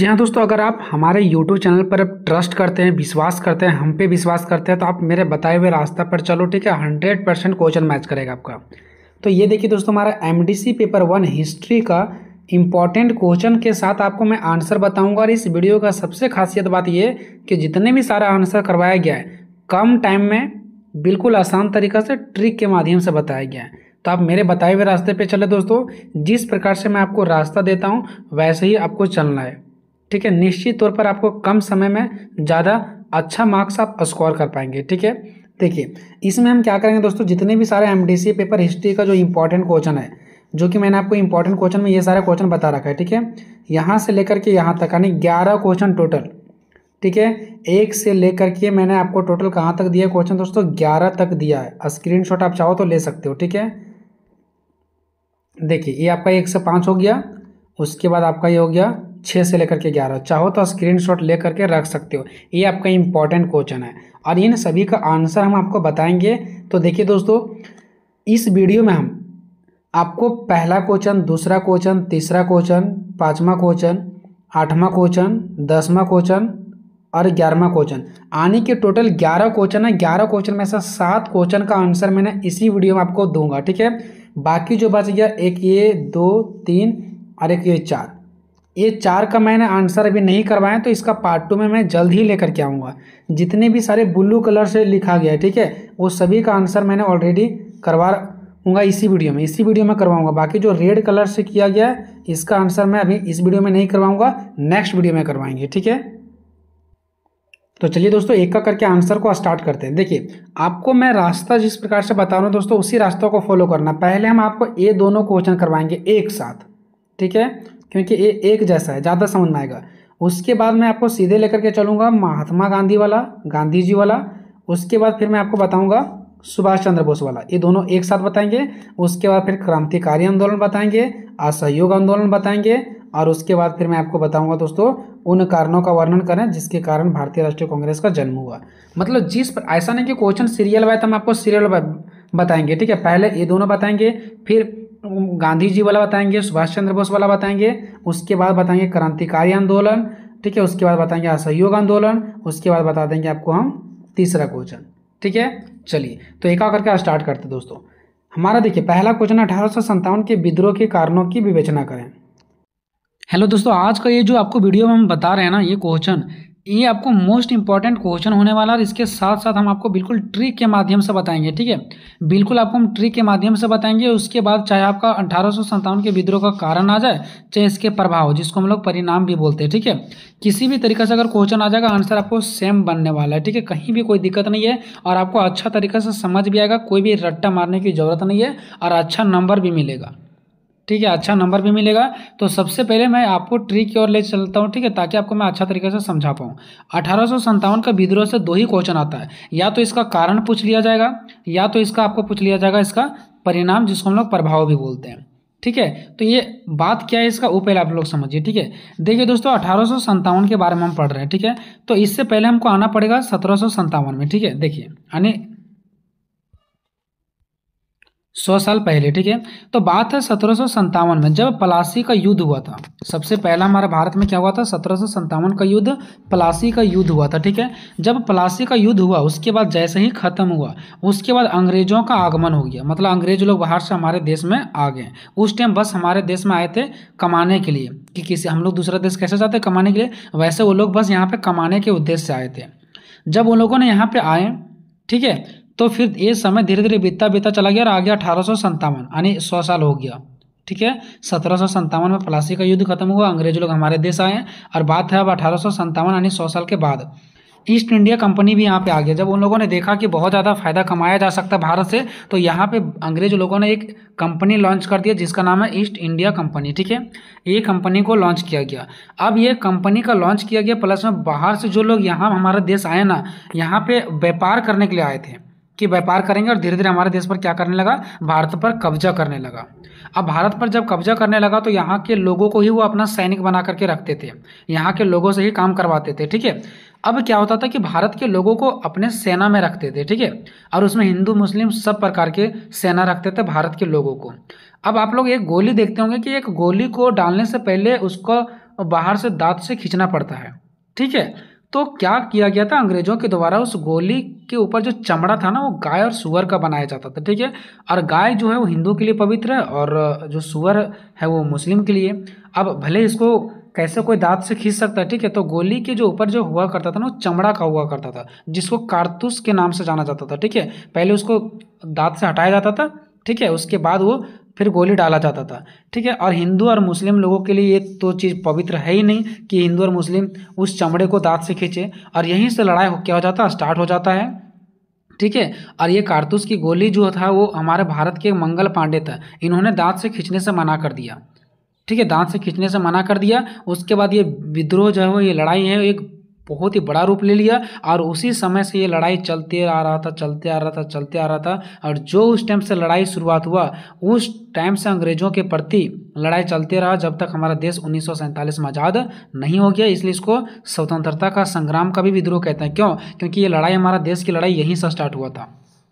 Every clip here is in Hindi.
जी हाँ दोस्तों, अगर आप हमारे YouTube चैनल पर ट्रस्ट करते हैं, विश्वास करते हैं, हम पे विश्वास करते हैं, तो आप मेरे बताए हुए रास्ता पर चलो। ठीक है, 100% क्वेश्चन मैच करेगा आपका। तो ये देखिए दोस्तों, हमारा MDC पेपर 1 हिस्ट्री का इम्पॉर्टेंट क्वेश्चन के साथ आपको मैं आंसर बताऊंगा। और इस वीडियो का सबसे खासियत बात ये कि जितने भी सारा आंसर करवाया गया है कम टाइम में बिल्कुल आसान तरीक़ा से ट्रिक के माध्यम से बताया गया है। तो आप मेरे बताए हुए रास्ते पे चले दोस्तों। जिस प्रकार से मैं आपको रास्ता देता हूँ वैसे ही आपको चलना है। ठीक है, निश्चित तौर पर आपको कम समय में ज़्यादा अच्छा मार्क्स आप स्कोर कर पाएंगे। ठीक है, देखिए इसमें हम क्या करेंगे दोस्तों, जितने भी सारे MDC पेपर हिस्ट्री का जो इंपॉर्टेंट क्वेश्चन है, जो कि मैंने आपको इंपॉर्टेंट क्वेश्चन में ये सारे क्वेश्चन बता रखा है। ठीक है, यहाँ से लेकर के यहाँ तक यानी 11 क्वेश्चन टोटल। ठीक है, एक से लेकर के मैंने आपको टोटल कहाँ तक दिया क्वेश्चन दोस्तों, 11 तक दिया है। स्क्रीनशॉट आप चाहो तो ले सकते हो। ठीक है, देखिए ये आपका 1 से 5 हो गया, उसके बाद आपका ये हो गया 6 से लेकर के 11। चाहो तो स्क्रीनशॉट ले करके रख सकते हो। ये आपका इंपॉर्टेंट क्वेश्चन है और इन सभी का आंसर हम आपको बताएंगे। तो देखिए दोस्तों, इस वीडियो में हम आपको पहला क्वेश्चन, दूसरा क्वेश्चन, तीसरा क्वेश्चन, 5वां क्वेश्चन, 8वां क्वेश्चन, 10वां क्वेश्चन और 11वां क्वेश्चन, आने के टोटल 11 क्वेश्चन है। 11 क्वेश्चन में से 7 क्वेश्चन का आंसर मैंने इसी वीडियो में आपको दूंगा। ठीक है, बाकी जो बच गया, एक ये 2 3 और एक ये 4, ये 4 का मैंने आंसर अभी नहीं करवाया, तो इसका पार्ट 2 में मैं जल्द ही लेकर के आऊँगा। जितने भी सारे ब्लू कलर से लिखा गया है, ठीक है, वो सभी का आंसर मैंने ऑलरेडी करवाऊँगा इसी वीडियो में करवाऊँगा। बाकी जो रेड कलर से किया गया है इसका आंसर मैं अभी इस वीडियो में नहीं करवाऊँगा, नेक्स्ट वीडियो में करवाएंगे। ठीक है, तो चलिए दोस्तों एक का करके आंसर को स्टार्ट करते हैं। देखिए आपको मैं रास्ता जिस प्रकार से बता रहा हूँ दोस्तों, उसी रास्ता को फॉलो करना। पहले हम आपको ये दोनों क्वेश्चन करवाएंगे एक साथ। ठीक है, क्योंकि ये एक जैसा है, ज़्यादा समझ में आएगा। उसके बाद मैं आपको सीधे लेकर के चलूँगा महात्मा गांधी वाला, गांधी जी वाला। उसके बाद फिर मैं आपको बताऊँगा सुभाष चंद्र बोस वाला, ये दोनों एक साथ बताएंगे। उसके बाद फिर क्रांतिकारी आंदोलन बताएंगे, असहयोग आंदोलन बताएंगे। और उसके बाद फिर मैं आपको बताऊंगा दोस्तों उन कारणों का वर्णन करें जिसके कारण भारतीय राष्ट्रीय कांग्रेस का जन्म हुआ। मतलब ऐसा नहीं कि क्वेश्चन सीरियल वाइज, हम आपको सीरियल बताएंगे। ठीक है, पहले ये दोनों बताएंगे, फिर गांधी जी वाला बताएंगे, सुभाष चंद्र बोस वाला बताएंगे, उसके बाद बताएंगे क्रांतिकारी आंदोलन। ठीक है, उसके बाद बताएंगे असहयोग आंदोलन, उसके बाद बता देंगे आपको हम तीसरा क्वेश्चन। ठीक है, चलिए तो एक करके स्टार्ट करते दोस्तों। हमारा देखिए पहला क्वेश्चन 1857 के विद्रोह के कारणों की विवेचना करें। हेलो दोस्तों, आज का ये जो आपको वीडियो में हम बता रहे हैं ना, ये क्वेश्चन ये आपको मोस्ट इंपॉर्टेंट क्वेश्चन होने वाला है। और इसके साथ साथ हम आपको बिल्कुल ट्रिक के माध्यम से बताएंगे। ठीक है, बिल्कुल आपको हम ट्रिक के माध्यम से बताएंगे। उसके बाद चाहे आपका 1857 के विद्रोह का कारण आ जाए, चाहे इसके प्रभाव, जिसको हम लोग परिणाम भी बोलते हैं। ठीक है, किसी भी तरीके से अगर क्वेश्चन आ जाएगा, आंसर आपको सेम बनने वाला है। ठीक है, कहीं भी कोई दिक्कत नहीं है और आपको अच्छा तरीके से समझ भी आएगा, कोई भी रट्टा मारने की जरूरत नहीं है और अच्छा नंबर भी मिलेगा। ठीक है, अच्छा नंबर भी मिलेगा। तो सबसे पहले मैं आपको ट्रिक की ओर ले चलता हूँ। ठीक है, ताकि आपको मैं अच्छा तरीके से समझा पाऊँ। 1857 का विद्रोह से 2 ही क्वेश्चन आता है, या तो इसका कारण पूछ लिया जाएगा, या तो इसका आपको पूछ लिया जाएगा इसका परिणाम, जिसको हम लोग प्रभाव भी बोलते हैं। ठीक है, तो ये बात क्या है इसका, वो पहले आप लोग समझिए। ठीक है, देखिए दोस्तों 1857 के बारे में हम पढ़ रहे हैं। ठीक है, तो इससे पहले हमको आना पड़ेगा 1757 में। ठीक है, देखिए यानी 100 साल पहले। ठीक है, तो बात है 1757 में, जब प्लासी का युद्ध हुआ था। सबसे पहला हमारे भारत में क्या हुआ था, 1757 का युद्ध, प्लासी का युद्ध हुआ था। ठीक है, जब प्लासी का युद्ध हुआ, उसके बाद जैसे ही खत्म हुआ, उसके बाद अंग्रेजों का आगमन हो गया। मतलब अंग्रेज लोग बाहर से हमारे देश में आ गए। उस टाइम बस हमारे देश में आए थे कमाने के लिए, कि किसी हम लोग दूसरा देश कैसे जाते कमाने के लिए, वैसे वो लोग बस यहाँ पे कमाने के उद्देश्य से आए थे। जब उन लोगों ने यहाँ पे आए, ठीक है, तो फिर ये समय धीरे धीरे बीतता चला गया और आ गया 1857, यानी 100 साल हो गया। ठीक है, 1757 में प्लासी का युद्ध खत्म हुआ, अंग्रेज लोग हमारे देश आए। और बात है अब 1857 यानी 100 साल के बाद ईस्ट इंडिया कंपनी भी यहाँ पे आ गया। जब उन लोगों ने देखा कि बहुत ज़्यादा फायदा कमाया जा सकता है भारत से, तो यहाँ पे अंग्रेज लोगों ने एक कंपनी लॉन्च कर दिया जिसका नाम है ईस्ट इंडिया कंपनी। ठीक है, ये कंपनी को लॉन्च किया गया। अब ये कंपनी का लॉन्च किया गया, प्लस में बाहर से जो लोग यहाँ हमारे देश आए ना, यहाँ पे व्यापार करने के लिए आए थे कि व्यापार करेंगे, और धीरे धीरे हमारे देश पर क्या करने लगा, भारत पर कब्जा करने लगा। अब भारत पर जब कब्जा करने लगा तो यहाँ के लोगों को ही वो अपना सैनिक बना करके रखते थे, यहाँ के लोगों से ही काम करवाते थे। ठीक है, अब क्या होता था कि भारत के लोगों को अपने सेना में रखते थे। ठीक है, और उसमें हिंदू मुस्लिम सब प्रकार के सेना रखते थे भारत के लोगों को। अब आप लोग एक गोली देखते होंगे कि एक गोली को डालने से पहले उसको और बाहर से दांत से खींचना पड़ता है। ठीक है, तो क्या किया गया था, अंग्रेजों के द्वारा उस गोली के ऊपर जो चमड़ा था ना वो गाय और सुअर का बनाया जाता था। ठीक है, और गाय जो है वो हिंदू के लिए पवित्र है और जो सुअर है वो मुस्लिम के लिए। अब भले इसको कैसे कोई दांत से खींच सकता है। ठीक है, तो गोली के जो ऊपर जो हुआ करता था ना वो चमड़ा का हुआ करता था, जिसको कारतूस के नाम से जाना जाता था। ठीक है, पहले उसको दांत से हटाया जाता था। ठीक है, उसके बाद वो फिर गोली डाला जाता था। ठीक है, और हिंदू और मुस्लिम लोगों के लिए ये तो चीज़ पवित्र है ही नहीं कि हिंदू और मुस्लिम उस चमड़े को दांत से खींचे, और यहीं से लड़ाई क्या हो जाता है, स्टार्ट हो जाता है। ठीक है, और ये कारतूस की गोली जो था वो हमारे भारत के मंगल पांडे था, इन्होंने दांत से खींचने से मना कर दिया। ठीक है, दांत से खींचने से मना कर दिया। उसके बाद ये विद्रोह जो है ये लड़ाई है एक बहुत ही बड़ा रूप ले लिया, और उसी समय से ये लड़ाई चलते आ रहा था, चलते आ रहा था, चलते आ रहा था। और जो उस टाइम से लड़ाई शुरुआत हुआ उस टाइम से अंग्रेजों के प्रति लड़ाई चलते रहा जब तक हमारा देश 1947 में आज़ाद नहीं हो गया। इसलिए इसको स्वतंत्रता का संग्राम का भी विद्रोह कहते हैं। क्यों? क्योंकि ये लड़ाई, हमारा देश की लड़ाई यहीं से स्टार्ट हुआ था।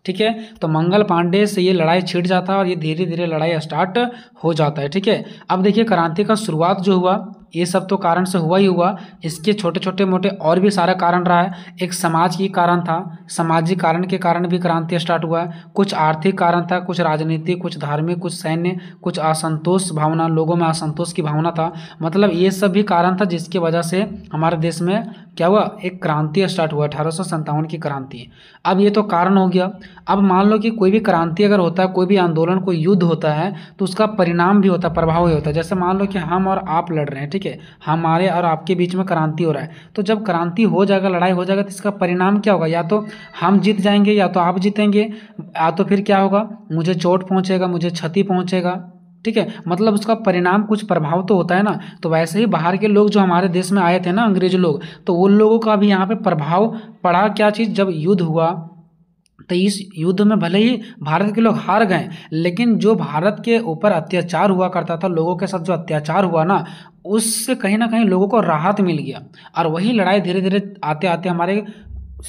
ठीक है, तो मंगल पांडे से ये लड़ाई छिड़ जाता है और ये धीरे धीरे लड़ाई स्टार्ट हो जाता है। ठीक है, अब देखिए क्रांति का शुरुआत जो हुआ ये सब तो कारण से हुआ ही हुआ, इसके छोटे छोटे मोटे और भी सारा कारण रहा है। एक समाज की कारण था, सामाजिक कारण के कारण भी क्रांति स्टार्ट हुआ है। कुछ आर्थिक कारण था, कुछ राजनीतिक, कुछ धार्मिक, कुछ सैन्य, कुछ असंतोष भावना, लोगों में असंतोष की भावना था। मतलब ये सब भी कारण था जिसकी वजह से हमारे देश में क्या हुआ, एक क्रांति स्टार्ट हुआ, 1857 की क्रांति। अब ये तो कारण हो गया। अब मान लो कि कोई भी क्रांति अगर होता है, कोई भी आंदोलन, कोई युद्ध होता है तो उसका परिणाम भी होता है, प्रभाव भी होता है। जैसे मान लो कि हम और आप लड़ रहे हैं। ठीक है, हमारे और आपके बीच में क्रांति हो रहा है, तो जब क्रांति हो जाएगा, लड़ाई हो जाएगा, तो इसका परिणाम क्या होगा, या तो हम जीत जाएंगे या तो आप जीतेंगे, या तो फिर क्या होगा, मुझे चोट पहुंचेगा, मुझे क्षति पहुंचेगा। ठीक है, मतलब उसका परिणाम, कुछ प्रभाव तो होता है ना। तो वैसे ही बाहर के लोग जो हमारे देश में आए थे ना, अंग्रेज लोग, तो उन लोगों का भी यहाँ पे प्रभाव पड़ा। क्या चीज़, जब युद्ध हुआ तो इस युद्ध में भले ही भारत के लोग हार गए, लेकिन जो भारत के ऊपर अत्याचार हुआ करता था, लोगों के साथ जो अत्याचार हुआ ना, उससे कहीं ना कहीं लोगों को राहत मिल गया। और वही लड़ाई धीरे धीरे आते आते हमारे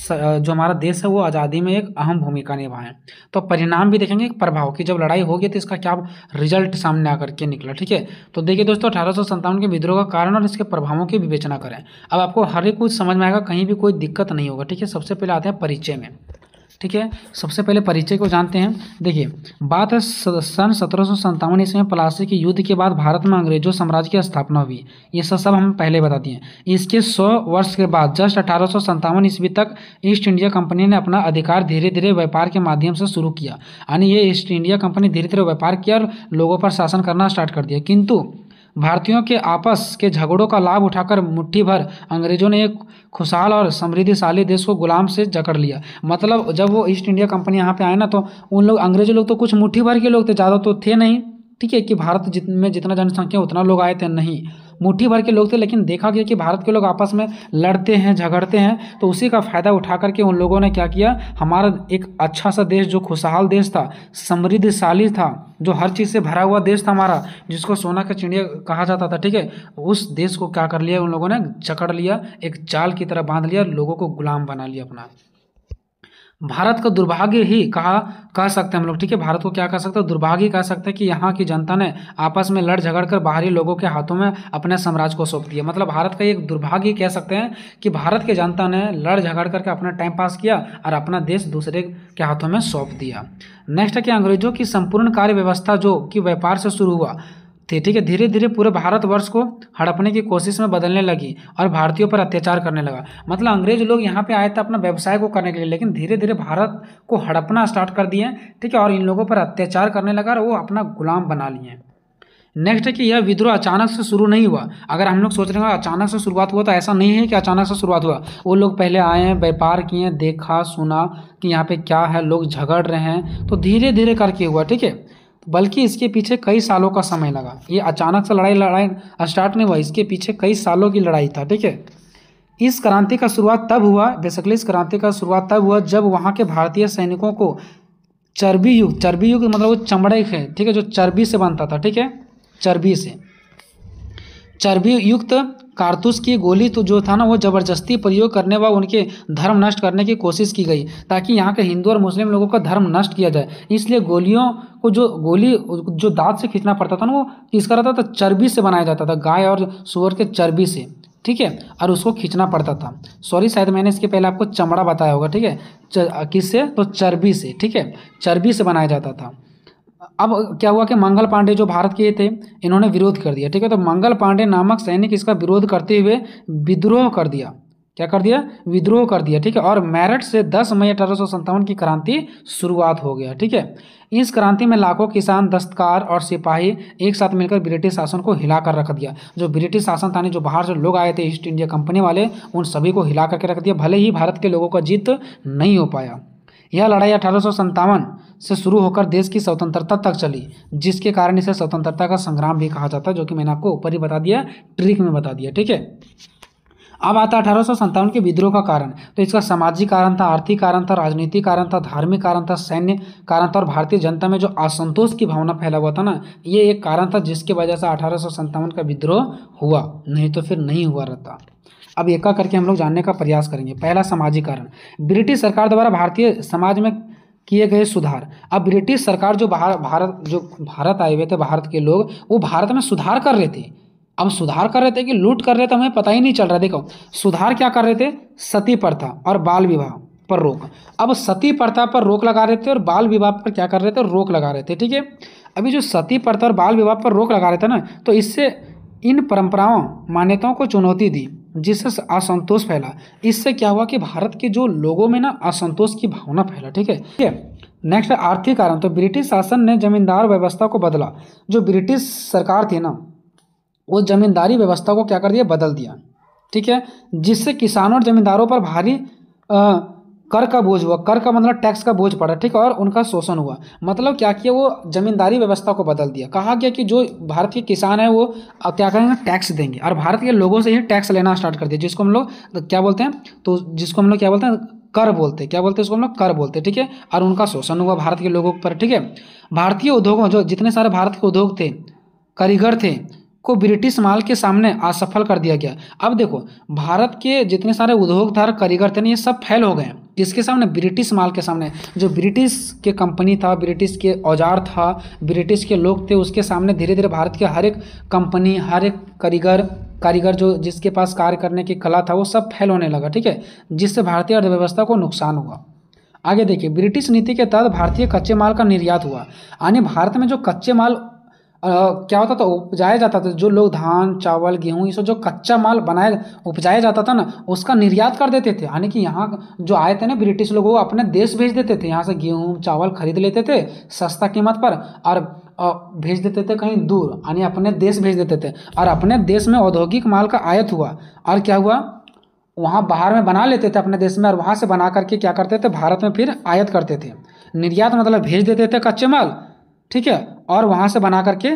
जो हमारा देश है वो आज़ादी में एक अहम भूमिका निभाए। तो परिणाम भी देखेंगे, एक प्रभाव की जब लड़ाई होगी तो इसका क्या रिजल्ट सामने आकर के निकला। ठीक है, तो देखिए दोस्तों 1857 के विद्रोह का कारण और इसके प्रभावों की विवेचना करें। अब आपको हर एक कुछ समझ में आएगा, कहीं भी कोई दिक्कत नहीं होगा। ठीक है, सबसे पहले आते हैं परिचय में। ठीक है, सबसे पहले परिचय को जानते हैं। देखिए बात है सन 1757 ईस्वी में प्लासी के युद्ध के बाद भारत में अंग्रेजों साम्राज्य की स्थापना हुई। ये सब हम पहले बता दिए। इसके 100 वर्ष के बाद जस्ट 1857 ईस्वी तक ईस्ट इंडिया कंपनी ने अपना अधिकार धीरे धीरे व्यापार के माध्यम से शुरू किया। यानी ये ईस्ट इंडिया कंपनी धीरे धीरे व्यापार किया और लोगों पर शासन करना स्टार्ट कर दिया। किंतु भारतीयों के आपस के झगड़ों का लाभ उठाकर मुट्ठी भर अंग्रेजों ने एक खुशहाल और समृद्धिशाली देश को गुलाम से जकड़ लिया। मतलब जब वो ईस्ट इंडिया कंपनी यहाँ पे आए ना, तो उन लोग, अंग्रेजी लोग तो कुछ मुट्ठी भर के लोग थे, ज़्यादा तो थे नहीं। ठीक है, कि भारत में जितना जनसंख्या उतना लोग आए थे, नहीं, मुट्ठी भर के लोग थे। लेकिन देखा गया कि भारत के लोग आपस में लड़ते हैं, झगड़ते हैं, तो उसी का फ़ायदा उठा करके उन लोगों ने क्या किया, हमारा एक अच्छा सा देश, जो खुशहाल देश था, समृद्धशाली था, जो हर चीज़ से भरा हुआ देश था हमारा, जिसको सोना का चिड़िया कहा जाता था। ठीक है, उस देश को क्या कर लिया उन लोगों ने, जकड़ लिया, एक जाल की तरह बांध लिया, लोगों को गुलाम बना लिया अपना। भारत का दुर्भाग्य ही कह सकते हैं हम लोग। ठीक है, भारत को क्या कह सकते हैं, दुर्भाग्य कह सकते हैं कि यहाँ की जनता ने आपस में लड़ झगड़ कर बाहरी लोगों के हाथों में अपने साम्राज्य को सौंप दिया। मतलब भारत का एक दुर्भाग्य कह सकते हैं कि भारत की जनता ने लड़ झगड़ करके अपना टाइम पास किया और अपना देश दूसरे के हाथों में सौंप दिया। नेक्स्ट है कि अंग्रेजों की संपूर्ण कार्य व्यवस्था जो कि व्यापार से शुरू हुआ थे, ठीक है, धीरे धीरे पूरे भारतवर्ष को हड़पने की कोशिश में बदलने लगी और भारतीयों पर अत्याचार करने लगा। मतलब अंग्रेज लोग यहाँ पे आए थे अपना व्यवसाय को करने के लिए, लेकिन धीरे धीरे भारत को हड़पना स्टार्ट कर दिए। ठीक है, और इन लोगों पर अत्याचार करने लगा और वो अपना गुलाम बना लिए। नेक्स्ट है कि यह विद्रोह अचानक से शुरू नहीं हुआ। अगर हम लोग सोच रहे हैं अचानक से शुरुआत हुआ, तो ऐसा नहीं है कि अचानक से शुरुआत हुआ। वो लोग पहले आए हैं, व्यापार किए, देखा सुना कि यहाँ पे क्या है, लोग झगड़ रहे हैं, तो धीरे धीरे करके हुआ। ठीक है, बल्कि इसके पीछे कई सालों का समय लगा। ये अचानक से लड़ाई स्टार्ट नहीं हुआ, इसके पीछे कई सालों की लड़ाई था। ठीक है, इस क्रांति का शुरुआत तब हुआ, बेसिकली इस क्रांति का शुरुआत तब हुआ जब वहाँ के भारतीय सैनिकों को चर्बी युक्त मतलब वो चमड़े है, ठीक है, जो चर्बी से बनता था, ठीक है, चर्बी युक्त कारतूस की गोली तो जो था ना वो ज़बरदस्ती प्रयोग करने व उनके धर्म नष्ट करने की कोशिश की गई, ताकि यहाँ के हिंदू और मुस्लिम लोगों का धर्म नष्ट किया जाए। इसलिए गोलियों को जो दांत से खींचना पड़ता था ना, वो किसका रहता था, चर्बी से बनाया जाता था, गाय और सूअर के चर्बी से, ठीक है, और उसको खींचना पड़ता था। सॉरी, शायद मैंने इसके पहले आपको चमड़ा बताया होगा, ठीक है, किससे, तो चर्बी से, ठीक है, चर्बी से बनाया जाता था। अब क्या हुआ कि मंगल पांडे जो भारत के थे, इन्होंने विरोध कर दिया, ठीक है, तो मंगल पांडे नामक सैनिक इसका विरोध करते हुए विद्रोह कर दिया। क्या कर दिया, विद्रोह कर दिया, ठीक है, और मेरठ से 10 मई 1857 की क्रांति शुरुआत हो गया, ठीक है। इस क्रांति में लाखों किसान, दस्तकार और सिपाही एक साथ मिलकर ब्रिटिश शासन को हिला कर रख दिया। जो ब्रिटिश शासन था, जो बाहर से लोग आए थे ईस्ट इंडिया कंपनी वाले, उन सभी को हिला करके रख दिया। भले ही भारत के लोगों का जीत नहीं हो पाया। यह लड़ाई 1857 से शुरू होकर देश की स्वतंत्रता तक चली, जिसके कारण इसे स्वतंत्रता का संग्राम भी कहा जाता है, जो कि मैंने आपको ऊपर ही बता दिया, ट्रिक में बता दिया, ठीक है। अब आता है 1857 के विद्रोह का कारण। तो इसका सामाजिक कारण था, आर्थिक कारण था, राजनीतिक कारण था, धार्मिक कारण था, सैन्य कारण था, और भारतीय जनता में जो असंतोष की भावना फैला हुआ था ना, ये एक कारण था जिसकी वजह से 1857 का विद्रोह हुआ, नहीं तो फिर नहीं हुआ रहता। अब एक एक करके हम लोग जानने का प्रयास करेंगे। पहला, सामाजिक कारण, ब्रिटिश सरकार द्वारा भारतीय समाज में किए गए सुधार। अब ब्रिटिश सरकार जो भारत आए हुए थे, भारत के लोग, वो भारत में सुधार कर रहे थे। अब सुधार कर रहे थे कि लूट कर रहे थे, हमें पता ही नहीं चल रहा। देखो सुधार क्या कर रहे थे, सती प्रथा और बाल विवाह पर रोक। अब सती प्रथा पर रोक लगा रहे थे और बाल विवाह पर क्या कर रहे थे, रोक लगा रहे थे, ठीक है। अभी जो सती प्रथा और बाल विवाह पर रोक लगा रहे थे ना, तो इससे इन परंपराओं, मान्यताओं को चुनौती दी, जिससे असंतोष फैला। इससे क्या हुआ कि भारत के जो लोगों में ना असंतोष की भावना फैला, ठीक है। नेक्स्ट, आर्थिक कारण। तो ब्रिटिश शासन ने जमींदार व्यवस्था को बदला। जो ब्रिटिश सरकार थी ना, वो जमींदारी व्यवस्था को क्या कर दिया, बदल दिया, ठीक है, जिससे किसानों और जमींदारों पर भारी कर का बोझ हुआ। कर का मतलब टैक्स का बोझ पड़ा, ठीक है, और उनका शोषण हुआ। मतलब क्या किया, वो जमींदारी व्यवस्था को बदल दिया। कहा गया कि जो भारत के किसान है वो क्या करेंगे, टैक्स देंगे, और भारत के लोगों से ही टैक्स लेना स्टार्ट कर दिया, जिसको हम लोग क्या बोलते हैं, तो जिसको हम लोग क्या बोलते हैं, कर बोलते हैं। क्या बोलते हैं उसको हम लोग, कर बोलते हैं, ठीक है। और उनका शोषण हुआ भारत के लोगों पर, ठीक है। भारतीय उद्योगों, जो जितने सारे भारत के उद्योग थे, कारीगर थे, को ब्रिटिश माल के सामने असफल कर दिया गया। अब देखो भारत के जितने सारे उद्योग था, कारीगर थे ना, ये सब फेल हो गए। किसके सामने, ब्रिटिश माल के सामने। जो ब्रिटिश के कंपनी था, ब्रिटिश के औजार था, ब्रिटिश के लोग थे, उसके सामने धीरे धीरे भारत के हर एक कंपनी, हर एक कारीगर जो जिसके पास कार्य करने की कला था, वो सब फेल होने लगा, ठीक है, जिससे भारतीय अर्थव्यवस्था को नुकसान हुआ। आगे देखिए, ब्रिटिश नीति के तहत भारतीय कच्चे माल का निर्यात हुआ। यानी भारत में जो कच्चे माल क्या होता था, उपजाया जाता था, जो लोग धान, चावल, गेहूँ, ये सब जो कच्चा माल उपजाया जाता था ना, उसका निर्यात कर देते थे। यानी कि यहाँ जो आए थे ना ब्रिटिश लोग, वो अपने देश भेज देते थे। यहाँ से गेहूँ, चावल खरीद लेते थे सस्ता कीमत पर, और भेज देते थे कहीं दूर, यानी अपने देश भेज देते थे। और अपने देश में औद्योगिक माल का आयात हुआ, और क्या हुआ, वहाँ बाहर में बना लेते थे अपने देश में, और वहाँ से बना करके क्या करते थे, भारत में फिर आयात करते थे। निर्यात मतलब भेज देते थे कच्चे माल, ठीक है, और वहाँ से बना करके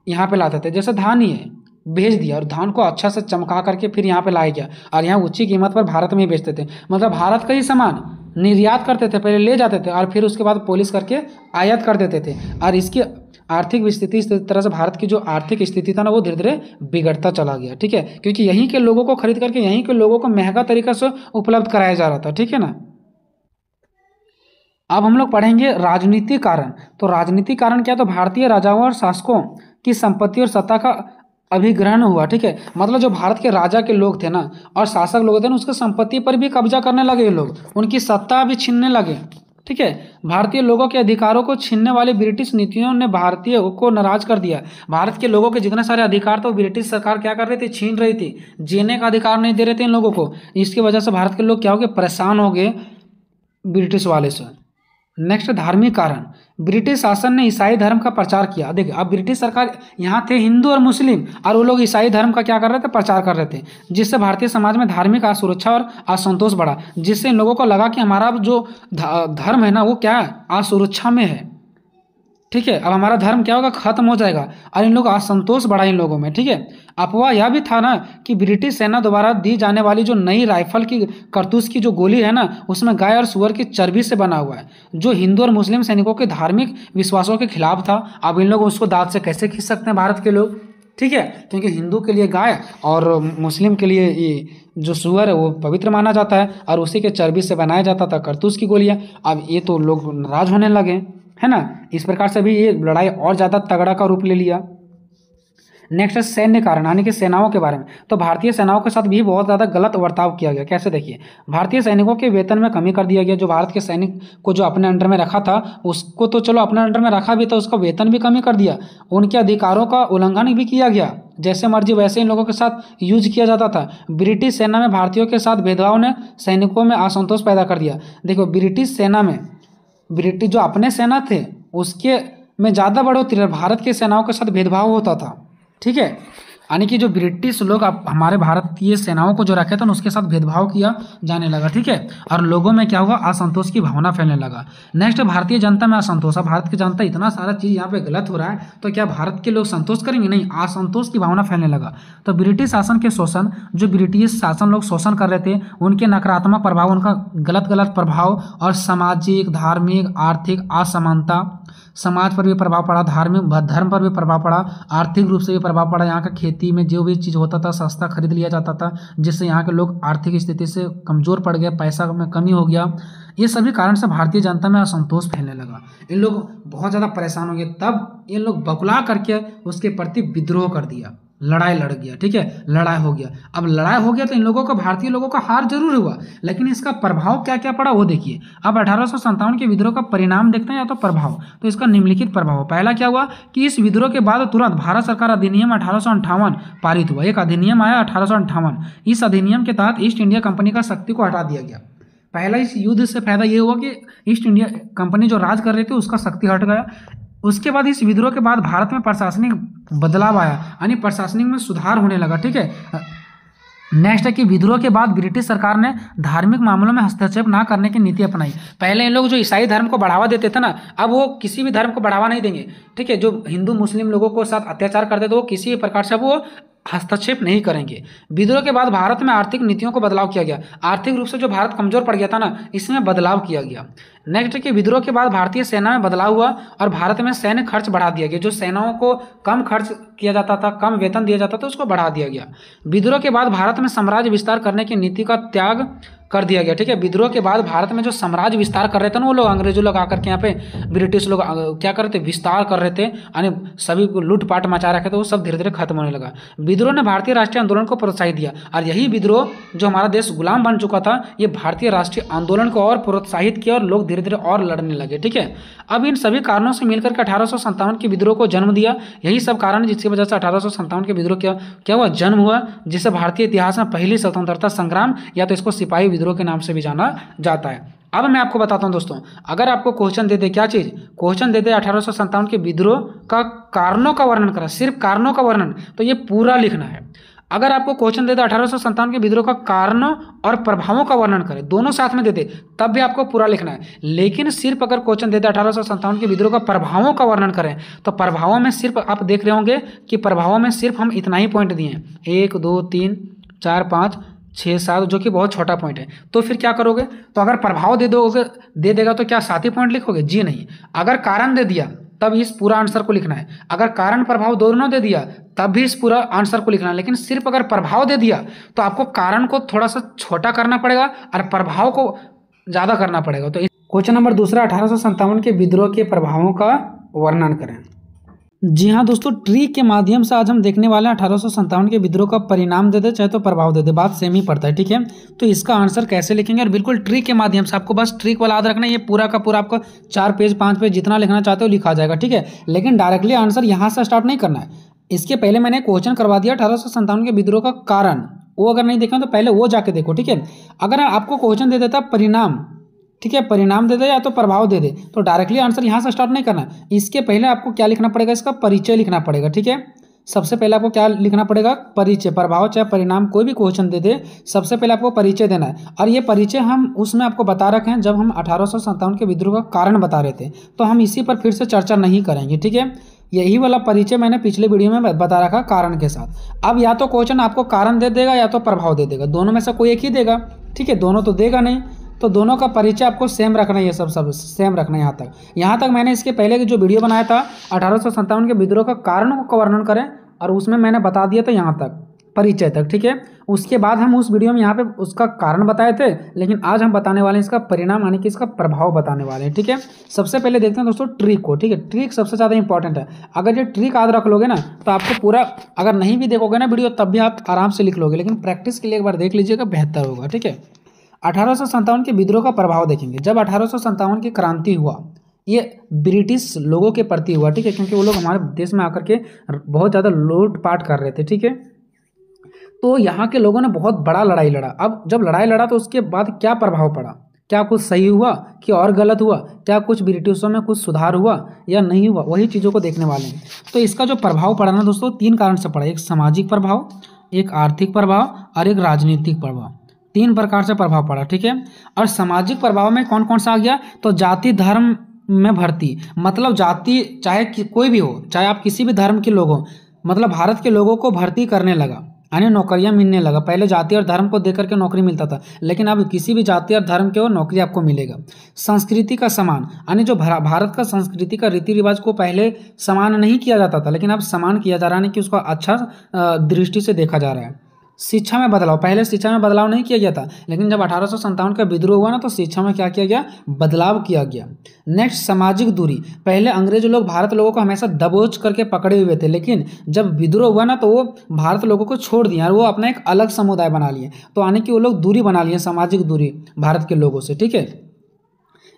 यहाँ पे लाते थे। जैसे धान ही है, भेज दिया, और धान को अच्छा से चमका करके फिर यहाँ पे लाया गया, और यहाँ ऊंची कीमत पर भारत में ही बेचते थे। मतलब भारत का ही सामान निर्यात करते थे, पहले ले जाते थे, और फिर उसके बाद पॉलिश करके आयात कर देते थे। और इसकी आर्थिक स्थिति, इस तरह से भारत की जो आर्थिक स्थिति था ना, वो धीरे धीरे बिगड़ता चला गया, ठीक है, क्योंकि यहीं के लोगों को खरीद करके यहीं के लोगों को महंगा तरीका से उपलब्ध कराया जा रहा था, ठीक है ना। अब हम लोग पढ़ेंगे राजनीतिक कारण। तो राजनीतिक कारण क्या, तो भारतीय राजाओं और शासकों की संपत्ति और सत्ता का अभिग्रहण हुआ, ठीक है। मतलब जो भारत के राजा के लोग थे ना, और शासक लोग थे ना, उसके संपत्ति पर भी कब्जा करने लगे ये लोग, उनकी सत्ता भी छीनने लगे, ठीक है। भारतीय लोगों के अधिकारों को छीनने वाली ब्रिटिश नीतियों ने भारतीयों को नाराज कर दिया। भारत के लोगों के जितने सारे अधिकार थे, ब्रिटिश सरकार क्या कर रही थी, छीन रही थी। जीने का अधिकार नहीं दे रहे थे इन लोगों को। इसकी वजह से भारत के लोग क्या हो गए, परेशान हो गए ब्रिटिश वाले से। नेक्स्ट, धार्मिक कारण। ब्रिटिश शासन ने ईसाई धर्म का प्रचार किया। देखिए अब ब्रिटिश सरकार यहाँ थे हिंदू और मुस्लिम, और वो लोग ईसाई धर्म का क्या कर रहे थे, प्रचार कर रहे थे, जिससे भारतीय समाज में धार्मिक असुरक्षा और असंतोष बढ़ा। जिससे इन लोगों को लगा कि हमारा जो धर्म है ना, वो क्या है, असुरक्षा में है, ठीक है। अब हमारा धर्म क्या होगा, खत्म हो जाएगा। और इन लोग असंतोष बढ़ा इन लोगों में, ठीक है। अफवाह यह भी था ना कि ब्रिटिश सेना द्वारा दी जाने वाली जो नई राइफल की कारतूस की जो गोली है ना, उसमें गाय और सुअर की चर्बी से बना हुआ है, जो हिंदू और मुस्लिम सैनिकों के धार्मिक विश्वासों के खिलाफ था। अब इन लोग उसको दांत से कैसे खींच सकते हैं भारत के लोग, ठीक है, क्योंकि हिंदू के लिए गाय और मुस्लिम के लिए ये जो सुअर है वो पवित्र माना जाता है और उसी के चर्बी से बनाया जाता था करतूस की गोलियां। अब ये तो लोग नाराज होने लगे, है ना। इस प्रकार से भी ये लड़ाई और ज़्यादा तगड़ा का रूप ले लिया। नेक्स्ट है सैन्य कारण, यानी कि सेनाओं के बारे में। तो भारतीय सेनाओं के साथ भी बहुत ज़्यादा गलत बर्ताव किया गया। कैसे, देखिए, भारतीय सैनिकों के वेतन में कमी कर दिया गया। जो भारत के सैनिक को जो अपने अंडर में रखा था उसको तो चलो अपने अंडर में रखा भी था, उसका वेतन भी कमी कर दिया। उनके अधिकारों का उल्लंघन भी किया गया, जैसे मर्जी वैसे इन लोगों के साथ यूज किया जाता था। ब्रिटिश सेना में भारतीयों के साथ भेदभाव ने सैनिकों में असंतोष पैदा कर दिया। देखो, ब्रिटिश सेना में ब्रिटिश जो अपने सेना थे उसके में ज़्यादा बढ़ोतरी, भारत के सेनाओं के साथ भेदभाव होता था। ठीक है, यानी कि जो ब्रिटिश लोग हमारे भारतीय सेनाओं को जो रखे थे उसके साथ भेदभाव किया जाने लगा। ठीक है, और लोगों में क्या हुआ, असंतोष की भावना फैलने लगा। नेक्स्ट, भारतीय जनता में असंतोष। अब भारत की जनता इतना सारा चीज़ यहाँ पे गलत हो रहा है तो क्या भारत के लोग संतोष करेंगे? नहीं, असंतोष की भावना फैलने लगा। तो ब्रिटिश शासन के शोषण, जो ब्रिटिश शासन लोग शोषण कर रहे थे उनके नकारात्मक प्रभाव, उनका गलत प्रभाव और सामाजिक, धार्मिक, आर्थिक असमानता, समाज पर भी प्रभाव पड़ा, धार्मिक धर्म पर भी प्रभाव पड़ा, आर्थिक रूप से भी प्रभाव पड़ा। यहाँ का खेती में जो भी चीज़ होता था सस्ता खरीद लिया जाता था, जिससे यहाँ के लोग आर्थिक स्थिति से कमज़ोर पड़ गए, पैसा में कमी हो गया। ये सभी कारण से भारतीय जनता में असंतोष फैलने लगा। इन लोग बहुत ज़्यादा परेशान हो गए। तब इन लोग बकुला करके उसके प्रति विद्रोह कर दिया, लड़ाई लड़ गया। ठीक है, लड़ाई हो गया। अब लड़ाई हो गया तो इन लोगों का, भारतीय लोगों का हार जरूर हुआ, लेकिन इसका प्रभाव क्या क्या पड़ा वो देखिए। अब 1857 के विद्रोह का परिणाम देखते हैं या तो प्रभाव। तो इसका निम्नलिखित प्रभाव, पहला क्या हुआ कि इस विद्रोह के बाद तुरंत भारत सरकार अधिनियम 1858 पारित हुआ। एक अधिनियम आया 1858। इस अधिनियम के तहत ईस्ट इंडिया कंपनी का शक्ति को हटा दिया गया। पहला इस युद्ध से फायदा ये हुआ कि ईस्ट इंडिया कंपनी जो राज कर रही थी उसका शक्ति हट गया। उसके बाद इस विद्रोह के बाद भारत में प्रशासनिक बदलाव आया, यानी प्रशासनिक में सुधार होने लगा। ठीक है, नेक्स्ट है कि विद्रोह के बाद ब्रिटिश सरकार ने धार्मिक मामलों में हस्तक्षेप ना करने की नीति अपनाई। पहले इन लोग जो ईसाई धर्म को बढ़ावा देते थे ना, अब वो किसी भी धर्म को बढ़ावा नहीं देंगे। ठीक है, जो हिंदू मुस्लिम लोगों को साथ अत्याचार करते थे वो किसी भी प्रकार से वो हस्तक्षेप नहीं करेंगे। विद्रोह के बाद भारत में आर्थिक नीतियों को बदलाव किया गया। आर्थिक रूप से जो भारत कमजोर पड़ गया था ना, इसमें बदलाव किया गया। नेक्स्ट कि विद्रोह के बाद भारतीय सेना में बदलाव हुआ और भारत में सैन्य खर्च बढ़ा दिया गया। जो सेनाओं को कम खर्च किया जाता था, कम वेतन दिया जाता था, उसको बढ़ा दिया गया। विद्रोह के बाद भारत में साम्राज्य विस्तार करने की नीति का त्याग कर दिया गया। ठीक है, विद्रोह के बाद भारत में जो साम्राज्य विस्तार कर रहे थे ना वो लोग, अंग्रेजों लोग आकर के यहाँ पे ब्रिटिश लोग क्या कर रहे थे, विस्तार कर रहे थे, यानी सभी को लूटपाट मचा रखे थे, वो सब धीरे धीरे खत्म होने लगा। विद्रोह ने भारतीय राष्ट्रीय आंदोलन को प्रोत्साहित दिया और यही विद्रोह जो हमारा देश गुलाम बन चुका था, ये भारतीय राष्ट्रीय आंदोलन को और प्रोत्साहित किया और लोग धीरे धीरे और लड़ने लगे। ठीक है, अब इन सभी कारणों से मिलकर के 1857 के विद्रोह को जन्म दिया। यही सब कारण है जिसकी वजह से 1857 के विद्रोह क्या हुआ, जन्म हुआ, जिसे भारतीय इतिहास में पहली स्वतंत्रता संग्राम या तो इसको सिपाही विद्रोह के नाम से भी जाना जाता है। अब मैं आपको बताता हूं दोस्तों, अगर आपको क्वेश्चन दे दे, क्या चीज क्वेश्चन दे दे 1857 के विद्रोह का कारणों का वर्णन करा, सिर्फ कारणों का वर्णन, तो ये पूरा लिखना है। अगर आपको क्वेश्चन दे दे 1857 के विद्रोह का कारणों और प्रभावों का वर्णन करे, दोनों साथ में दे दे, तब भी आपको पूरा लिखना है। लेकिन सिर्फ अगर क्वेश्चन दे दे 1857 के विद्रोह का प्रभावों का वर्णन करें, तो प्रभावों में सिर्फ आप देख रहे होंगे कि प्रभावों में सिर्फ हम इतना ही पॉइंट दिए हैं, 1 2 3 4 5 6 7, जो कि बहुत छोटा पॉइंट है। तो फिर क्या करोगे, तो अगर प्रभाव दे देगा तो क्या 7 ही पॉइंट लिखोगे? जी नहीं। अगर कारण दे दिया तब इस पूरा आंसर को लिखना है। अगर कारण प्रभाव दोनों दे दिया तब भी इस पूरा आंसर को लिखना है। लेकिन सिर्फ अगर प्रभाव दे दिया तो आपको कारण को थोड़ा सा छोटा करना पड़ेगा और प्रभाव को ज़्यादा करना पड़ेगा। तो क्वेश्चन नंबर दूसरा, 1857 के विद्रोह के प्रभावों का वर्णन करें। जी हाँ दोस्तों, ट्री के माध्यम से आज हम देखने वाले हैं 1857 के विद्रोह का परिणाम दे दे चाहे तो प्रभाव दे दे, बात सेम ही पड़ता है। ठीक है, तो इसका आंसर कैसे लिखेंगे, और बिल्कुल ट्री के माध्यम से आपको बस ट्रिक वाला याद रखना है। ये पूरा का पूरा आपको 4 पेज 5 पेज जितना लिखना चाहते हो लिखा जाएगा। ठीक है, लेकिन डायरेक्टली आंसर यहाँ से स्टार्ट नहीं करना है। इसके पहले मैंने क्वेश्चन करवा दिया 1857 के विद्रोह का कारण, वो अगर नहीं देखा तो पहले वो जाके देखो। ठीक है, अगर आपको क्वेश्चन दे देता परिणाम, ठीक है, परिणाम दे दे या तो प्रभाव दे दे, तो डायरेक्टली आंसर यहाँ से स्टार्ट नहीं करना। इसके पहले आपको क्या लिखना पड़ेगा, इसका परिचय लिखना पड़ेगा। ठीक है, सबसे पहले आपको क्या लिखना पड़ेगा, परिचय। प्रभाव चाहे परिणाम कोई भी क्वेश्चन दे दे, सबसे पहले आपको परिचय देना है। और ये परिचय हम उसमें आपको बता रखे हैं जब हम 1857 के विद्रोह का कारण बता रहे थे, तो हम इसी पर फिर से चर्चा नहीं करेंगे। ठीक है, यही वाला परिचय मैंने पिछले वीडियो में बता रखा कारण के साथ। अब या तो क्वेश्चन आपको कारण दे देगा या तो प्रभाव दे देगा, दोनों में से कोई एक ही देगा। ठीक है, दोनों तो देगा नहीं, तो दोनों का परिचय आपको सेम रखना है। ये सब सेम रखना है। यहाँ तक मैंने इसके पहले की जो वीडियो बनाया था 1857 के विद्रोह का कारण का वर्णन करें, और उसमें मैंने बता दिया था यहाँ तक परिचय तक, ठीक है। उसके बाद हम उस वीडियो में यहाँ पे उसका कारण बताए थे, लेकिन आज हम बताने वाले हैं इसका परिणाम यानी कि इसका प्रभाव बताने वाले हैं, ठीक है। सबसे पहले देखते हैं दोस्तों ट्रिक को, ठीक है। ट्रिक सबसे ज़्यादा इंपॉर्टेंट है। अगर ये ट्रिक याद रख लोगे ना तो आपको पूरा, अगर नहीं भी देखोगे ना वीडियो तब भी आप आराम से लिख लोगे, लेकिन प्रैक्टिस के लिए एक बार देख लीजिएगा, बेहतर होगा, ठीक है। 1857 के विद्रोह का प्रभाव देखेंगे। जब 1857 की क्रांति हुआ, ये ब्रिटिश लोगों के प्रति हुआ, ठीक है, क्योंकि वो लोग हमारे देश में आकर के बहुत ज़्यादा लूटपाट कर रहे थे, ठीक है। तो यहाँ के लोगों ने बहुत बड़ा लड़ाई लड़ा। अब जब लड़ाई लड़ा तो उसके बाद क्या प्रभाव पड़ा, क्या कुछ सही हुआ कि और गलत हुआ, क्या कुछ ब्रिटिशों में कुछ सुधार हुआ या नहीं हुआ, वही चीज़ों को देखने वाले हैं। तो इसका जो प्रभाव पड़ा ना दोस्तों, 3 कारण से पड़ा। एक सामाजिक प्रभाव, एक आर्थिक प्रभाव और एक राजनीतिक प्रभाव। 3 प्रकार से प्रभाव पड़ा, ठीक है। और सामाजिक प्रभाव में कौन कौन सा आ गया, तो जाति धर्म में भर्ती, मतलब जाति चाहे कोई भी हो, चाहे आप किसी भी धर्म के लोग हो, मतलब भारत के लोगों को भर्ती करने लगा, यानी नौकरियां मिलने लगा। पहले जाति और धर्म को देख करके नौकरी मिलता था, लेकिन अब किसी भी जाति और धर्म के हो नौकरी आपको मिलेगा। संस्कृति का समान, यानी जो भारत का संस्कृति का रीति रिवाज को पहले समान नहीं किया जाता था, लेकिन अब समान किया जा रहा है, यानी कि उसको अच्छा दृष्टि से देखा जा रहा है। शिक्षा में बदलाव, पहले शिक्षा में बदलाव नहीं किया गया था, लेकिन जब 1857 का विद्रोह हुआ ना तो शिक्षा में क्या किया गया, बदलाव किया गया। नेक्स्ट, सामाजिक दूरी। पहले अंग्रेज लोग भारत लोगों को हमेशा दबोच करके पकड़े हुए थे, लेकिन जब विद्रोह हुआ ना तो वो भारत लोगों को छोड़ दिया और वो अपना एक अलग समुदाय बना लिए। तो यानी कि वो लोग दूरी बना लिए, सामाजिक दूरी भारत के लोगों से, ठीक है।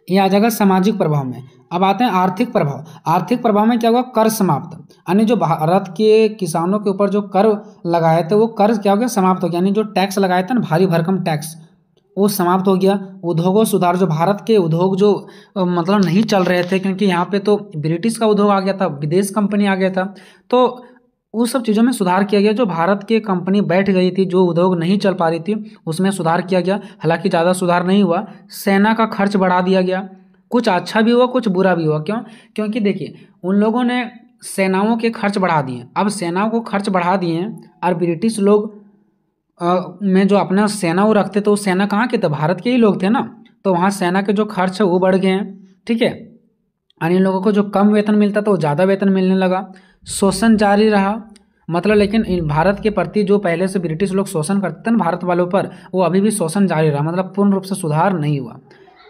ये आ जाएगा सामाजिक प्रभाव में। अब आते हैं आर्थिक प्रभाव। आर्थिक प्रभाव में क्या होगा, कर समाप्त, यानी जो भारत के किसानों के ऊपर जो कर लगाए थे वो कर क्या हो गया, समाप्त हो गया। यानी जो टैक्स लगाए थे ना, भारी भरकम टैक्स, वो समाप्त हो गया। उद्योगों सुधार, जो भारत के उद्योग जो मतलब नहीं चल रहे थे, क्योंकि यहाँ पे तो ब्रिटिश का उद्योग आ गया था, विदेश कंपनी आ गया था, तो उस सब चीज़ों में सुधार किया गया। जो भारत की कंपनी बैठ गई थी, जो उद्योग नहीं चल पा रही थी, उसमें सुधार किया गया। हालांकि ज़्यादा सुधार नहीं हुआ। सेना का खर्च बढ़ा दिया गया, कुछ अच्छा भी हुआ कुछ बुरा भी हुआ। क्यों, क्योंकि देखिए उन लोगों ने सेनाओं के खर्च बढ़ा दिए। अब सेनाओं को खर्च बढ़ा दिए और ब्रिटिश लोग में जो अपना सेना वो रखते तो सेना कहाँ के थे, भारत के ही लोग थे ना, तो वहाँ सेना के जो खर्च है वो बढ़ गए हैं, ठीक है। और इन लोगों को जो कम वेतन मिलता था वो ज़्यादा वेतन मिलने लगा। शोषण जारी रहा, मतलब लेकिन भारत के प्रति जो पहले से ब्रिटिश लोग शोषण करते थे ना भारत वालों पर, वो अभी भी शोषण जारी रहा, मतलब पूर्ण रूप से सुधार नहीं हुआ।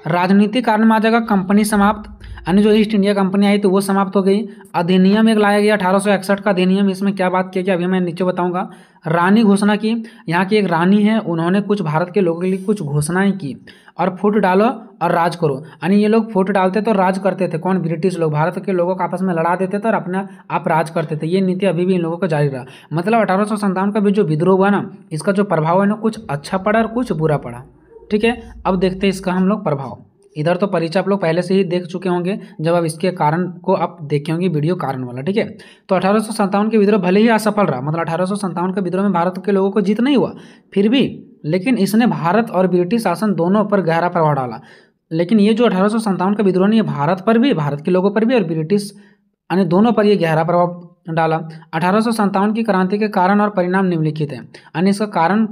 राजनीतिक कारण में आ जाएगा कंपनी समाप्त, यानी जो ईस्ट इंडिया कंपनी आई तो वो समाप्त हो गई। अधिनियम एक लाया गया 1861 का अधिनियम। इसमें क्या बात किया गया अभी मैं नीचे बताऊंगा। रानी घोषणा की, यहाँ की एक रानी है, उन्होंने कुछ भारत के लोगों के लिए कुछ घोषणाएं की। और फुट डालो और राज करो, यानी ये लोग फुट डालते तो राज करते थे। कौन, ब्रिटिश लोग भारत के लोगों को आपस में लड़ा देते थे और अपना आप राज करते थे। ये नीति अभी भी इन लोगों का जारी रहा। मतलब 1857 का भी जो विद्रोह हुआ ना, इसका जो प्रभाव है ना, कुछ अच्छा पड़ा और कुछ बुरा पड़ा, ठीक है। अब देखते हैं इसका हम लोग प्रभाव। इधर तो परिचय आप लोग पहले से ही देख चुके होंगे, जब आप इसके कारण को आप देखे होंगे वीडियो कारण वाला, ठीक है। तो 1857 के विद्रोह भले ही असफल रहा, मतलब 1857 के विद्रोह में भारत के लोगों को जीत नहीं हुआ फिर भी, लेकिन इसने भारत और ब्रिटिश शासन दोनों पर गहरा प्रभाव डाला। लेकिन ये जो 1857 का विद्रोह ने भारत पर भी, भारत के लोगों पर भी और ब्रिटिश यानी दोनों पर ये गहरा प्रभाव डाला। 1857 की क्रांति के कारण और परिणाम निम्नलिखित है, यानी इसका कारण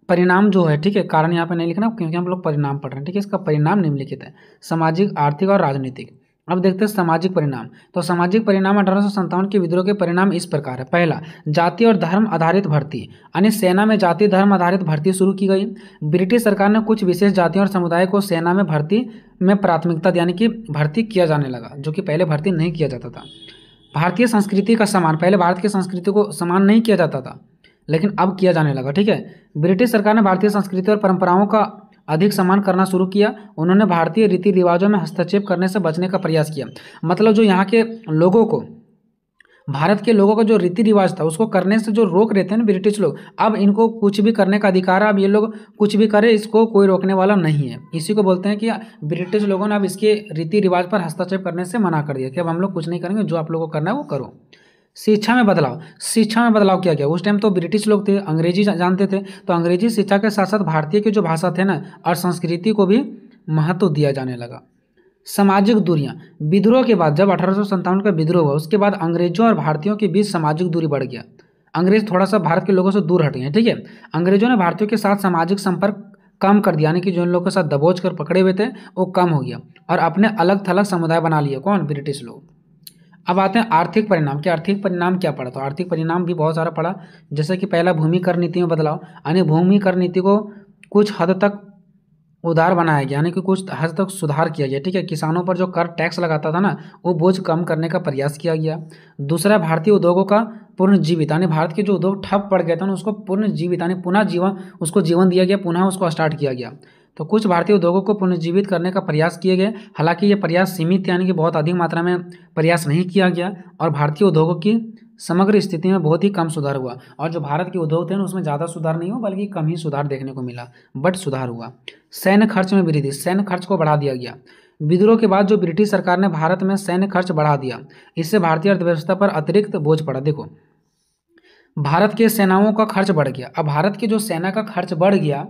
परिणाम जो है, ठीक है, कारण यहाँ पे नहीं लिखना क्योंकि हम लोग परिणाम पढ़ रहे हैं, ठीक है। इसका परिणाम निम्नलिखित है, सामाजिक, आर्थिक और राजनीतिक। अब देखते हैं सामाजिक परिणाम। तो सामाजिक परिणाम 1857 के विद्रोह के परिणाम इस प्रकार है। पहला, जाति और धर्म आधारित भर्ती, यानी सेना में जाति धर्म आधारित भर्ती शुरू की गई। ब्रिटिश सरकार ने कुछ विशेष जातियों और समुदाय को सेना में भर्ती में प्राथमिकता दी, यानी कि भर्ती किया जाने लगा, जो कि पहले भर्ती नहीं किया जाता था। भारतीय संस्कृति का सम्मान, पहले भारत की संस्कृति को सम्मान नहीं किया जाता था, लेकिन अब किया जाने लगा, ठीक है। ब्रिटिश सरकार ने भारतीय संस्कृति और परंपराओं का अधिक सम्मान करना शुरू किया। उन्होंने भारतीय रीति रिवाजों में हस्तक्षेप करने से बचने का प्रयास किया। मतलब जो यहाँ के लोगों को, भारत के लोगों का जो रीति रिवाज था उसको करने से जो रोक रहे थे ना ब्रिटिश लोग, अब इनको कुछ भी करने का अधिकार है। अब ये लोग कुछ भी करे, इसको कोई रोकने वाला नहीं है। इसी को बोलते हैं कि ब्रिटिश लोगों ने अब इसके रीति रिवाज पर हस्तक्षेप करने से मना कर दिया कि अब हम लोग कुछ नहीं करेंगे, जो आप लोगों को करना है वो करो। शिक्षा में बदलाव, शिक्षा में बदलाव किया गया। उस टाइम तो ब्रिटिश लोग थे, अंग्रेजी जानते थे, तो अंग्रेजी शिक्षा के साथ साथ भारतीय की जो भाषा थे ना और संस्कृति को भी महत्व दिया जाने लगा। सामाजिक दूरियां, विद्रोह के बाद जब 1857 का विद्रोह हुआ उसके बाद अंग्रेजों और भारतीयों के बीच सामाजिक दूरी बढ़ गया। अंग्रेज थोड़ा सा भारत के लोगों से दूर हट गए, ठीक है। अंग्रेजों ने भारतीयों के साथ सामाजिक संपर्क कम कर दिया, यानी कि जो इन लोगों के साथ दबोच कर पकड़े हुए थे वो कम हो गया और अपने अलग थलग समुदाय बना लिए। कौन, ब्रिटिश लोग। अब आते हैं आर्थिक परिणाम कि आर्थिक परिणाम क्या पड़ा। तो आर्थिक परिणाम भी बहुत सारा पड़ा, जैसे कि पहला भूमि कर नीति में बदलाव, यानी भूमि कर नीति को कुछ हद तक उदार बनाया गया, यानी कि कुछ हद तक सुधार किया गया। ठीक है, किसानों पर जो कर टैक्स लगाता था ना, वो बोझ कम करने का प्रयास किया गया। दूसरा, भारतीय उद्योगों का पुनर्जीवित, यानी भारत के जो उद्योग ठप पड़ गए थे ना, उसको पुनर्जीवित यानी पुनः जीवन, उसको जीवन दिया गया, पुनः उसको स्टार्ट किया गया। तो कुछ भारतीय उद्योगों को पुनर्जीवित करने का प्रयास किए गए। हालांकि ये प्रयास सीमित थे, यानी कि बहुत अधिक मात्रा में प्रयास नहीं किया गया, और भारतीय उद्योगों की समग्र स्थिति में बहुत ही कम सुधार हुआ। और जो भारत के उद्योग थे ना, उसमें ज़्यादा सुधार नहीं हुआ, बल्कि कम ही सुधार देखने को मिला, बट सुधार हुआ। सैन्य खर्च में वृद्धि, सैन्य खर्च को बढ़ा दिया गया। विद्रोह के बाद जो ब्रिटिश सरकार ने भारत में सैन्य खर्च बढ़ा दिया, इससे भारतीय अर्थव्यवस्था पर अतिरिक्त बोझ पड़ा। देखो, भारत के सेनाओं का खर्च बढ़ गया। अब भारत की जो सेना का खर्च बढ़ गया,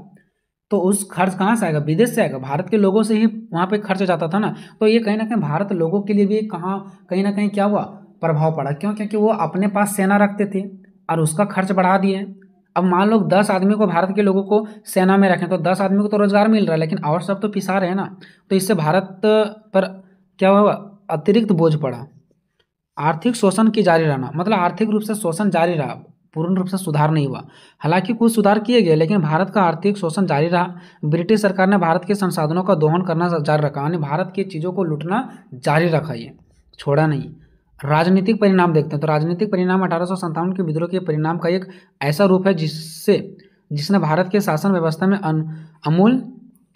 तो उस खर्च कहाँ से आएगा? विदेश से आएगा। भारत के लोगों से ही वहाँ पे खर्च जाता था ना, तो ये कहीं ना कहीं भारत लोगों के लिए भी कहीं ना कहीं क्या हुआ, प्रभाव पड़ा। क्यों? क्योंकि वो अपने पास सेना रखते थे और उसका खर्च बढ़ा दिए। अब मान लो 10 आदमी को, भारत के लोगों को सेना में रखें, तो 10 आदमी को तो रोजगार मिल रहा है, लेकिन और सब तो पिसा रहे हैं ना। तो इससे भारत पर क्या हुआ, अतिरिक्त बोझ पड़ा। आर्थिक शोषण की जारी रहना, मतलब आर्थिक रूप से शोषण जारी रहा, पूर्ण रूप से सुधार नहीं हुआ। हालांकि कुछ सुधार किए गए, लेकिन भारत का आर्थिक शोषण जारी रहा। ब्रिटिश सरकार ने भारत के संसाधनों का दोहन करना जारी रखा, यानी भारत की चीज़ों को लूटना जारी रखा, ये छोड़ा नहीं। राजनीतिक परिणाम देखते हैं। तो राजनीतिक परिणाम 1857 के विद्रोह के परिणाम का एक ऐसा रूप है जिसने भारत के शासन व्यवस्था में अमूल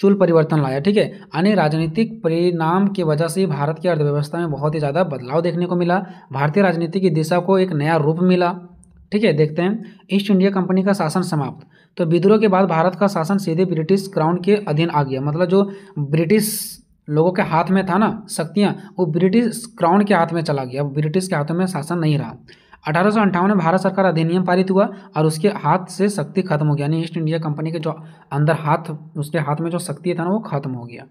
चूल परिवर्तन लाया। ठीक है, यानी राजनीतिक परिणाम की वजह से भारत की अर्थव्यवस्था में बहुत ही ज़्यादा बदलाव देखने को मिला। भारतीय राजनीति की दिशा को एक नया रूप मिला। ठीक है, देखते हैं। ईस्ट इंडिया कंपनी का शासन समाप्त। तो विद्रोह के बाद भारत का शासन सीधे ब्रिटिश क्राउन के अधीन आ गया, मतलब जो ब्रिटिश लोगों के हाथ में था ना शक्तियाँ, वो ब्रिटिश क्राउन के हाथ में चला गया, ब्रिटिश के हाथों में शासन नहीं रहा। 1858 में भारत सरकार अधिनियम पारित हुआ और उसके हाथ से शक्ति खत्म हो गया, यानी ईस्ट इंडिया कंपनी के जो अंदर हाथ, उसके हाथ में जो शक्ति था ना, वो खत्म हो गया।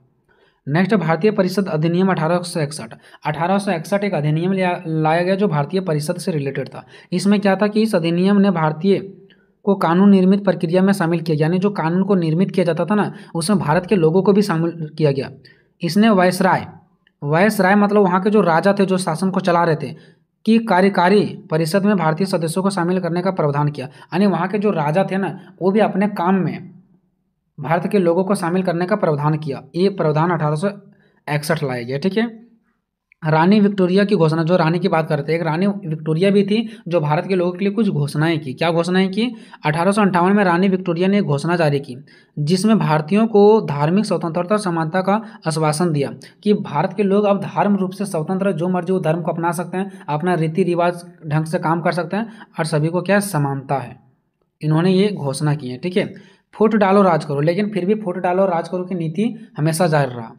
नेक्स्ट, भारतीय परिषद अधिनियम 1861। 1861 एक अधिनियम लाया गया जो भारतीय परिषद से रिलेटेड था। इसमें क्या था कि इस अधिनियम ने भारतीय को कानून निर्मित प्रक्रिया में शामिल किया, यानी जो कानून को निर्मित किया जाता था ना, उसमें भारत के लोगों को भी शामिल किया गया। इसने वायसराय मतलब वहाँ के जो राजा थे, जो शासन को चला रहे थे, कि कार्यकारी परिषद में भारतीय सदस्यों को शामिल करने का प्रावधान किया, यानी वहाँ के जो राजा थे ना, वो भी अपने काम में भारत के लोगों को शामिल करने का प्रावधान किया। ये प्रावधान 1861 लाया गया। ठीक है, रानी विक्टोरिया की घोषणा, जो रानी की बात करते हैं, एक रानी विक्टोरिया भी थी जो भारत के लोगों के लिए कुछ घोषणाएं की। क्या घोषणाएं की? 1858 में रानी विक्टोरिया ने एक घोषणा जारी की जिसमें भारतीयों को धार्मिक स्वतंत्रता और समानता का आश्वासन दिया कि भारत के लोग अब धर्म रूप से स्वतंत्र, जो मर्जी वो धर्म को अपना सकते हैं, अपना रीति रिवाज ढंग से काम कर सकते हैं, और सभी को क्या समानता है। इन्होंने ये घोषणा की है। ठीक है, फुट डालो राज करो, लेकिन फिर भी फुट डालो राज करो की नीति हमेशा जारी रहा।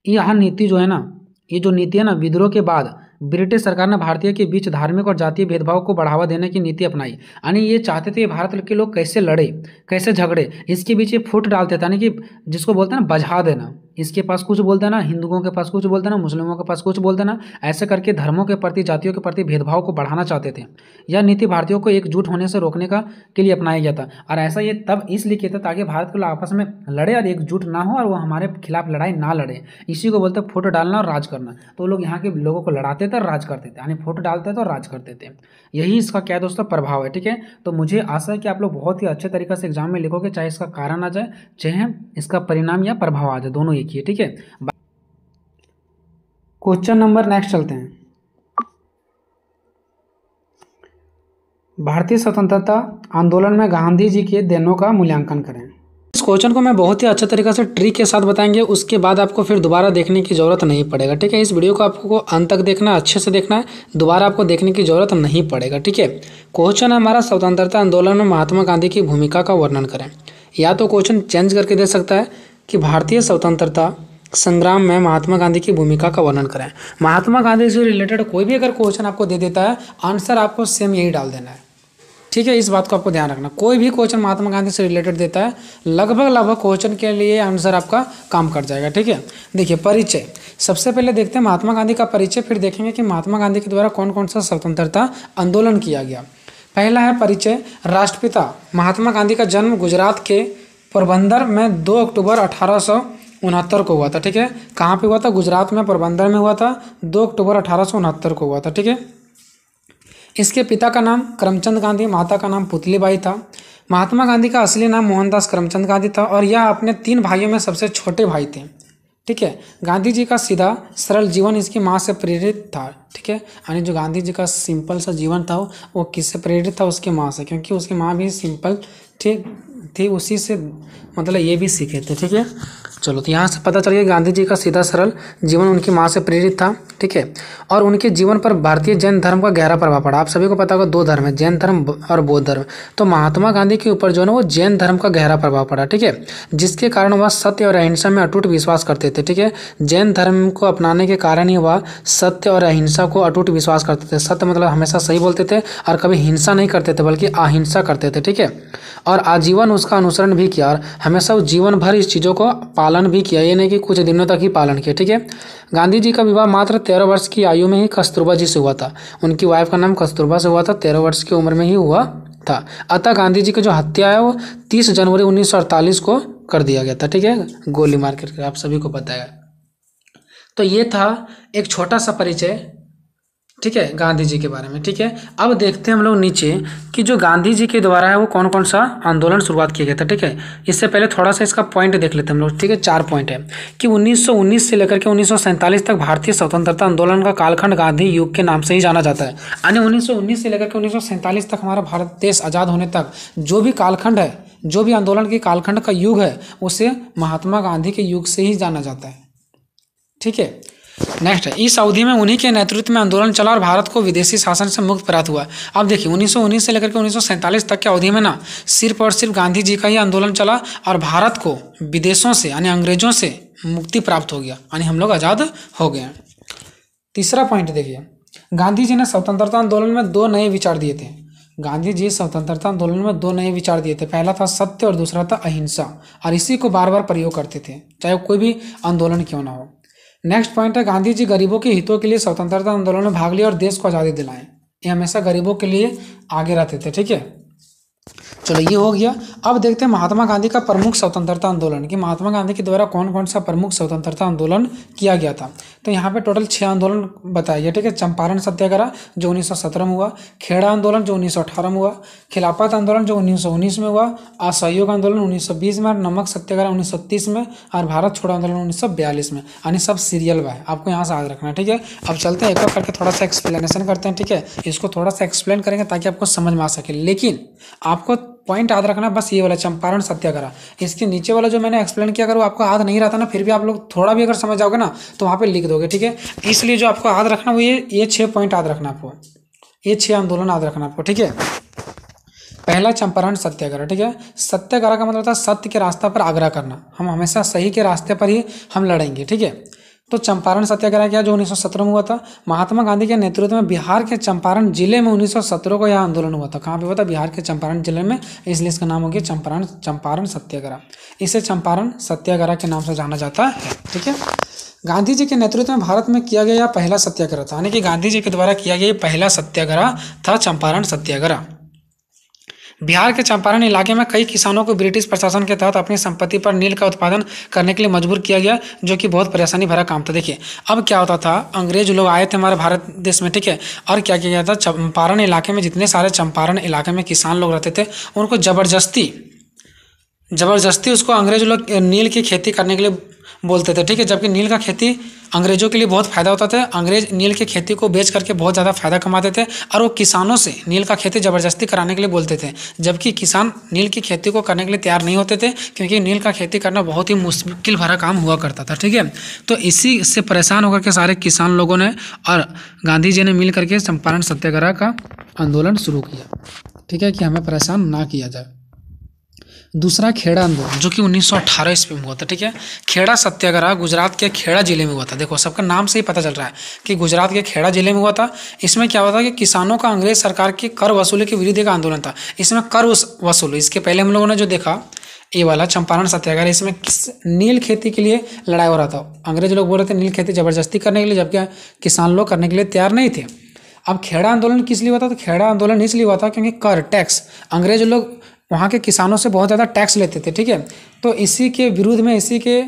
यह नीति जो है ना, ये जो नीति है ना, विद्रोह के बाद ब्रिटिश सरकार ने भारतीय के बीच धार्मिक और जातीय भेदभाव को बढ़ावा देने की नीति अपनाई। यानी ये चाहते थे भारत के लोग कैसे लड़े, कैसे झगड़े, इसके बीच ये फुट डालते थे, यानी कि जिसको बोलते हैं ना बझा देना। इसके पास कुछ बोल देना, हिंदुओं के पास कुछ बोल देना, मुस्लिमों के पास कुछ बोल देना, ऐसे करके धर्मों के प्रति, जातियों के प्रति भेदभाव को बढ़ाना चाहते थे। यह नीति भारतीयों को एकजुट होने से रोकने के लिए अपनाया गया था, और ऐसा ये तब इसलिए किया था ताकि भारत के लोग आपस में लड़े और एकजुट ना हो, और वो हमारे खिलाफ लड़ाई ना लड़े। इसी को बोलते फुट डालना और राज करना। तो लोग यहाँ के लोगों को लड़ाते थे और राज करते थे, यानी फुट डालते थे और राज करते थे। यही इसका क्या दोस्तों प्रभाव है। ठीक है, तो मुझे आशा है कि आप लोग बहुत ही अच्छे तरीके से एग्जाम में लिखोगे, चाहे इसका कारण आ जाए, चाहे इसका परिणाम या प्रभाव आ जाए, दोनों एक ही है। ठीक है, क्वेश्चन नंबर नेक्स्ट चलते हैं। भारतीय स्वतंत्रता आंदोलन में गांधी जी के देनों का मूल्यांकन करें। इस क्वेश्चन को मैं बहुत ही अच्छे तरीके से ट्रिक के साथ बताएंगे, उसके बाद आपको फिर दोबारा देखने की जरूरत नहीं पड़ेगा। ठीक है, इस वीडियो को आपको अंत तक देखना है, अच्छे से देखना है, दोबारा आपको देखने की जरूरत नहीं पड़ेगा। ठीक है, क्वेश्चन है हमारा, स्वतंत्रता आंदोलन में महात्मा गांधी की भूमिका का वर्णन करें। या तो क्वेश्चन चेंज करके दे सकता है कि भारतीय स्वतंत्रता संग्राम में महात्मा गांधी की भूमिका का वर्णन करें। महात्मा गांधी से रिलेटेड कोई भी अगर क्वेश्चन आपको दे देता है, आंसर आपको सेम यही डाल देना है। ठीक है, इस बात को आपको ध्यान रखना। कोई भी क्वेश्चन महात्मा गांधी से रिलेटेड देता है, लगभग क्वेश्चन के लिए आंसर आपका काम कर जाएगा। ठीक है, देखिए परिचय, सबसे पहले देखते हैं महात्मा गांधी का परिचय, फिर देखेंगे कि महात्मा गांधी के द्वारा कौन कौन सा स्वतंत्रता आंदोलन किया गया। पहला है परिचय। राष्ट्रपिता महात्मा गांधी का जन्म गुजरात के पोरबंदर में 2 अक्टूबर 1869 को हुआ था। ठीक है, कहाँ पे हुआ था? गुजरात में, पोरबंदर में हुआ था। 2 अक्टूबर 1869 को हुआ था। ठीक है, इसके पिता का नाम करमचंद गांधी, माता का नाम पुतलीबाई था। महात्मा गांधी का असली नाम मोहनदास करमचंद गांधी था और यह अपने 3 भाइयों में सबसे छोटे भाई थे। ठीक है, गांधी जी का सीधा सरल जीवन इसकी माँ से प्रेरित था। ठीक है, यानी जो गांधी जी का सिंपल सा जीवन था वो किससे प्रेरित था? उसकी माँ से, क्योंकि उसकी माँ भी सिंपल थी, उसी से मतलब ये भी सीखे थे। ठीक है, चलो, तो यहाँ से पता चल गया गांधी जी का सीधा सरल जीवन उनकी माँ से प्रेरित था। ठीक है, और उनके जीवन पर भारतीय जैन धर्म का गहरा प्रभाव पड़ा। आप सभी को पता होगा 2 धर्म है, जैन धर्म और बौद्ध धर्म। तो महात्मा गांधी के ऊपर जो है ना वो जैन धर्म का गहरा प्रभाव पड़ा। ठीक है, जिसके कारण वह सत्य और अहिंसा में अटूट विश्वास करते थे। ठीक है, जैन धर्म को अपनाने के कारण ही वह सत्य और अहिंसा को अटूट विश्वास करते थे। सत्य मतलब हमेशा सही बोलते थे और कभी हिंसा नहीं करते थे बल्कि अहिंसा करते थे। ठीक है, और आजीवन उसका अनुसरण भी किया और हमेशा उस जीवन भर इस चीज़ों को पालन भी किया, ये नहीं कि कुछ दिनों तक ही पालन किया। ठीक है, गांधी जी का विवाह मात्र 13 वर्ष की आयु में ही कस्तूरबा जी से हुआ था। उनकी वाइफ का नाम कस्तूरबा से हुआ था, 13 वर्ष की उम्र में ही हुआ था। अतः गांधी जी की जो हत्या है वो 30 जनवरी 1948 को कर दिया गया था। ठीक है, गोली मार करके, आप सभी को पता है। तो ये था एक छोटा सा परिचय, ठीक है, गांधी जी के बारे में। ठीक है, अब देखते हैं हम लोग नीचे कि जो गांधी जी के द्वारा है वो कौन कौन सा आंदोलन शुरुआत किया गया था। ठीक है, इससे पहले थोड़ा सा इसका पॉइंट देख लेते हैं हम लोग। ठीक है, 4 पॉइंट है कि 1919 से लेकर के 1947 तक भारतीय स्वतंत्रता आंदोलन का कालखंड गांधी युग के नाम से ही जाना जाता है। यानी 1919 से लेकर के 1947 तक हमारा भारत देश आज़ाद होने तक जो भी कालखंड है, जो भी आंदोलन के कालखंड का युग है, उसे महात्मा गांधी के युग से ही जाना जाता है। ठीक है, नेक्स्ट है, इस अवधि में उन्हीं के नेतृत्व में आंदोलन चला और भारत को विदेशी शासन से मुक्त प्राप्त हुआ। अब देखिए 1919 से लेकर के 1947 तक के अवधि में ना सिर्फ और सिर्फ गांधी जी का ही आंदोलन चला और भारत को विदेशों से यानी अंग्रेजों से मुक्ति प्राप्त हो गया, यानी हम लोग आज़ाद हो गए। तीसरा पॉइंट देखिए, गांधी जी ने स्वतंत्रता आंदोलन में 2 नए विचार दिए थे। गांधी जी स्वतंत्रता आंदोलन में 2 नए विचार दिए थे। पहला था सत्य और दूसरा था अहिंसा, और इसी को बार बार प्रयोग करते थे चाहे कोई भी आंदोलन क्यों ना हो। नेक्स्ट पॉइंट है, गांधी जी गरीबों के हितों के लिए स्वतंत्रता आंदोलन में भाग लिया और देश को आज़ादी दिलाएं। ये हमेशा गरीबों के लिए आगे रहते थे। ठीक है, चलो ये हो गया। अब देखते हैं महात्मा गांधी का प्रमुख स्वतंत्रता आंदोलन कि महात्मा गांधी के द्वारा कौन कौन सा प्रमुख स्वतंत्रता आंदोलन किया गया था। तो यहाँ पे टोटल 6 आंदोलन बताया गया। ठीक है, चंपारण सत्याग्रह जो 1917 में हुआ, खेड़ा आंदोलन जो 1918 में हुआ, खिलाफत आंदोलन जो 1919 में हुआ, असहयोग आंदोलन 1920 में, नमक सत्याग्रह 1930 में और भारत छोड़ो आंदोलन 1942 में। यानी सब सीरियल में है, आपको यहाँ से याद रखना है। ठीक है, अब चलते हैं एक एक करके थोड़ा सा एक्सप्लेनेशन करते हैं। ठीक है, इसको थोड़ा सा एक्सप्लेन करेंगे ताकि आपको समझ में आ सके, लेकिन आपको पॉइंट याद रखना बस ये वाला चंपारण सत्याग्रह। इसके नीचे वाला जो मैंने एक्सप्लेन किया अगर वो आपको याद नहीं रहता ना, फिर भी आप लोग थोड़ा भी अगर समझ जाओगे ना तो वहाँ पे लिख दोगे। ठीक है, इसलिए जो आपको याद रखना वो ये 6 पॉइंट याद रखना आपको, ये 6 आंदोलन याद रखना आपको। ठीक है, पहला चंपारण सत्याग्रह। ठीक है, सत्याग्रह का मतलब था सत्य के रास्ते पर आग्रह करना, हम हमेशा सही के रास्ते पर ही हम लड़ेंगे। ठीक है, तो चंपारण सत्याग्रह क्या जो 1917 में हुआ था। महात्मा गांधी के नेतृत्व में बिहार के चंपारण जिले में 1917 को यह आंदोलन हुआ था। कहाँ पे हुआ था? बिहार के चंपारण जिले में, इसलिए इसका नाम हो गया चंपारण सत्याग्रह। इसे चंपारण सत्याग्रह के नाम से जाना जाता है। ठीक है, गांधी जी के नेतृत्व में भारत में किया गया यह पहला सत्याग्रह था, यानी कि गांधी जी के द्वारा किया गया पहला सत्याग्रह था चंपारण सत्याग्रह। बिहार के चंपारण इलाके में कई किसानों को ब्रिटिश प्रशासन के तहत अपनी संपत्ति पर नील का उत्पादन करने के लिए मजबूर किया गया, जो कि बहुत परेशानी भरा काम था। देखिए अब क्या होता था, अंग्रेज लोग आए थे हमारे भारत देश में। ठीक है, और क्या किया गया था, चंपारण इलाके में जितने सारे चंपारण इलाके में किसान लोग रहते थे उनको जबरदस्ती उसको अंग्रेज लोग नील की खेती करने के लिए बोलते थे। ठीक है, जबकि नील का खेती अंग्रेजों के लिए बहुत फ़ायदा होता था। अंग्रेज नील की खेती को बेच करके बहुत ज़्यादा फायदा कमाते थे और वो किसानों से नील का खेती ज़बरदस्ती कराने के लिए बोलते थे, जबकि किसान नील की खेती को करने के लिए तैयार नहीं होते थे, क्योंकि नील का खेती करना बहुत ही मुश्किल भरा काम हुआ करता था। ठीक है, तो इसी से परेशान होकर के सारे किसान लोगों ने और गांधी जी ने मिल करके चंपारण सत्याग्रह का आंदोलन शुरू किया। ठीक है, कि हमें परेशान ना किया जाए। दूसरा खेड़ा आंदोलन जो कि 1918 ईस्वी में हुआ था। ठीक है, खेड़ा सत्याग्रह गुजरात के खेड़ा जिले में हुआ था। देखो सबका नाम से ही पता चल रहा है कि गुजरात के खेड़ा जिले में हुआ था। इसमें क्या हुआ था कि किसानों का अंग्रेज सरकार की कर वसूली के विरुद्ध का आंदोलन था। इसमें कर वसूल, इसके पहले हम लोगों ने जो देखा ये वाला चंपारण सत्याग्रह, इसमें नील खेती के लिए लड़ाई हो रहा था। अंग्रेज लोग बोल रहे थे नील खेती जबरदस्ती करने के लिए, जबकि किसान लोग करने के लिए तैयार नहीं थे। अब खेड़ा आंदोलन किस लिए हुआ था? तो खेड़ा आंदोलन इसलिए हुआ था क्योंकि कर टैक्स, अंग्रेज लोग वहाँ के किसानों से बहुत ज़्यादा टैक्स लेते थे। ठीक है, तो इसी के विरुद्ध में, इसी के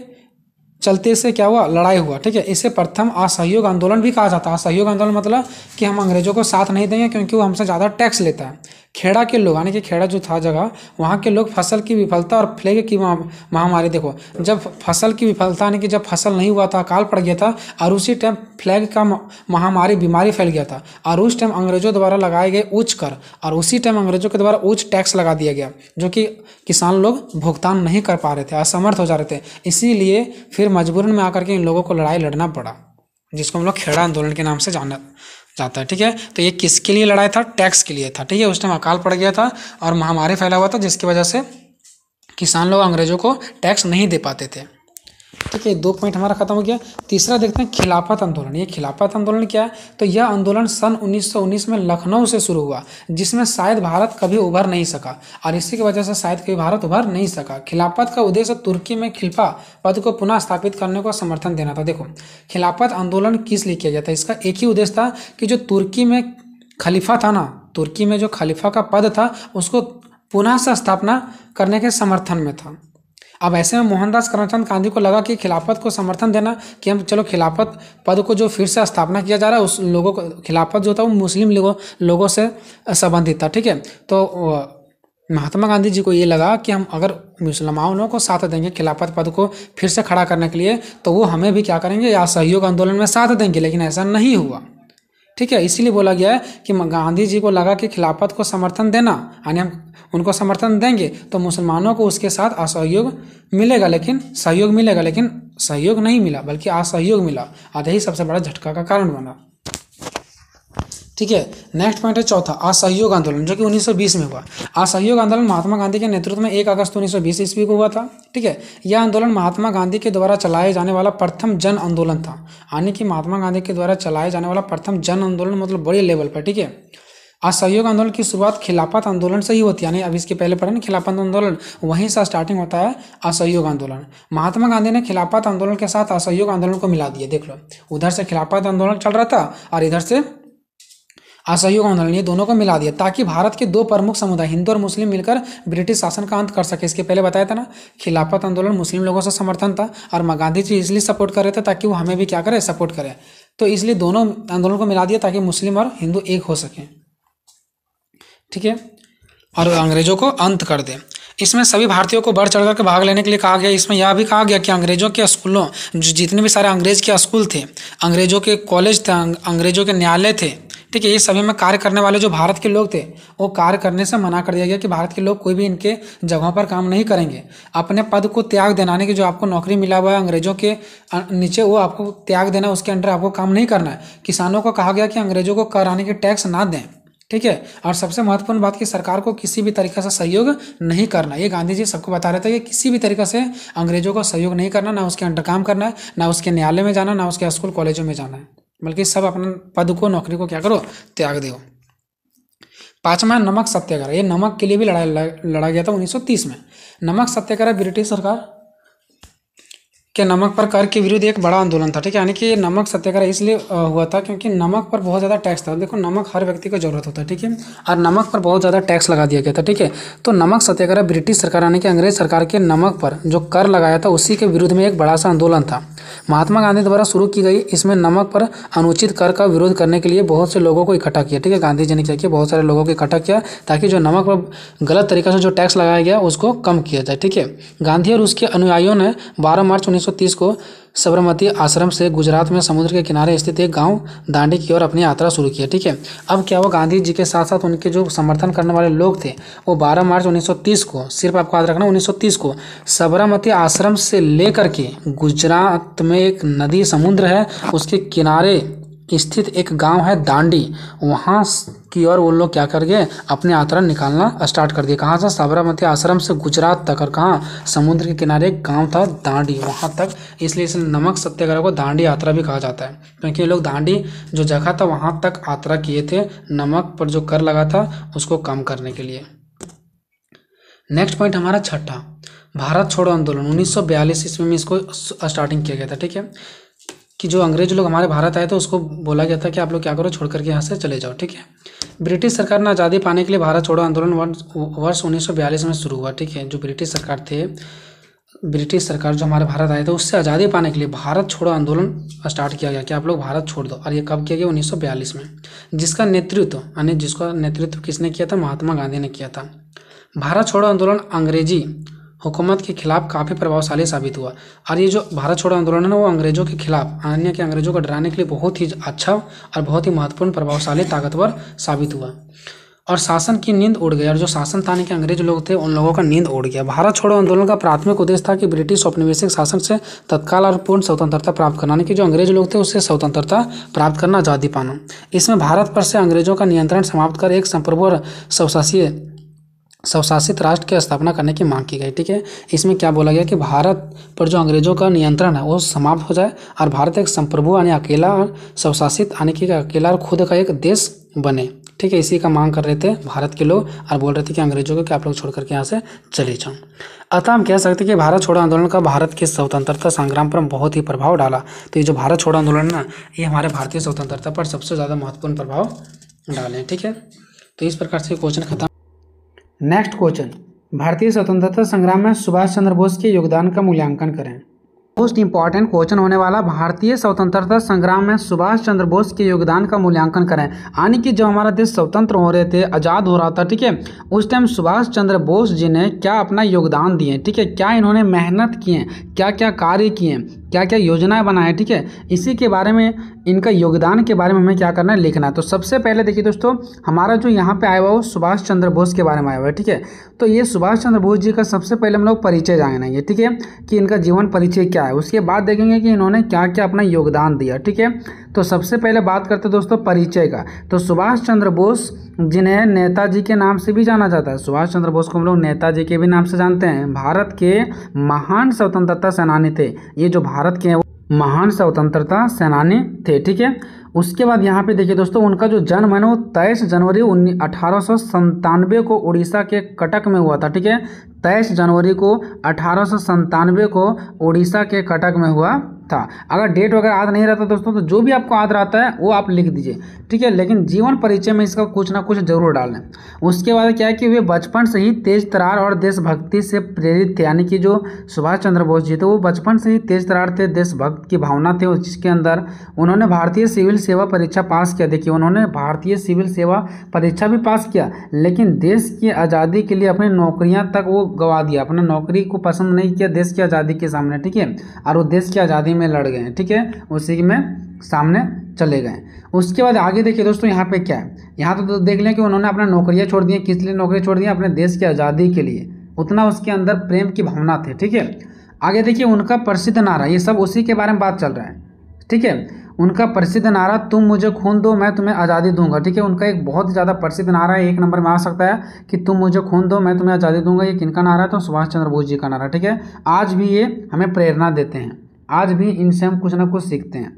चलते से क्या हुआ, लड़ाई हुआ। ठीक है, इसे प्रथम असहयोग आंदोलन भी कहा जाता है। असहयोग आंदोलन मतलब कि हम अंग्रेजों को साथ नहीं देंगे क्योंकि वो हमसे ज़्यादा टैक्स लेता है। खेड़ा के लोग, यानी कि खेड़ा जो था जगह, वहाँ के लोग फसल की विफलता और प्लेग की महामारी, देखो जब फसल की विफलता यानी कि जब फसल नहीं हुआ था, अकाल पड़ गया था, और उसी टाइम प्लेग का महामारी बीमारी फैल गया था, और उस टाइम अंग्रेजों द्वारा लगाए गए उच्च कर, और उसी टाइम अंग्रेजों के द्वारा उच्च टैक्स लगा दिया गया, जो कि किसान लोग भुगतान नहीं कर पा रहे थे, असमर्थ हो जा रहे थे। इसीलिए फिर मजबूरन में आकर के इन लोगों को लड़ाई लड़ना पड़ा, जिसको हम लोग खेड़ा आंदोलन के नाम से जाना जाता है। ठीक है, तो ये किसके लिए लड़ाई था, टैक्स के लिए था। ठीक है, उस टाइम अकाल पड़ गया था और महामारी फैला हुआ था, जिसकी वजह से किसान लोग अंग्रेजों को टैक्स नहीं दे पाते थे। ठीक है, 2 पॉइंट हमारा खत्म हो गया। तीसरा देखते हैं खिलाफत आंदोलन। ये खिलाफत आंदोलन क्या है, तो यह आंदोलन सन 1919 में लखनऊ से शुरू हुआ, जिसमें शायद भारत कभी उभर नहीं सका, और इसी की वजह से शायद कभी भारत उभर नहीं सका। खिलाफत का उद्देश्य तुर्की में खिलफा पद को पुनः स्थापित करने को समर्थन देना था। देखो खिलाफत आंदोलन किस लिए किया गया था, इसका एक ही उद्देश्य था कि जो तुर्की में खलीफा था ना, तुर्की में जो खलीफा का पद था उसको पुनः से स्थापना करने के समर्थन में था। अब ऐसे में मोहनदास करमचंद गांधी को लगा कि खिलाफत को समर्थन देना, कि हम चलो खिलाफत पद को जो फिर से स्थापना किया जा रहा है, उस लोगों को, खिलाफत जो था वो मुस्लिम लोगों से संबंधित था। ठीक है, तो महात्मा गांधी जी को ये लगा कि हम अगर मुसलमानों को साथ देंगे खिलाफत पद को फिर से खड़ा करने के लिए, तो वो हमें भी क्या करेंगे, या सहयोग आंदोलन में साथ देंगे, लेकिन ऐसा नहीं हुआ। ठीक है, इसीलिए बोला गया है कि गांधी जी को लगा कि खिलाफत को समर्थन देना, यानी हम उनको समर्थन देंगे तो मुसलमानों को उसके साथ असहयोग मिलेगा, लेकिन सहयोग मिलेगा, लेकिन सहयोग नहीं मिला बल्कि असहयोग मिला, और यही सबसे बड़ा झटका का कारण बना। ठीक है, नेक्स्ट पॉइंट है चौथा, असहयोग आंदोलन, जो कि 1920 में हुआ। असहयोग आंदोलन महात्मा गांधी के नेतृत्व में 1 अगस्त 1920 ईस्वी को हुआ था। ठीक है, यह आंदोलन महात्मा गांधी के द्वारा चलाए जाने वाला प्रथम जन आंदोलन था, यानी कि महात्मा गांधी के द्वारा चलाए जाने वाला प्रथम जन आंदोलन, मतलब बड़े लेवल पर। ठीक है, असहयोग आंदोलन की शुरुआत खिलाफत आंदोलन से ही होती है, यानी अब इसके पहले पढ़े ना खिलाफत आंदोलन, वहीं से स्टार्टिंग होता है असहयोग आंदोलन। महात्मा गांधी ने खिलाफत आंदोलन के साथ असहयोग आंदोलन को मिला दिया। देख लो, उधर से खिलाफत आंदोलन चल रहा था और इधर से असहयोग आंदोलन, ये दोनों को मिला दिया, ताकि भारत के 2 प्रमुख समुदाय हिंदू और मुस्लिम मिलकर ब्रिटिश शासन का अंत कर सके। इसके पहले बताया था ना, खिलाफत आंदोलन मुस्लिम लोगों से समर्थन था, और गांधी जी इसलिए सपोर्ट कर रहे थे ताकि वो हमें भी क्या करे, सपोर्ट करे। तो इसलिए दोनों आंदोलन को मिला दिया ताकि मुस्लिम और हिंदू एक हो सके। ठीक है, और अंग्रेजों को अंत कर दे। इसमें सभी भारतीयों को बढ़ चढ़कर के भाग लेने के लिए कहा गया। इसमें यह भी कहा गया कि अंग्रेजों के स्कूलों, जितने भी सारे अंग्रेज के स्कूल थे, अंग्रेजों के कॉलेज थे, अंग्रेजों के न्यायालय थे, ठीक है, ये सभी में कार्य करने वाले जो भारत के लोग थे, वो कार्य करने से मना कर दिया गया कि भारत के लोग कोई भी इनके जगहों पर काम नहीं करेंगे। अपने पद को त्याग देना, यानी कि जो आपको नौकरी मिला हुआ है अंग्रेजों के नीचे, वो आपको त्याग देना, उसके अंडर आपको काम नहीं करना है। किसानों को कहा गया कि अंग्रेजों को कर आने के टैक्स ना दें। ठीक है, और सबसे महत्वपूर्ण बात कि सरकार को किसी भी तरीके से सहयोग नहीं करना। ये गांधी जी सबको बता रहे थे कि किसी भी तरीके से अंग्रेजों को सहयोग नहीं करना, ना उसके अंडर काम करना है, ना उसके न्यायालय में जाना, ना उसके स्कूल कॉलेजों में जाना है, बल्कि सब अपने पद को, नौकरी को क्या करो, त्याग दो। 5वां नमक सत्याग्रह। ये नमक के लिए भी लड़ा गया था 1930 में। नमक सत्याग्रह ब्रिटिश सरकार के नमक पर कर के विरुद्ध एक बड़ा आंदोलन था। ठीक है, यानी कि नमक सत्याग्रह इसलिए हुआ था क्योंकि नमक पर बहुत ज़्यादा टैक्स था। देखो, नमक हर व्यक्ति को जरूरत होता है। ठीक है, और नमक पर बहुत ज़्यादा टैक्स लगा दिया गया था। ठीक है, तो नमक सत्याग्रह ब्रिटिश सरकार यानी कि अंग्रेज सरकार के नमक पर जो कर लगाया था उसी के विरुद्ध में एक बड़ा सा आंदोलन था। महात्मा गांधी द्वारा शुरू की गई इसमें नमक पर अनुचित कर का विरोध करने के लिए बहुत से लोगों को इकट्ठा किया। ठीक है, गांधी जी ने क्या किया, बहुत सारे लोगों को इकट्ठा किया ताकि जो नमक पर गलत तरीके से जो टैक्स लगाया गया उसको कम किया जाए। ठीक है, गांधी और उसके अनुयायियों ने 12 मार्च 1930 को साबरमती आश्रम से गुजरात में समुद्र के किनारे स्थित एक गांव दांडी की ओर अपनी यात्रा शुरू की। ठीक है, अब क्या हुआ, गांधी जी के साथ साथ उनके जो समर्थन करने वाले लोग थे वो 12 मार्च 1930 को, सिर्फ आपको याद रखना 1930 को, साबरमती आश्रम से लेकर के गुजरात में एक नदी समुद्र है उसके किनारे स्थित एक गांव है दांडी, वहां की ओर वो लोग क्या कर गए, अपनी यात्रा निकालना स्टार्ट कर दिए। कहाँ से, साबरमती आश्रम से गुजरात तक, और कहाँ, समुद्र के किनारे एक गांव था दांडी, वहां तक। इसलिए इस नमक सत्याग्रह को दांडी यात्रा भी कहा जाता है क्योंकि ये लोग दांडी जो जगह था वहां तक यात्रा किए थे नमक पर जो कर लगा था उसको कम करने के लिए। नेक्स्ट पॉइंट हमारा छठा, भारत छोड़ो आंदोलन। 1942 ईस्वी में इसको स्टार्टिंग किया गया था। ठीक है, कि जो अंग्रेज लोग हमारे भारत आए थे उसको बोला गया था कि आप लोग क्या करो, छोड़ करके यहाँ से चले जाओ। ठीक है, ब्रिटिश सरकार ने आज़ादी पाने के लिए भारत छोड़ो आंदोलन वर्ष 1942 में शुरू हुआ। ठीक है, जो ब्रिटिश सरकार थे ब्रिटिश सरकार जो हमारे भारत आए थे उससे आज़ादी पाने के लिए भारत छोड़ो आंदोलन स्टार्ट किया गया कि आप लोग भारत छोड़ दो। और ये कब किया गया? 1942 में। जिसका नेतृत्व यानी जिसका नेतृत्व किसने किया था? महात्मा गांधी ने किया था। भारत छोड़ो आंदोलन अंग्रेजी हुकूमत के खिलाफ काफ़ी प्रभावशाली साबित हुआ। और ये जो भारत छोड़ो आंदोलन है ना, वो अंग्रेजों के खिलाफ अन्य के अंग्रेजों को डराने के लिए बहुत ही अच्छा और बहुत ही महत्वपूर्ण, प्रभावशाली, ताकतवर साबित हुआ। और शासन की नींद उड़ गई, और जो शासन थाने के अंग्रेज लोग थे उन लोगों का नींद उड़ गया। भारत छोड़ो आंदोलन का प्राथमिक उद्देश्य था कि ब्रिटिश औपनिवेशिक शासन से तत्काल और पूर्ण स्वतंत्रता प्राप्त करना, कि जो अंग्रेज लोग थे उससे स्वतंत्रता प्राप्त करना, आज़ादी पाना। इसमें भारत पर से अंग्रेजों का नियंत्रण समाप्त कर एक संप्रभु और स्वशासित राष्ट्र की स्थापना करने की मांग की गई। ठीक है, इसमें क्या बोला गया कि भारत पर जो अंग्रेजों का नियंत्रण है वो समाप्त हो जाए और भारत एक संप्रभु यानी अकेला और स्वशासित यानी कि अकेला और खुद का एक देश बने। ठीक है, इसी का मांग कर रहे थे भारत के लोग और बोल रहे थे कि अंग्रेजों को कि आप लोग छोड़ करके यहाँ से चले जाओ। अतः हम कह सकते हैं कि भारत छोड़ो आंदोलन का भारत के स्वतंत्रता संग्राम पर बहुत ही प्रभाव डाला। तो ये जो भारत छोड़ो आंदोलन है ना, ये हमारे भारतीय स्वतंत्रता पर सबसे ज़्यादा महत्वपूर्ण प्रभाव डाले। ठीक है, तो इस प्रकार से क्वेश्चन खत्म। नेक्स्ट क्वेश्चन, भारतीय स्वतंत्रता संग्राम में सुभाष चंद्र बोस के योगदान का मूल्यांकन करें। मोस्ट इंपॉर्टेंट क्वेश्चन होने वाला, भारतीय स्वतंत्रता संग्राम में सुभाष चंद्र बोस के योगदान का मूल्यांकन करें। यानी कि जब हमारा देश स्वतंत्र हो रहे थे, आज़ाद हो रहा था, ठीक है, उस टाइम सुभाष चंद्र बोस जी ने क्या अपना योगदान दिए, ठीक है, क्या इन्होंने मेहनत किए, क्या क्या कार्य किए, क्या क्या योजनाएं बनाए। ठीक है, इसी के बारे में, इनका योगदान के बारे में हमें क्या करना है, लिखना है। तो सबसे पहले देखिए दोस्तों, हमारा जो यहाँ पे आया हुआ वो सुभाष चंद्र बोस के बारे में आया हुआ है। ठीक है, तो ये सुभाष चंद्र बोस जी का सबसे पहले हम लोग परिचय जानेंगे। ठीक है, कि इनका जीवन परिचय क्या है, उसके बाद देखेंगे कि इन्होंने क्या क्या अपना योगदान दिया। ठीक है, तो सबसे पहले बात करते हैं दोस्तों परिचय का। तो सुभाष चंद्र बोस जिन्हें नेताजी के नाम से भी जाना जाता है, सुभाष चंद्र बोस को हम लोग नेताजी के भी नाम से जानते हैं, भारत के महान स्वतंत्रता सेनानी थे। ये जो भारत के महान स्वतंत्रता सेनानी थे। ठीक है, उसके बाद यहाँ पे देखिए दोस्तों, उनका जो जन्म है ना वो 23 जनवरी 1897 को उड़ीसा के कटक में हुआ था। ठीक है, 23 जनवरी को 1897 को उड़ीसा के कटक में हुआ था। अगर डेट वगैरह याद नहीं रहता दोस्तों, तो जो भी आपको याद रहता है वो आप लिख दीजिए। ठीक है, लेकिन जीवन परिचय में इसका कुछ ना कुछ जरूर डालें। उसके बाद क्या है कि वे बचपन से ही तेज तरार और देशभक्ति से प्रेरित थे। यानी कि जो सुभाष चंद्र बोस जी थे वो बचपन से ही तेज तरार थे, देशभक्त की भावना थे जिसके अंदर। उन्होंने भारतीय सिविल सेवा परीक्षा पास किया। देखिए, उन्होंने भारतीय सिविल सेवा परीक्षा भी पास किया, लेकिन देश की आज़ादी के लिए अपनी नौकरियां तक वो गवा दिया। अपना नौकरी को पसंद नहीं किया देश की आज़ादी के सामने। ठीक है, और वो देश की आज़ादी में लड़ गए। ठीक है, उसी में सामने चले गए। उसके बाद आगे देखिए दोस्तों, यहाँ पे क्या है, यहाँ तो देख लें कि उन्होंने अपना नौकरियाँ छोड़ दी। किस लिए नौकरी छोड़ दी? अपने देश की आज़ादी के लिए। उतना उसके अंदर प्रेम की भावना थी। ठीक है, आगे देखिए उनका प्रसिद्ध नारा, ये सब उसी के बारे में बात चल रहा है। ठीक है, उनका प्रसिद्ध नारा, तुम मुझे खून दो मैं तुम्हें आज़ादी दूंगा। ठीक है, उनका एक बहुत ज़्यादा प्रसिद्ध नारा है, 1 नंबर में आ सकता है कि तुम मुझे खून दो मैं तुम्हें आज़ादी दूंगा। ये किनका नारा है? तो सुभाष चंद्र बोस जी का नारा। ठीक है, आज भी ये हमें प्रेरणा देते हैं, आज भी इनसे हम कुछ ना कुछ सीखते हैं।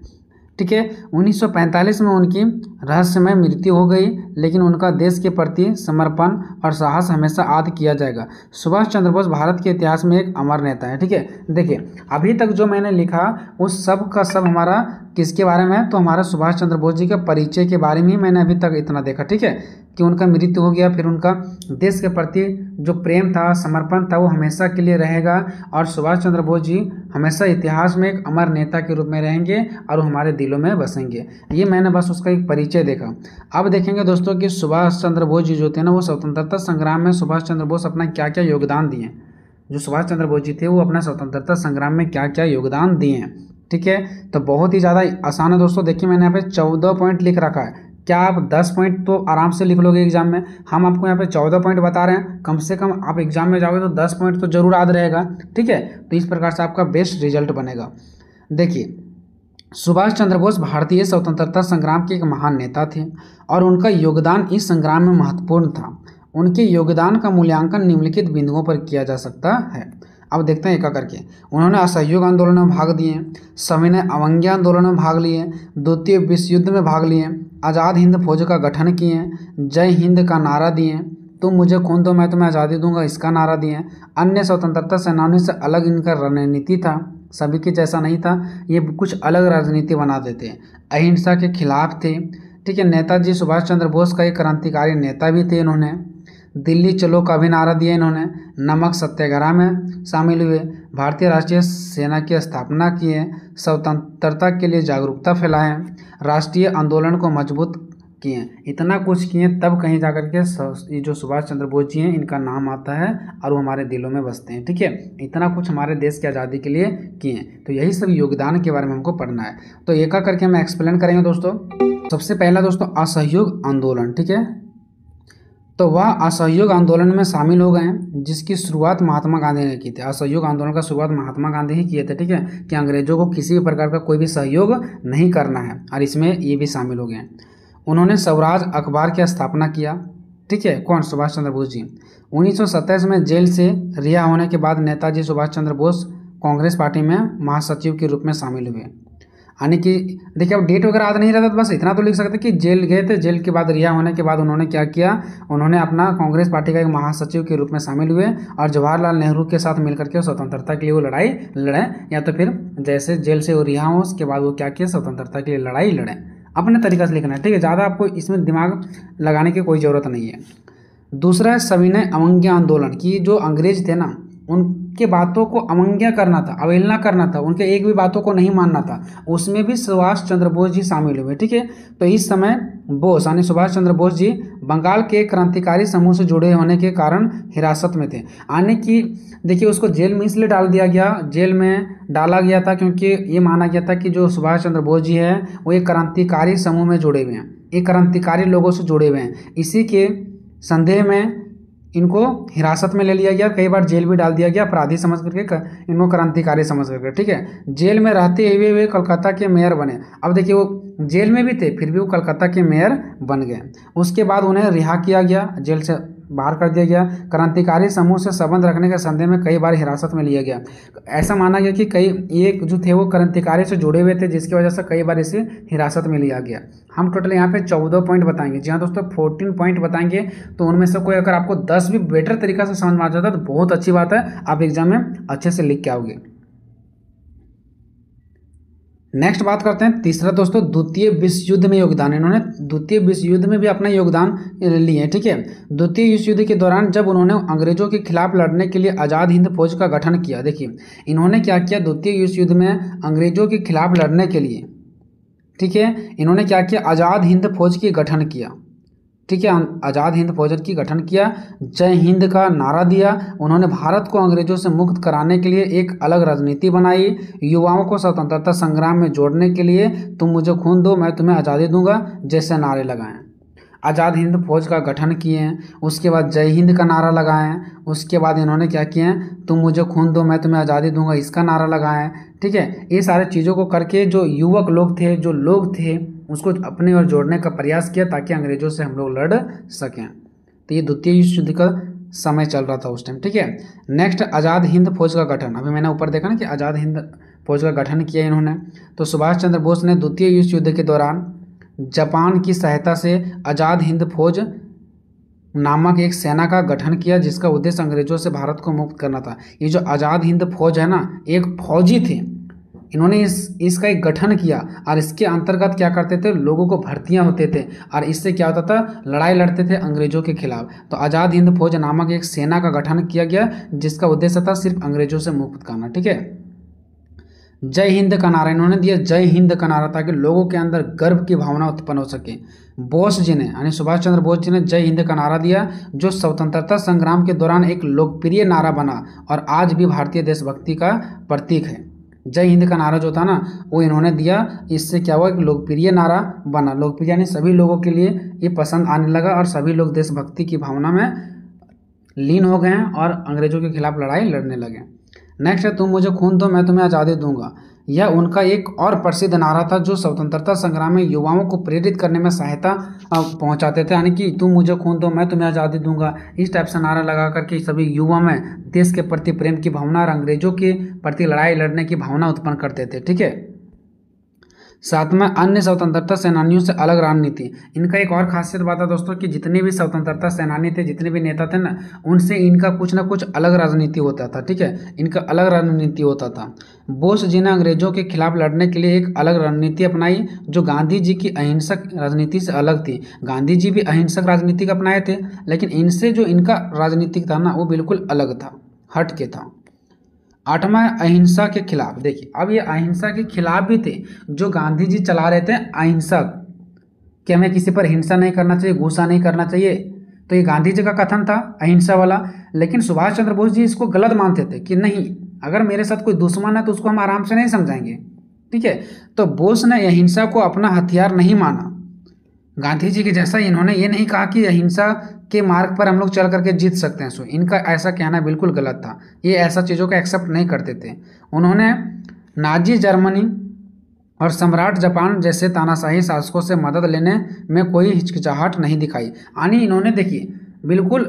ठीक है, 1945 में उनकी रहस्यमय मृत्यु हो गई, लेकिन उनका देश के प्रति समर्पण और साहस हमेशा याद किया जाएगा। सुभाष चंद्र बोस भारत के इतिहास में एक अमर नेता है। ठीक है, देखिए अभी तक जो मैंने लिखा उस सब का सब हमारा किसके बारे में है? तो हमारा सुभाष चंद्र बोस जी के परिचय के बारे में ही मैंने अभी तक इतना देखा। ठीक है, कि उनका मृत्यु हो गया, फिर उनका देश के प्रति जो प्रेम था, समर्पण था, वो हमेशा के लिए रहेगा। और सुभाष चंद्र बोस जी हमेशा इतिहास में एक अमर नेता के रूप में रहेंगे और हमारे दिलों में बसेंगे। ये मैंने बस उसका एक परिचय देखा। अब देखेंगे दोस्तों कि सुभाष चंद्र बोस जी जो थे ना, वो स्वतंत्रता संग्राम में सुभाष चंद्र बोस अपना क्या क्या योगदान दिए। जो सुभाष चंद्र बोस जी थे वो अपना स्वतंत्रता संग्राम में क्या क्या योगदान दिए हैं। ठीक है, तो बहुत ही ज़्यादा आसान है दोस्तों। देखिए मैंने यहाँ पे 14 पॉइंट लिख रखा है। क्या आप 10 पॉइंट तो आराम से लिख लोगे एग्जाम में? हम आपको यहाँ पे 14 पॉइंट बता रहे हैं, कम से कम आप एग्जाम में जाओगे तो 10 पॉइंट तो जरूर याद रहेगा। ठीक है, तो इस प्रकार से आपका बेस्ट रिजल्ट बनेगा। देखिए, सुभाष चंद्र बोस भारतीय स्वतंत्रता संग्राम के एक महान नेता थे और उनका योगदान इस संग्राम में महत्वपूर्ण था। उनके योगदान का मूल्यांकन निम्नलिखित बिंदुओं पर किया जा सकता है। अब देखते हैं एक करके। उन्होंने असहयोग आंदोलन में भाग दिए, सविनय अवज्ञा आंदोलन में भाग लिए, द्वितीय विश्व युद्ध में भाग लिए, आज़ाद हिंद फौज का गठन किए, जय हिंद का नारा दिए, तुम मुझे खून दो मैं तुम्हें आज़ादी दूंगा इसका नारा दिए। अन्य स्वतंत्रता सेनानियों से अलग इनका रणनीति था, सभी के जैसा नहीं था, ये कुछ अलग राजनीति बना देते, अहिंसा के खिलाफ थे। ठीक है, नेताजी सुभाष चंद्र बोस का एक क्रांतिकारी नेता भी थे इन्होंने। दिल्ली चलो का भी नारा दिया इन्होंने, नमक सत्याग्रह में शामिल हुए, भारतीय राष्ट्रीय सेना की स्थापना किए, स्वतंत्रता के लिए जागरूकता फैलाएं, राष्ट्रीय आंदोलन को मजबूत किए। इतना कुछ किए तब कहीं जाकर के ये जो सुभाष चंद्र बोस जी हैं इनका नाम आता है और वो हमारे दिलों में बसते हैं। ठीक है, इतना कुछ हमारे देश की आज़ादी के लिए किए। तो यही सब योगदान के बारे में हमको पढ़ना है। तो एक एक करके हम एक्सप्लेन करेंगे दोस्तों। सबसे पहला दोस्तों असहयोग आंदोलन। ठीक है, तो वह असहयोग आंदोलन में शामिल हो गए हैं जिसकी शुरुआत महात्मा गांधी ने की थी। असहयोग आंदोलन का शुरुआत महात्मा गांधी ही किए थे। ठीक है, कि अंग्रेजों को किसी भी प्रकार का कोई भी सहयोग नहीं करना है, और इसमें ये भी शामिल हो गए। उन्होंने स्वराज अखबार की स्थापना किया। ठीक है, कौन? सुभाष चंद्र बोस जी। 1927 में जेल से रिहा होने के बाद नेताजी सुभाष चंद्र बोस कांग्रेस पार्टी में महासचिव के रूप में शामिल हुए। यानी कि देखिए, अब डेट वगैरह याद नहीं रहता, बस इतना तो लिख सकते कि जेल गए थे, जेल के बाद रिहा होने के बाद उन्होंने क्या किया, उन्होंने अपना कांग्रेस पार्टी का एक महासचिव के रूप में शामिल हुए और जवाहरलाल नेहरू के साथ मिलकर के स्वतंत्रता के लिए वो लड़ाई लड़े, या तो फिर जैसे जेल से वो रिहा हो उसके बाद वो क्या किया, स्वतंत्रता के लिए लड़ाई लड़े। अपने तरीक़े से लिखना है। ठीक है, ज़्यादा आपको इसमें दिमाग लगाने की कोई ज़रूरत नहीं है। दूसरा है सविनय अवज्ञा आंदोलन, की जो अंग्रेज थे ना उनके बातों को अवज्ञा करना था, अवहेलना करना था, उनके एक भी बातों को नहीं मानना था, उसमें भी सुभाष चंद्र बोस जी शामिल हुए। ठीक है, तो इस समय बोस यानी सुभाष चंद्र बोस जी बंगाल के क्रांतिकारी समूह से जुड़े होने के कारण हिरासत में थे। आने की देखिए, उसको जेल में इसलिए डाल दिया गया, जेल में डाला गया था क्योंकि ये माना गया था कि जो सुभाष चंद्र बोस जी है वो एक क्रांतिकारी समूह में जुड़े हुए हैं, एक क्रांतिकारी लोगों से जुड़े हुए हैं। इसी के संदेह में इनको हिरासत में ले लिया गया, कई बार जेल भी डाल दिया गया अपराधी समझ करके, इनको क्रांतिकारी समझ करके। ठीक है, जेल में रहते हुए वे कलकत्ता के मेयर बने। अब देखिए, वो जेल में भी थे फिर भी वो कलकत्ता के मेयर बन गए। उसके बाद उन्हें रिहा किया गया, जेल से बाहर कर दिया गया। क्रांतिकारी समूह से संबंध रखने के संदेह में कई बार हिरासत में लिया गया। ऐसा माना गया कि कई एक जो थे वो क्रांतिकारी से जुड़े हुए थे, जिसकी वजह से कई बार इसे हिरासत में लिया गया। हम टोटल यहाँ पे 14 पॉइंट बताएंगे। जी हाँ दोस्तों, 14 पॉइंट बताएंगे, तो उनमें से कोई अगर आपको 10 भी बेटर तरीका से समझ में आ जाता है तो बहुत अच्छी बात है, आप एग्जाम में अच्छे से लिख के आओगे। नेक्स्ट बात करते हैं तीसरा दोस्तों, द्वितीय विश्व युद्ध में योगदान। इन्होंने द्वितीय विश्व युद्ध में भी अपना योगदान लिए। ठीक है, द्वितीय विश्व युद्ध के दौरान जब उन्होंने अंग्रेजों के खिलाफ लड़ने के लिए आज़ाद हिंद फौज का गठन किया। देखिए, इन्होंने क्या किया, द्वितीय विश्व युद्ध में अंग्रेजों के खिलाफ लड़ने के लिए, ठीक है, इन्होंने क्या किया, आज़ाद हिंद फौज की गठन किया। ठीक है, आज़ाद हिंद फौज की गठन किया, जय हिंद का नारा दिया। उन्होंने भारत को अंग्रेजों से मुक्त कराने के लिए एक अलग राजनीति बनाई। युवाओं को स्वतंत्रता संग्राम में जोड़ने के लिए तुम मुझे खून दो मैं तुम्हें आज़ादी दूंगा जैसे नारे लगाएं। आज़ाद हिंद फौज का गठन किए, उसके बाद जय हिंद का नारा लगाएं, उसके बाद इन्होंने क्या किए, तुम मुझे खून दो मैं तुम्हें आज़ादी दूंगा इसका नारा लगाएं। ठीक है, ये सारे चीज़ों को करके जो युवक लोग थे, जो लोग थे, उसको अपने ओर जोड़ने का प्रयास किया ताकि अंग्रेजों से हम लोग लड़ सकें। तो ये द्वितीय विश्व युद्ध का समय चल रहा था उस टाइम। ठीक है, नेक्स्ट आज़ाद हिंद फौज का गठन। अभी मैंने ऊपर देखा ना कि आज़ाद हिंद फौज का गठन किया इन्होंने। तो सुभाष चंद्र बोस ने द्वितीय विश्व युद्ध के दौरान जापान की सहायता से आज़ाद हिंद फौज नामक एक सेना का गठन किया जिसका उद्देश्य अंग्रेजों से भारत को मुक्त करना था। ये जो आज़ाद हिंद फौज है ना, एक फौजी थे, इन्होंने इसका एक गठन किया और इसके अंतर्गत क्या करते थे, लोगों को भर्तियां होते थे और इससे क्या होता था, लड़ाई लड़ते थे अंग्रेजों के खिलाफ। तो आज़ाद हिंद फौज नामक एक सेना का गठन किया गया जिसका उद्देश्य था सिर्फ अंग्रेजों से मुक्त करना। ठीक है, जय हिंद का नारा इन्होंने दिया, जय हिंद का नारा, ताकि लोगों के अंदर गर्व की भावना उत्पन्न हो सके। बोस जी ने यानी सुभाष चंद्र बोस जी ने जय हिंद का नारा दिया जो स्वतंत्रता संग्राम के दौरान एक लोकप्रिय नारा बना और आज भी भारतीय देशभक्ति का प्रतीक है। जय हिंद का नारा जो था ना वो इन्होंने दिया, इससे क्या हुआ, एक लोकप्रिय नारा बना। लोकप्रिय यानी सभी लोगों के लिए ये पसंद आने लगा और सभी लोग देशभक्ति की भावना में लीन हो गए और अंग्रेजों के खिलाफ लड़ाई लड़ने लगे। नेक्स्ट है तुम मुझे खून दो मैं तुम्हें आज़ादी दूंगा। यह उनका एक और प्रसिद्ध नारा था जो स्वतंत्रता संग्राम में युवाओं को प्रेरित करने में सहायता पहुंचाते थे। यानी कि तुम मुझे खून दो मैं तुम्हें आज़ादी दूंगा, इस टाइप से नारा लगा करके सभी युवा में देश के प्रति प्रेम की भावना और अंग्रेजों के प्रति लड़ाई लड़ने की भावना उत्पन्न करते थे। ठीक है, साथ में अन्य स्वतंत्रता सेनानियों से अलग रणनीति। इनका एक और खासियत बात है दोस्तों कि जितने भी स्वतंत्रता सेनानी थे, जितने भी नेता थे ना, उनसे इनका कुछ ना कुछ अलग राजनीति होता था। ठीक है, इनका अलग रणनीति होता था। बोस जी ने अंग्रेजों के खिलाफ लड़ने के लिए एक अलग रणनीति अपनाई जो गांधी जी की अहिंसक राजनीति से अलग थी। गांधी जी भी अहिंसक राजनीति अपनाए थे, लेकिन इनसे जो इनका राजनीतिक था ना वो बिल्कुल अलग था, हट के था। 8वां अहिंसा के खिलाफ। देखिए अब ये अहिंसा के खिलाफ भी थे, जो गांधी जी चला रहे थे अहिंसक, कि हमें किसी पर हिंसा नहीं करना चाहिए, गुस्सा नहीं करना चाहिए, तो ये गांधी जी का कथन था अहिंसा वाला। लेकिन सुभाष चंद्र बोस जी इसको गलत मानते थे कि नहीं, अगर मेरे साथ कोई दुश्मन है तो उसको हम आराम से नहीं समझाएंगे, ठीक है। तो बोस ने अहिंसा को अपना हथियार नहीं माना। गांधी जी के जैसा इन्होंने ये नहीं कहा कि अहिंसा के मार्ग पर हम लोग चल करके जीत सकते हैं। सो इनका ऐसा कहना बिल्कुल गलत था, ये ऐसा चीज़ों को एक्सेप्ट नहीं करते थे। उन्होंने नाजी जर्मनी और सम्राट जापान जैसे तानाशाही शासकों से मदद लेने में कोई हिचकिचाहट नहीं दिखाई। यानी इन्होंने देखिए बिल्कुल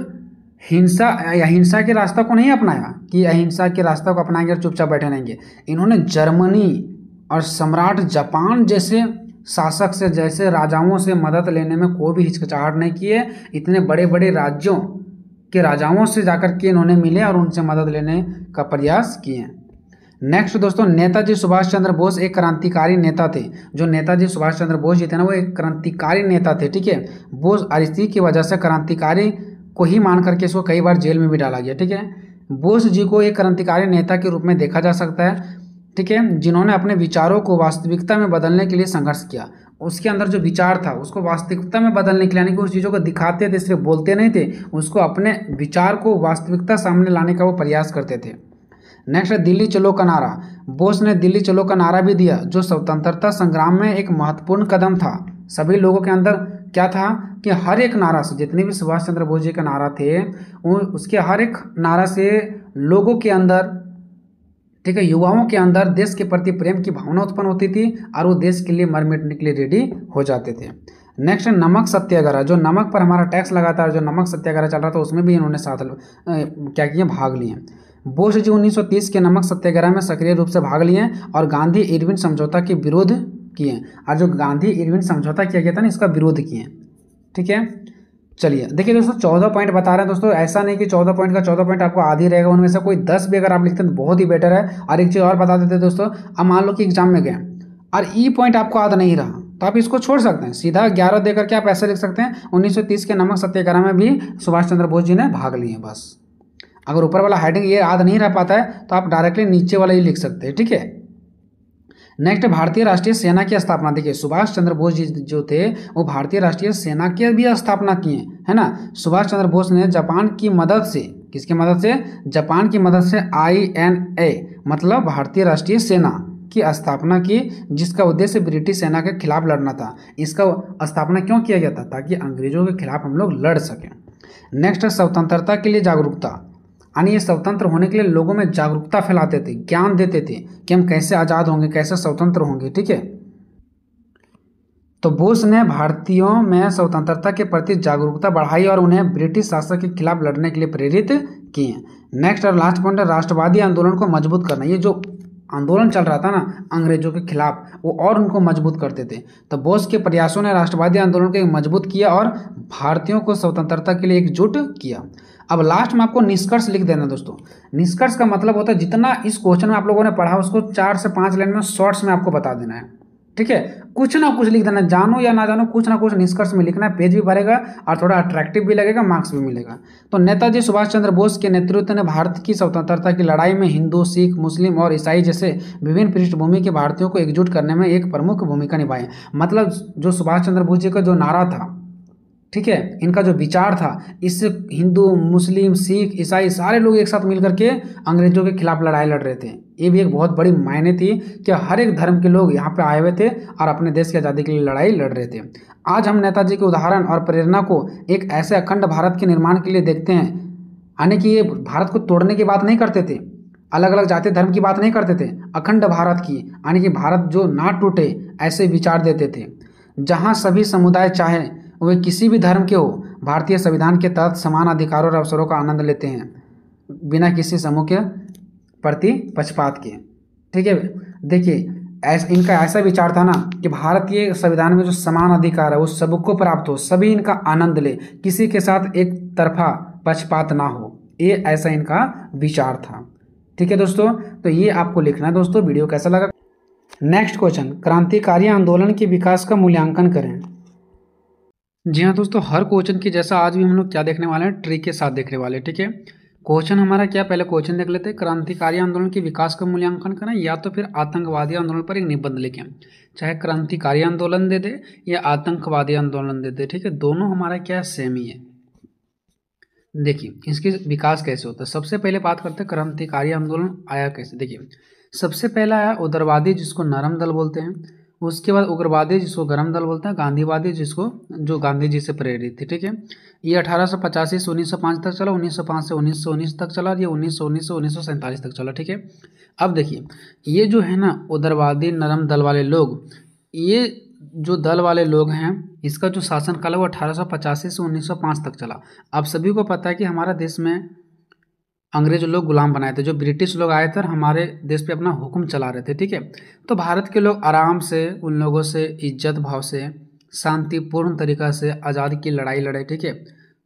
अहिंसा के रास्ता को नहीं अपनाया कि अहिंसा के रास्ता को अपनाएंगे और चुपचाप बैठे रहेंगे। इन्होंने जर्मनी और सम्राट जापान जैसे शासक से, जैसे राजाओं से मदद लेने में कोई भी हिचकिचाहट नहीं किए। इतने बड़े बड़े राज्यों के राजाओं से जाकर के इन्होंने मिले और उनसे मदद लेने का प्रयास किए। नेक्स्ट दोस्तों, नेताजी सुभाष चंद्र बोस एक क्रांतिकारी नेता थे। जो नेताजी सुभाष चंद्र बोस जी थे ना वो एक क्रांतिकारी नेता थे, ठीक है। बोस और इसी की वजह से क्रांतिकारी को ही मान करके इसको कई बार जेल में भी डाला गया, ठीक है। बोस जी को एक क्रांतिकारी नेता के रूप में देखा जा सकता है, ठीक है, जिन्होंने अपने विचारों को वास्तविकता में बदलने के लिए संघर्ष किया। उसके अंदर जो विचार था उसको वास्तविकता में बदलने के लिए, यानी कि उस चीज़ों को दिखाते थे, सिर्फ बोलते नहीं थे, उसको अपने विचार को वास्तविकता सामने लाने का वो प्रयास करते थे। नेक्स्ट है दिल्ली चलो का नारा। बोस ने दिल्ली चलो का नारा भी दिया, जो स्वतंत्रता संग्राम में एक महत्वपूर्ण कदम था। सभी लोगों के अंदर क्या था कि हर एक नारा से, जितने भी सुभाष चंद्र बोस जी के नारा थे, उसके हर एक नारा से लोगों के अंदर, ठीक है, युवाओं के अंदर देश के प्रति प्रेम की भावना उत्पन्न होती थी और वो देश के लिए मर मिटने के लिए रेडी हो जाते थे। नेक्स्ट है नमक सत्याग्रह। जो नमक पर हमारा टैक्स लगाता है, जो नमक सत्याग्रह चल रहा था, उसमें भी इन्होंने साथ क्या किए, भाग लिए। बोस जी 1930 के नमक सत्याग्रह में सक्रिय रूप से भाग लिए और गांधी इरविन समझौता के विरोध किए। और जो गांधी इरविन समझौता किया गया था ना, इसका विरोध किए, ठीक है। चलिए देखिए दोस्तों, 14 पॉइंट बता रहे हैं दोस्तों। ऐसा नहीं कि 14 पॉइंट का 14 पॉइंट आपको आधी रहेगा, उनमें से कोई 10 भी अगर आप लिखते हैं तो बहुत ही बेटर है। और एक चीज़ और बता देते हैं दोस्तों, अब मान लो कि एग्जाम में गए और ई पॉइंट आपको याद नहीं रहा तो आप इसको छोड़ सकते हैं, सीधा 11 दे करके आप ऐसे लिख सकते हैं 1930 के नमक सत्याग्रह में भी सुभाष चंद्र बोस जी ने भाग लिए। बस अगर ऊपर वाला हेडिंग ये याद नहीं रह पाता है तो आप डायरेक्टली नीचे वाला ही लिख सकते हैं, ठीक है। नेक्स्ट, भारतीय राष्ट्रीय सेना की स्थापना। देखिए सुभाष चंद्र बोस जी जो थे वो भारतीय राष्ट्रीय सेना की भी स्थापना किए, है ना। सुभाष चंद्र बोस ने जापान की मदद से, किसकी मदद से, जापान की मदद से INA मतलब भारतीय राष्ट्रीय सेना की स्थापना की, जिसका उद्देश्य ब्रिटिश सेना के खिलाफ लड़ना था। इसका स्थापना क्यों किया गया था, ताकि अंग्रेजों के खिलाफ हम लोग लड़ सकें। नेक्स्ट, स्वतंत्रता के लिए जागरूकता। यानी ये स्वतंत्र होने के लिए लोगों में जागरूकता फैलाते थे, ज्ञान देते थे कि हम कैसे आज़ाद होंगे, कैसे स्वतंत्र होंगे, ठीक है। तो बोस ने भारतीयों में स्वतंत्रता के प्रति जागरूकता बढ़ाई और उन्हें ब्रिटिश शासक के खिलाफ लड़ने के लिए प्रेरित किए। नेक्स्ट और लास्ट पॉइंट है राष्ट्रवादी आंदोलन को मजबूत करना। ये जो आंदोलन चल रहा था ना अंग्रेजों के खिलाफ, वो और उनको मजबूत करते थे। तो बोस के प्रयासों ने राष्ट्रवादी आंदोलन को मजबूत किया और भारतीयों को स्वतंत्रता के लिए एकजुट किया। अब लास्ट में आपको निष्कर्ष लिख देना दोस्तों। निष्कर्ष का मतलब होता है जितना इस क्वेश्चन में आप लोगों ने पढ़ा उसको 4 से 5 लाइन में शॉर्ट्स में आपको बता देना है, ठीक है। कुछ ना कुछ लिख देना, जानो या ना जानो कुछ ना कुछ निष्कर्ष में लिखना है। पेज भी भरेगा और थोड़ा अट्रैक्टिव भी लगेगा, मार्क्स भी मिलेगा। तो नेताजी सुभाष चंद्र बोस के नेतृत्व ने भारत की स्वतंत्रता की लड़ाई में हिंदू, सिख, मुस्लिम और ईसाई जैसे विभिन्न पृष्ठभूमि के भारतीयों को एकजुट करने में एक प्रमुख भूमिका निभाई। मतलब जो सुभाष चंद्र बोस जी का जो नारा था, ठीक है, इनका जो विचार था, इससे हिंदू, मुस्लिम, सिख, ईसाई सारे लोग एक साथ मिलकर के अंग्रेजों के खिलाफ लड़ाई लड़ रहे थे। ये भी एक बहुत बड़ी मायने थी कि हर एक धर्म के लोग यहाँ पे आए हुए थे और अपने देश की आज़ादी के लिए लड़ाई लड़ रहे थे। आज हम नेताजी के उदाहरण और प्रेरणा को एक ऐसे अखंड भारत के निर्माण के लिए देखते हैं, यानी कि ये भारत को तोड़ने की बात नहीं करते थे, अलग अलग जाति धर्म की बात नहीं करते थे, अखंड भारत की, यानी कि भारत जो ना टूटे ऐसे विचार देते थे। जहाँ सभी समुदाय चाहे वे किसी भी धर्म के हो, भारतीय संविधान के तहत समान अधिकारों और अवसरों का आनंद लेते हैं बिना किसी समूह के प्रति पक्षपात के, ठीक है। देखिए इनका ऐसा विचार था ना कि भारतीय संविधान में जो समान अधिकार है वो सबको प्राप्त हो, सभी इनका आनंद ले, किसी के साथ एक तरफा पक्षपात ना हो, ये ऐसा इनका विचार था, ठीक है दोस्तों, तो ये आपको लिखना है दोस्तों। वीडियो कैसा लगा। नेक्स्ट क्वेश्चन, क्रांतिकारी आंदोलन के विकास का मूल्यांकन करें। जी हाँ दोस्तों, हर क्वेश्चन की जैसा आज भी हम लोग क्या देखने वाले हैं, ट्रिक के साथ देखने वाले हैं। ठीक है, क्वेश्चन हमारा क्या, पहले क्वेश्चन देख लेते हैं। क्रांतिकारी आंदोलन के विकास का मूल्यांकन करें या तो फिर आतंकवादी आंदोलन पर एक निबंध लिखें। चाहे क्रांतिकारी आंदोलन दे दे या आतंकवादी आंदोलन दे दे, ठीक है, दोनों हमारा क्या सेम ही है। देखिए इसके विकास कैसे होता है। सबसे पहले बात करते हैं क्रांतिकारी आंदोलन आया कैसे। देखिए सबसे पहला आया उदारवादी, जिसको नरम दल बोलते हैं। उसके बाद उग्रवादी, जिसको गरम दल बोलते हैं। गांधीवादी, जिसको जो गांधी जी से प्रेरित थे। ठीक है, ये 1885 से 1905 तक चला, 1905 से 1919 तक चला, और ये 1919 से 1947 तक चला। ठीक है, अब देखिए ये जो है ना उदारवादी नरम दल वाले लोग, ये जो दल वाले लोग हैं, इसका जो शासन काल है वो 1885 से 1905 तक चला। आप सभी को पता है कि हमारा देश में अंग्रेज लोग गुलाम बनाए थे, जो ब्रिटिश लोग आए थे और हमारे देश पे अपना हुक्म चला रहे थे। ठीक है, तो भारत के लोग आराम से उन लोगों से इज्जत भाव से शांतिपूर्ण तरीका से आज़ादी की लड़ाई लड़े। ठीक है,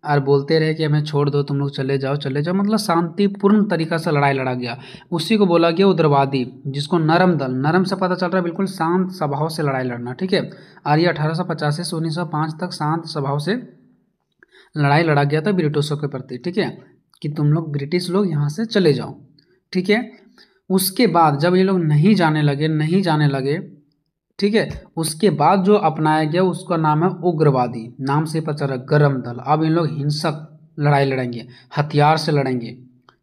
और बोलते रहे कि हमें छोड़ दो, तुम लोग चले जाओ चले जाओ, मतलब शांतिपूर्ण तरीका से लड़ाई लड़ा गया। उसी को बोला गया उग्रवादी, जिसको नरम दल, नरम से पता चल रहा है बिल्कुल शांत स्वभाव से लड़ाई लड़ना। ठीक है, और ये 1885 से 1905 तक शांत स्वभाव से लड़ाई लड़ा गया था ब्रिटिशों के प्रति। ठीक है, कि तुम लोग ब्रिटिश लोग यहाँ से चले जाओ। ठीक है, उसके बाद जब ये लोग नहीं जाने लगे, ठीक है, उसके बाद जो अपनाया गया उसका नाम है उग्रवादी। नाम से पता चल रहा है गरम दल। अब इन लोग हिंसक लड़ाई लड़ेंगे, हथियार से लड़ेंगे,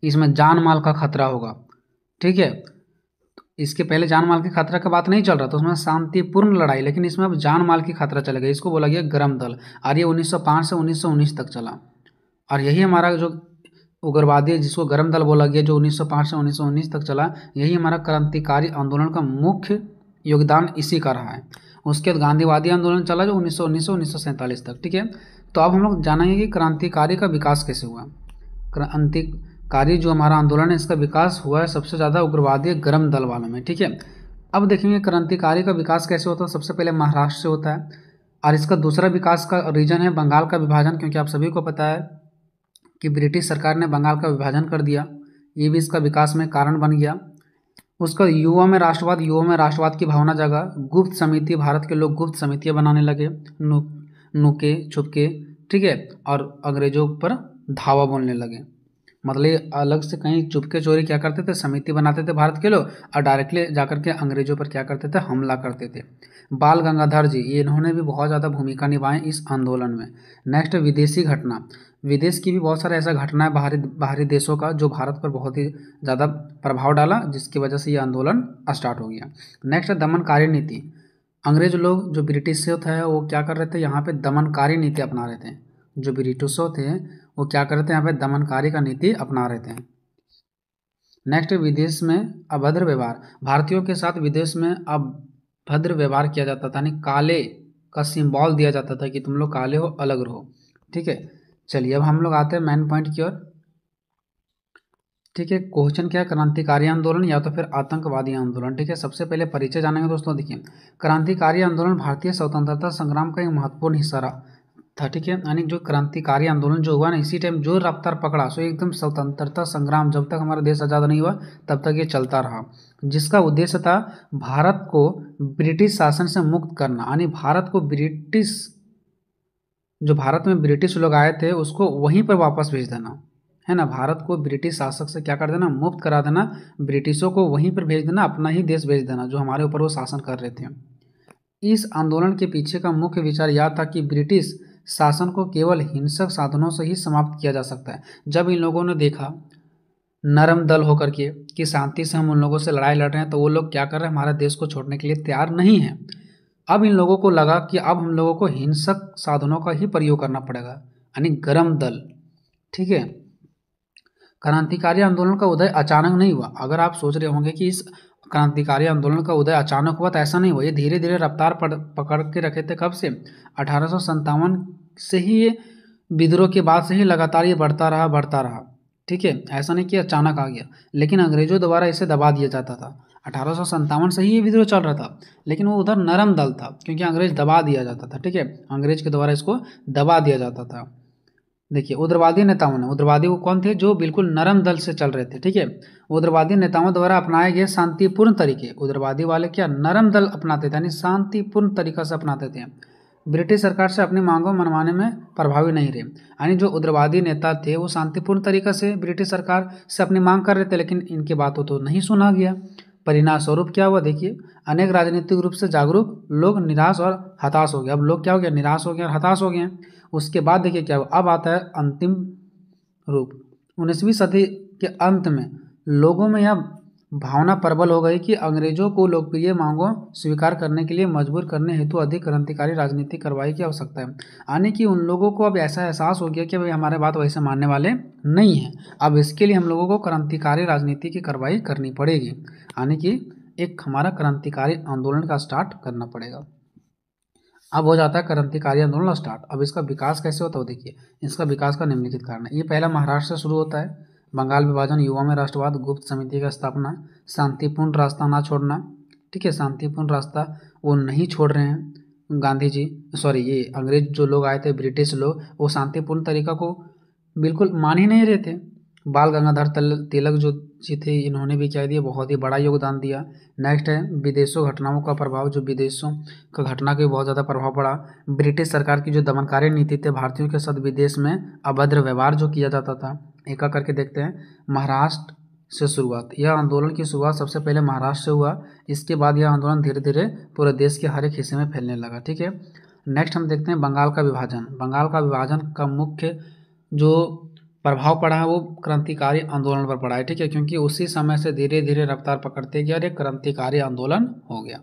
इसमें जान माल का खतरा होगा। ठीक है, इसके पहले जान माल के खतरा का बात नहीं चल रहा था, उसमें शांतिपूर्ण लड़ाई, लेकिन इसमें अब जान माल की खतरा चलेगा। इसको बोला गया गरम दल, और ये 1905 से 1919 तक चला। और यही हमारा जो उग्रवादी, जिसको गरम दल बोला गया, जो 1905 से 1919 तक चला, यही हमारा क्रांतिकारी आंदोलन का मुख्य योगदान इसी का रहा है। उसके बाद गांधीवादी आंदोलन चला, जो 1919 से 1947 तक। ठीक है, तो अब हम लोग जानेंगे कि क्रांतिकारी का विकास कैसे हुआ। क्रांतिकारी जो हमारा आंदोलन है, इसका विकास हुआ है सबसे ज़्यादा उग्रवादी गरम दल वालों में। ठीक है, अब देखेंगे क्रांतिकारी का विकास कैसे होता है। सबसे पहले महाराष्ट्र से होता है, और इसका दूसरा विकास का रीजन है बंगाल का विभाजन, क्योंकि आप सभी को पता है कि ब्रिटिश सरकार ने बंगाल का विभाजन कर दिया। ये भी इसका विकास में कारण बन गया। उसका युवा में राष्ट्रवाद की भावना जगा। गुप्त समिति, भारत के लोग गुप्त समितियाँ बनाने लगे, नुके छुपके। ठीक है, और अंग्रेजों पर धावा बोलने लगे। मतलब अलग से कहीं चुपके चोरी क्या करते थे, समिति बनाते थे भारत के लोग, और डायरेक्टली जाकर के अंग्रेजों पर क्या करते थे, हमला करते थे। बाल गंगाधर जी, ये इन्होंने भी बहुत ज़्यादा भूमिका निभाई इस आंदोलन में। नेक्स्ट, विदेशी घटना। विदेश की भी बहुत सारा ऐसा घटना है बाहरी देशों का, जो भारत पर बहुत ही ज़्यादा प्रभाव डाला, जिसकी वजह से ये आंदोलन स्टार्ट हो गया। नेक्स्ट, दमनकारी नीति। अंग्रेज लोग जो ब्रिटिश से थे वो क्या कर रहे थे, यहाँ पे दमनकारी नीति अपना रहे थे। जो ब्रिटिशों थे वो क्या कर रहे थे, यहाँ पे दमनकारी का नीति अपना रहे थे। नेक्स्ट, विदेश में अभद्र व्यवहार। भारतीयों के साथ विदेश में अभद्र व्यवहार किया जाता था, यानी काले का सिंबल दिया जाता था कि तुम लोग काले हो, अलग रहो। ठीक है, चलिए अब हम लोग आते हैं मेन पॉइंट की ओर। ठीक है, क्वेश्चन क्या है, क्रांतिकारी आंदोलन या तो फिर आतंकवादी आंदोलन। ठीक है, सबसे पहले परिचय जानेंगे दोस्तों। देखिए क्रांतिकारी आंदोलन भारतीय स्वतंत्रता संग्राम का एक महत्वपूर्ण हिस्सा था। ठीक है, यानी जो क्रांतिकारी आंदोलन जो हुआ ना, इसी टाइम जो रफ्तार पकड़ा, सो एकदम स्वतंत्रता संग्राम, जब तक हमारा देश आज़ाद नहीं हुआ तब तक ये चलता रहा, जिसका उद्देश्य था भारत को ब्रिटिश शासन से मुक्त करना। यानी भारत को ब्रिटिश, जो भारत में ब्रिटिश लोग आए थे उसको वहीं पर वापस भेज देना, है ना। भारत को ब्रिटिश शासक से क्या कर देना, मुक्त करा देना, ब्रिटिशों को वहीं पर भेज देना, अपना ही देश भेज देना, जो हमारे ऊपर वो शासन कर रहे थे। इस आंदोलन के पीछे का मुख्य विचार यह था कि ब्रिटिश शासन को केवल हिंसक साधनों से ही समाप्त किया जा सकता है। जब इन लोगों ने देखा नरम दल होकर के कि शांति से हम उन लोगों से लड़ाई लड़ रहे हैं, तो वो लोग क्या कर रहे हैं, हमारे देश को छोड़ने के लिए तैयार नहीं है। अब इन लोगों को लगा कि अब हम लोगों को हिंसक साधनों का ही प्रयोग करना पड़ेगा, यानी गरम दल। ठीक है, क्रांतिकारी आंदोलन का उदय अचानक नहीं हुआ। अगर आप सोच रहे होंगे कि इस क्रांतिकारी आंदोलन का उदय अचानक हुआ, तो ऐसा नहीं हुआ। ये धीरे धीरे रफ्तार पकड़ के रखे थे। कब से, 1857 से ही, ये विद्रोह के बाद से ही लगातार ये बढ़ता रहा। ठीक है, ऐसा नहीं कि अचानक आ गया, लेकिन अंग्रेजों द्वारा इसे दबा दिया जाता था। 1857 से ही ये विद्रोह चल रहा था, लेकिन वो उधर नरम दल था, क्योंकि अंग्रेज दबा दिया जाता था। ठीक है, अंग्रेज के द्वारा इसको दबा दिया जाता था। देखिए उग्रवादी नेताओं ने, उग्रवादी वो कौन थे, जो बिल्कुल नरम दल से चल रहे थे, ठीक है। उग्रवादी नेताओं द्वारा अपनाए गए शांतिपूर्ण तरीके, उग्रवादी वाले क्या नरम दल अपनाते थे, यानी शांतिपूर्ण तरीका से अपनाते थे, ब्रिटिश सरकार से अपनी मांगों मनवाने में प्रभावी नहीं रहे। यानी जो उग्रवादी नेता थे वो शांतिपूर्ण तरीका से ब्रिटिश सरकार से अपनी मांग कर रहे थे, लेकिन इनकी बातों तो नहीं सुना गया। परिणाम स्वरूप क्या हुआ, देखिए अनेक राजनीतिक रूप से जागरूक लोग निराश और हताश हो गए। अब लोग क्या हो गया, निराश हो गए और हताश हो गए। उसके बाद देखिए क्या हुआ, अब आता है अंतिम रूप। 19वीं सदी के अंत में लोगों में यह भावना प्रबल हो गई कि अंग्रेजों को लोकप्रिय मांगों स्वीकार करने के लिए मजबूर करने हेतु अधिक क्रांतिकारी राजनीतिक कार्रवाई की आवश्यकता है। यानी कि उन लोगों को अब ऐसा एहसास हो गया कि भाई हमारे बात वैसे मानने वाले नहीं हैं, अब इसके लिए हम लोगों को क्रांतिकारी राजनीति की कार्रवाई करनी पड़ेगी। यानी कि एक हमारा क्रांतिकारी आंदोलन का स्टार्ट करना पड़ेगा। अब हो जाता है क्रांतिकारी आंदोलन स्टार्ट। अब इसका विकास कैसे होता है, देखिए इसका विकास का निम्नलिखित कारण है। ये पहला महाराष्ट्र से शुरू होता है। बंगाल विभाजन, युवा में राष्ट्रवाद, गुप्त समिति का स्थापना, शांतिपूर्ण रास्ता ना छोड़ना, ठीक है, शांतिपूर्ण रास्ता वो नहीं छोड़ रहे हैं गांधी जी, सॉरी ये अंग्रेज जो लोग आए थे, ब्रिटिश लोग, वो शांतिपूर्ण तरीका को बिल्कुल मान ही नहीं रहे थे। बाल गंगाधर तिलक जो जी थे, इन्होंने भी क्या दिया, बहुत ही बड़ा योगदान दिया। नेक्स्ट है विदेशों घटनाओं का प्रभाव, जो विदेशों का घटना का बहुत ज़्यादा प्रभाव पड़ा। ब्रिटिश सरकार की जो दमनकारी नीति थे, भारतीयों के साथ विदेश में अभद्र व्यवहार जो किया जाता था। एक एक करके देखते हैं। महाराष्ट्र से शुरुआत, यह आंदोलन की शुरुआत सबसे पहले महाराष्ट्र से हुआ। इसके बाद यह आंदोलन धीरे धीरे पूरे देश के हर एक हिस्से में फैलने लगा, ठीक है। नेक्स्ट हम देखते हैं बंगाल का विभाजन। बंगाल का विभाजन का मुख्य जो प्रभाव पड़ा है वो क्रांतिकारी आंदोलन पर पड़ा है, ठीक है, क्योंकि उसी समय से धीरे धीरे रफ्तार पकड़ते गया और एक क्रांतिकारी आंदोलन हो गया।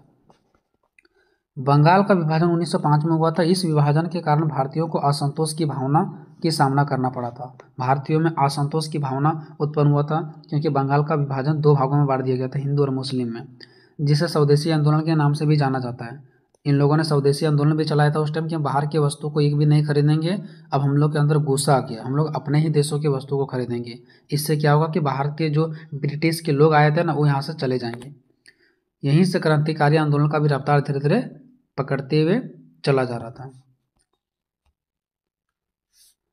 बंगाल का विभाजन 1905 में हुआ था। इस विभाजन के कारण भारतीयों को असंतोष की भावना की सामना करना पड़ा था। भारतीयों में असंतोष की भावना उत्पन्न हुआ था क्योंकि बंगाल का विभाजन दो भागों में बांट दिया गया था, हिंदू और मुस्लिम में, जिसे स्वदेशी आंदोलन के नाम से भी जाना जाता है। इन लोगों ने स्वदेशी आंदोलन भी चलाया था उस टाइम कि बाहर की वस्तु को एक भी नहीं खरीदेंगे। अब हम लोग के अंदर गुस्सा आ गया, हम लोग अपने ही देशों की वस्तु को खरीदेंगे। इससे क्या होगा कि बाहर के जो ब्रिटिश के लोग आए थे ना, वो यहाँ से चले जाएंगे। यहीं से क्रांतिकारी आंदोलन का भी रफ्तार धीरे धीरे पकड़ते हुए चला जा रहा था।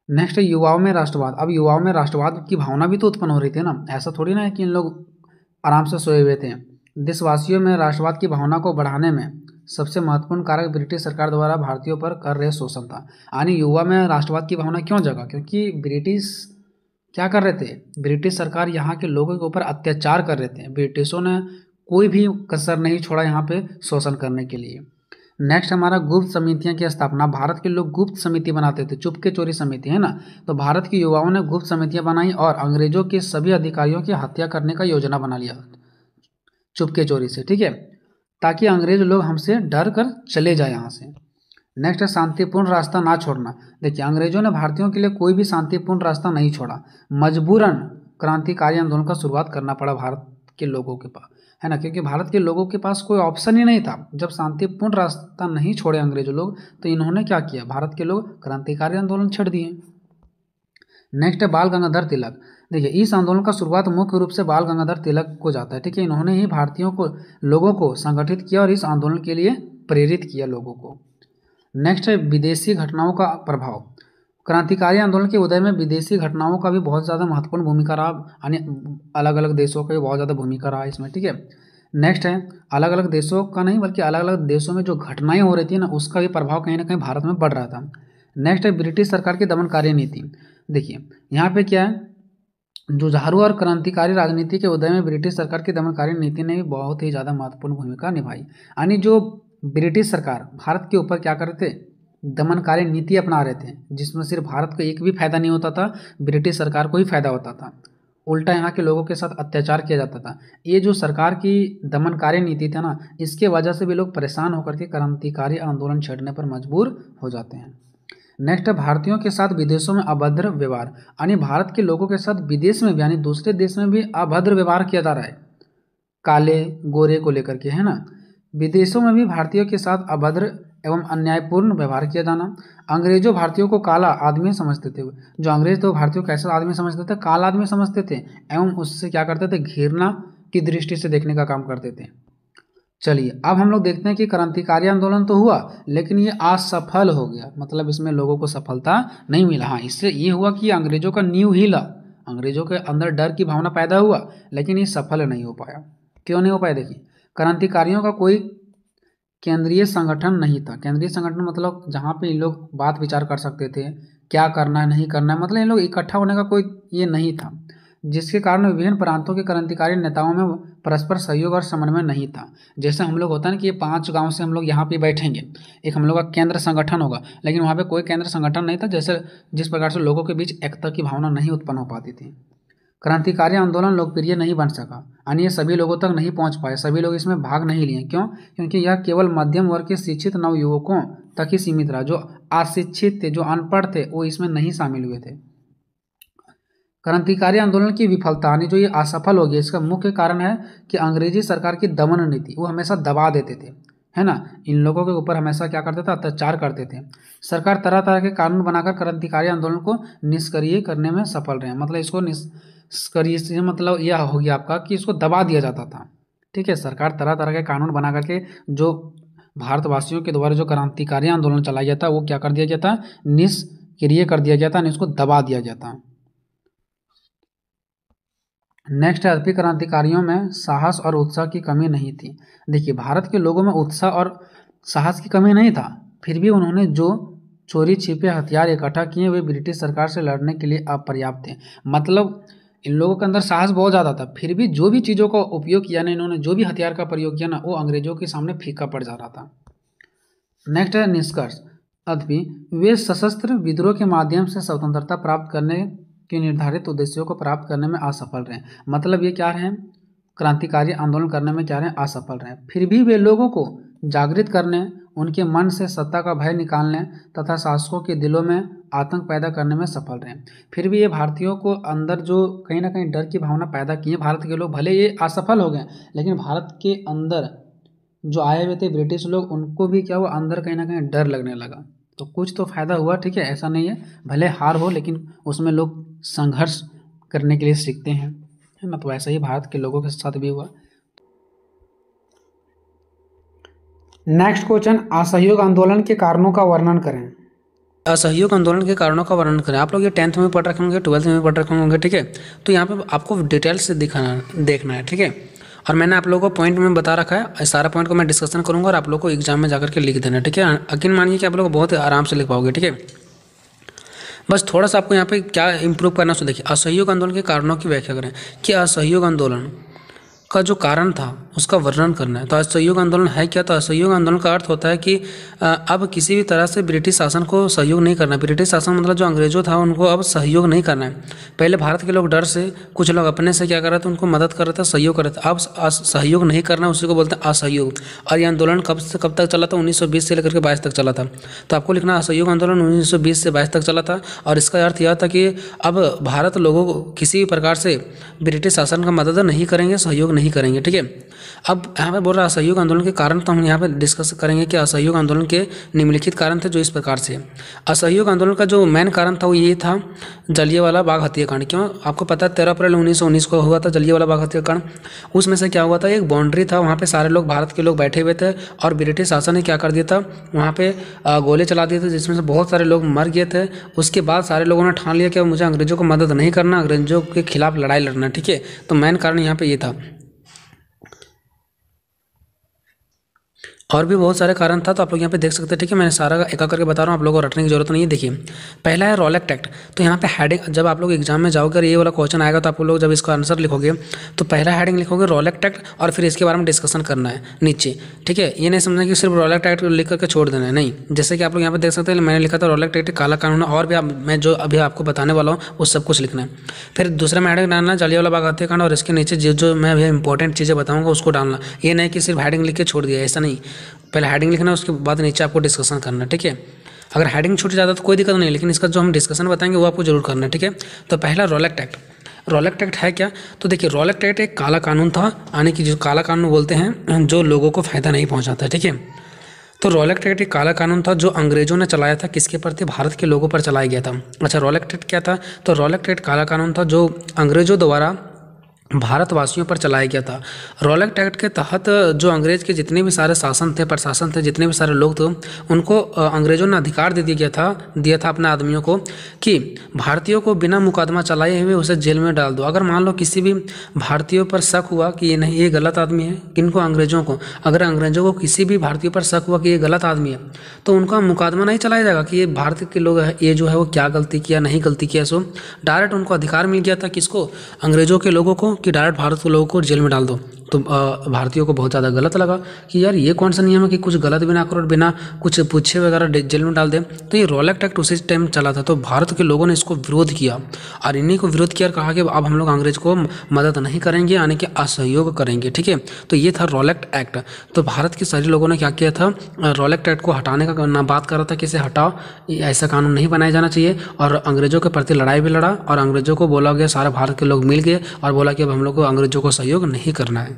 नेक्स्ट है युवाओं में राष्ट्रवाद। अब युवाओं में राष्ट्रवाद की भावना भी तो उत्पन्न हो रही थी ना, ऐसा थोड़ी ना है कि इन लोग आराम से सोए हुए थे। देशवासियों में राष्ट्रवाद की भावना को बढ़ाने में सबसे महत्वपूर्ण कारक ब्रिटिश सरकार द्वारा भारतीयों पर कर रहे शोषण था। यानी युवा में राष्ट्रवाद की भावना क्यों जगा, क्योंकि ब्रिटिश क्या कर रहे थे, ब्रिटिश सरकार यहाँ के लोगों के ऊपर अत्याचार कर रहे थे। ब्रिटिशों ने कोई भी कसर नहीं छोड़ा यहाँ पे शोषण करने के लिए। नेक्स्ट हमारा गुप्त समितियां की स्थापना। भारत के लोग गुप्त समिति बनाते थे, चुपके चोरी समिति, है ना। तो भारत के युवाओं ने गुप्त समितियां बनाई और अंग्रेजों के सभी अधिकारियों की हत्या करने का योजना बना लिया चुपके चोरी से, ठीक है, ताकि अंग्रेज लोग हमसे डर कर चले जाए यहाँ से। नेक्स्ट है शांतिपूर्ण रास्ता ना छोड़ना। देखिए अंग्रेजों ने भारतीयों के लिए कोई भी शांतिपूर्ण रास्ता नहीं छोड़ा, मजबूरन क्रांतिकारी आंदोलन का शुरुआत करना पड़ा भारत के लोगों के पास, है ना, क्योंकि भारत के लोगों के पास कोई ऑप्शन ही नहीं था। जब शांतिपूर्ण रास्ता नहीं छोड़े अंग्रेज लोग, तो इन्होंने क्या किया, भारत के लोग क्रांतिकारी आंदोलन छेड़ दिए। नेक्स्ट है बाल गंगाधर तिलक। देखिए इस आंदोलन का शुरुआत मुख्य रूप से बाल गंगाधर तिलक को जाता है, ठीक है। इन्होंने ही भारतीयों को लोगों को संगठित किया और इस आंदोलन के लिए प्रेरित किया लोगों को। नेक्स्ट है विदेशी घटनाओं का प्रभाव। क्रांतिकारी आंदोलन के उदय में विदेशी घटनाओं का भी बहुत ज़्यादा महत्वपूर्ण भूमिका रहा, यानी अलग अलग देशों का भी बहुत ज़्यादा भूमिका रहा इसमें, ठीक है। नेक्स्ट है अलग अलग देशों का नहीं बल्कि अलग अलग देशों में जो घटनाएं हो रही थी ना, उसका भी प्रभाव कहीं ना कहीं भारत में बढ़ रहा था। नेक्स्ट है ब्रिटिश सरकार की दमनकारी नीति। देखिए यहाँ पे क्या है, जुझारू और क्रांतिकारी राजनीति के उदय में ब्रिटिश सरकार की दमनकारी नीति ने भी बहुत ही ज़्यादा महत्वपूर्ण भूमिका निभाई। यानी जो ब्रिटिश सरकार भारत के ऊपर क्या कर रहे थे, दमनकारी नीति अपना रहे थे, जिसमें सिर्फ भारत को एक भी फायदा नहीं होता था, ब्रिटिश सरकार को ही फायदा होता था। उल्टा यहाँ के लोगों के साथ अत्याचार किया जाता था। ये जो सरकार की दमनकारी नीति थी ना, इसके वजह से भी लोग परेशान होकर के क्रांतिकारी आंदोलन छेड़ने पर मजबूर हो जाते हैं। नेक्स्ट है भारतीयों के साथ विदेशों में अभद्र व्यवहार। यानी भारत के लोगों के साथ विदेश में भी, यानी दूसरे देश में भी अभद्र व्यवहार किया जा रहा है, काले गोरे को लेकर के, है ना। विदेशों में भी भारतीयों के साथ अभद्र एवं अन्यायपूर्ण व्यवहार किया जाना। अंग्रेजों भारतीयों को काला आदमी समझते थे। जो अंग्रेज थे वो भारतीयों को कैसा आदमी समझते थे, काला आदमी समझते थे, एवं उससे क्या करते थे, घृणा की दृष्टि से देखने का काम करते थे। चलिए अब हम लोग देखते हैं कि क्रांतिकारी आंदोलन तो हुआ लेकिन ये असफल हो गया, मतलब इसमें लोगों को सफलता नहीं मिला। हाँ, इससे ये हुआ कि अंग्रेजों का नींव हिला, अंग्रेजों के अंदर डर की भावना पैदा हुआ, लेकिन ये सफल नहीं हो पाया। क्यों नहीं हो पाया? देखिए, क्रांतिकारियों का कोई केंद्रीय संगठन नहीं था। केंद्रीय संगठन मतलब जहाँ पे इन लोग बात विचार कर सकते थे, क्या करना है नहीं करना है, मतलब इन लोग इकट्ठा होने का कोई ये नहीं था, जिसके कारण विभिन्न प्रांतों के क्रांतिकारी नेताओं में परस्पर सहयोग और समन्वय नहीं था। जैसे हम लोग होता है ना कि ये 5 गांव से हम लोग यहाँ पे बैठेंगे, एक हम लोग का केंद्र संगठन होगा, लेकिन वहाँ पे कोई केंद्र संगठन नहीं था। जैसे जिस प्रकार से लोगों के बीच एकता की भावना नहीं उत्पन्न हो पाती थी, क्रांतिकारी आंदोलन लोकप्रिय नहीं बन सका, यानी ये सभी लोगों तक नहीं पहुंच पाए, सभी लोग इसमें भाग नहीं लिए। क्यों? क्योंकि यह केवल मध्यम वर्ग के शिक्षित नवयुवकों तक ही सीमित रहा। जो अशिक्षित थे, जो अनपढ़ थे, वो इसमें नहीं शामिल हुए थे। क्रांतिकारी आंदोलन की विफलता, यानी जो ये असफल हो गया, इसका मुख्य कारण है कि अंग्रेजी सरकार की दमन नीति, वो हमेशा दबा देते थे, है ना। इन लोगों के ऊपर हमेशा क्या करते थे? अत्याचार करते थे। सरकार तरह तरह के कानून बनाकर क्रांतिकारी आंदोलन को निष्क्रिय करने में सफल रहे, मतलब इसको निष्क्रिय से मतलब यह हो गया आपका कि इसको दबा दिया जाता था। ठीक है, सरकार तरह तरह के कानून बना करके जो भारतवासियों के द्वारा जो क्रांतिकारी आंदोलन चलाया गया था वो क्या कर दिया गया था? निष्क्रिय कर दिया गया था, इसको दबा दिया गया था। नेक्स्ट है, अरबी क्रांतिकारियों में साहस और उत्साह की कमी नहीं थी। देखिए, भारत के लोगों में उत्साह और साहस की कमी नहीं था, फिर भी उन्होंने जो चोरी छिपे हथियार इकट्ठा किए वे ब्रिटिश सरकार से लड़ने के लिए अपर्याप्त थे। मतलब इन लोगों के अंदर साहस बहुत ज़्यादा था, फिर भी जो भी चीज़ों का उपयोग किया ना इन्होंने, जो भी हथियार का प्रयोग किया ना, वो अंग्रेजों के सामने फीका पड़ जा रहा था। नेक्स्ट है निष्कर्ष, अभी वे सशस्त्र विद्रोह के माध्यम से स्वतंत्रता प्राप्त करने के निर्धारित उद्देश्यों को प्राप्त करने में असफल रहे। मतलब ये क्या रहे? क्रांतिकारी आंदोलन करने में क्या रहे? असफल रहे। फिर भी वे लोगों को जागृत करने, उनके मन से सत्ता का भय निकालने तथा शासकों के दिलों में आतंक पैदा करने में सफल रहे। फिर भी ये भारतीयों को अंदर जो कहीं ना कहीं डर की भावना पैदा की है, भारत के लोग भले ये असफल हो गए, लेकिन भारत के अंदर जो आए हुए थे ब्रिटिश लोग, उनको भी क्या हुआ? अंदर कहीं ना कहीं डर लगने लगा। तो कुछ तो फायदा हुआ, ठीक है, ऐसा नहीं है, भले हार हो लेकिन उसमें लोग संघर्ष करने के लिए सीखते हैं, है ना। तो ऐसा ही भारत के लोगों के साथ भी हुआ। नेक्स्ट क्वेश्चन, असहयोग आंदोलन के कारणों का वर्णन करें। असहयोग आंदोलन के कारणों का वर्णन करें। आप लोग ये 10th में पढ़ रखे होंगे, 12th में पढ़ रखे होंगे, ठीक है। तो यहाँ पे आपको डिटेल से देखना है, ठीक है। और मैंने आप लोगों को पॉइंट में बता रखा है, सारा पॉइंट को मैं डिस्कशन करूँगा और आप लोग को एग्जाम में जाकर के लिख देना, ठीक है। यकीन मानिए कि आप लोग बहुत आराम से लिख पाओगे, ठीक है। बस थोड़ा सा आपको यहाँ पे क्या इंप्रूव करना, सो देखिए, असहयोग आंदोलन के कारणों की व्याख्या करें कि असहयोग आंदोलन का जो कारण था उसका वर्णन करना है। तो असहयोग आंदोलन है क्या? तो असहयोग आंदोलन का अर्थ होता है कि अब किसी भी तरह से ब्रिटिश शासन को सहयोग नहीं करना। ब्रिटिश शासन मतलब जो अंग्रेजों था उनको अब सहयोग नहीं करना है। पहले भारत के लोग डर से, कुछ लोग अपने से क्या कर रहे थे? उनको मदद कर रहे थे, सहयोग कर रहे थे। अब सहयोग नहीं करना, उसी को बोलते हैं असहयोग। और ये आंदोलन कब से कब तक चला था? 1920 से लेकर के 22 तक चला था। तो आपको लिखना असहयोग आंदोलन 1920 से 22 तक चला था। और इसका अर्थ यह था कि अब भारत लोगों को किसी भी प्रकार से ब्रिटिश शासन का मदद नहीं करेंगे, सहयोग नहीं करेंगे, ठीक है। अब यहाँ पे बोल रहा है असहयोग आंदोलन के कारण, तो हम यहाँ पे डिस्कस करेंगे कि असहयोग आंदोलन के निम्नलिखित कारण थे जो इस प्रकार से। असहयोग आंदोलन का जो मेन कारण था वो ये था जलियांवाला बाग हत्याकांड। क्यों? आपको पता है 13 अप्रैल 1919 को हुआ था जलियांवाला बाग हत्याकांड। उसमें से क्या हुआ था? एक बाउंड्री था, वहाँ पे सारे लोग, भारत के लोग बैठे हुए थे और ब्रिटिश शासन ने क्या कर दिया था? वहाँ पे गोले चला दिए थे, जिसमें से बहुत सारे लोग मर गए थे। उसके बाद सारे लोगों ने ठान लिया कि मुझे अंग्रेजों को मदद नहीं करना, अंग्रेजों के खिलाफ लड़ाई लड़ना, ठीक है। तो मेन कारण यहाँ पे ये था। और भी बहुत सारे कारण था, तो आप लोग यहाँ पे देख सकते हैं, ठीक है। मैंने सारा एक करके बता रहा हूँ, आप लोगों को रटने की जरूरत नहीं है। देखिए, पहला है रॉलेट एक्ट। तो यहाँ पे हेडिंग, जब आप लोग एग्जाम में जाओगे और ये वाला क्वेश्चन आएगा तो आप लोग जब इसका आंसर लिखोगे तो पहला हेडिंग लिखोगे रॉलेट एक्ट और फिर इसके बारे में डिस्कशन करना है नीचे, ठीक है। ये नहीं समझना कि सिर्फ रॉलेट एक्ट लिख करके छोड़ देना है, नहीं। जैसे कि आप लोग यहाँ पे देख सकते हैं, मैंने लिखा था रॉलेट एक्ट काला कानून, और भी मैं जो अभी आपको बताने वाला हूँ वो सब कुछ लिखना है। फिर दूसरा में हेडिंग डालना जलियांवाला बाग हत्याकांड, और इसके नीचे जो मैं अभी इंपॉर्टेंट चीज़ें बताऊँगा उसको डालना। ये नहीं कि सिर्फ हेडिंग लिख के छोड़ दिया, ऐसा नहीं। पहले हेडिंग लिखना, उसके बाद नीचे आपको डिस्कशन करना, ठीक है। अगर हेडिंग छूट जाता तो कोई दिक्कत नहीं, लेकिन इसका जो हम डिस्कशन बताएंगे वो आपको जरूर करना है, ठीक है। तो पहला रॉलेट एक्ट। रॉलेट एक्ट है क्या? तो देखिए, रॉलेट एक्ट एक काला कानून था, यानी कि जो काला कानून बोलते हैं जो लोगों को फायदा नहीं पहुंचाता, ठीक है। तो रॉलेट एक्ट एक काला कानून था जो अंग्रेजों ने चलाया था, किसके प्रति? भारत के लोगों पर चलाया गया था। अच्छा, रॉलेट एक्ट क्या था? तो रॉलेट एक्ट काला कानून था जो अंग्रेजों द्वारा भारतवासियों पर चलाया गया था। रॉलेट एक्ट के तहत जो अंग्रेज के जितने भी सारे शासन थे, प्रशासन थे, जितने भी सारे लोग थे, उनको अंग्रेजों ने अधिकार दे दिया था अपने आदमियों को कि भारतीयों को बिना मुकदमा चलाए हुए उसे जेल में डाल दो। अगर मान लो किसी भी भारतीयों पर शक हुआ कि ये नहीं, ये गलत आदमी है, किनको, अंग्रेजों को, अगर अंग्रेजों को किसी भी भारतीय पर शक हुआ कि ये गलत आदमी है, तो उनका मुकदमा नहीं चलाया जाएगा कि ये भारत के लोग हैं, ये जो है वो क्या गलती किया, नहीं गलती किया। सो डायरेक्ट उनको अधिकार मिल गया था, किसको, अंग्रेजों के लोगों को, कि डायरेक्ट भारत के लोगों को जेल में डाल दो। तो भारतीयों को बहुत ज़्यादा गलत लगा कि यार ये कौन सा नियम है कि कुछ गलत भी ना करो और बिना कुछ पूछे वगैरह जेल में डाल दे। तो ये रॉलेट एक्ट उसी टाइम चला था, तो भारत के लोगों ने इसको विरोध किया और इन्हीं को विरोध किया और कहा कि अब हम लोग अंग्रेज को मदद नहीं करेंगे, यानी कि असहयोग करेंगे। ठीक है, तो ये था रॉलेट एक्ट। तो भारत के सारे लोगों ने क्या किया था, रॉलेट एक्ट को हटाने का ना बात कर रहा था कि इसे हटाओ, ऐसा कानून नहीं बनाया जाना चाहिए। और अंग्रेजों के प्रति लड़ाई भी लड़ा और अंग्रेजों को बोला गया, सारे भारत के लोग मिल गए और बोला कि अब हम लोग को अंग्रेजों को सहयोग नहीं करना है।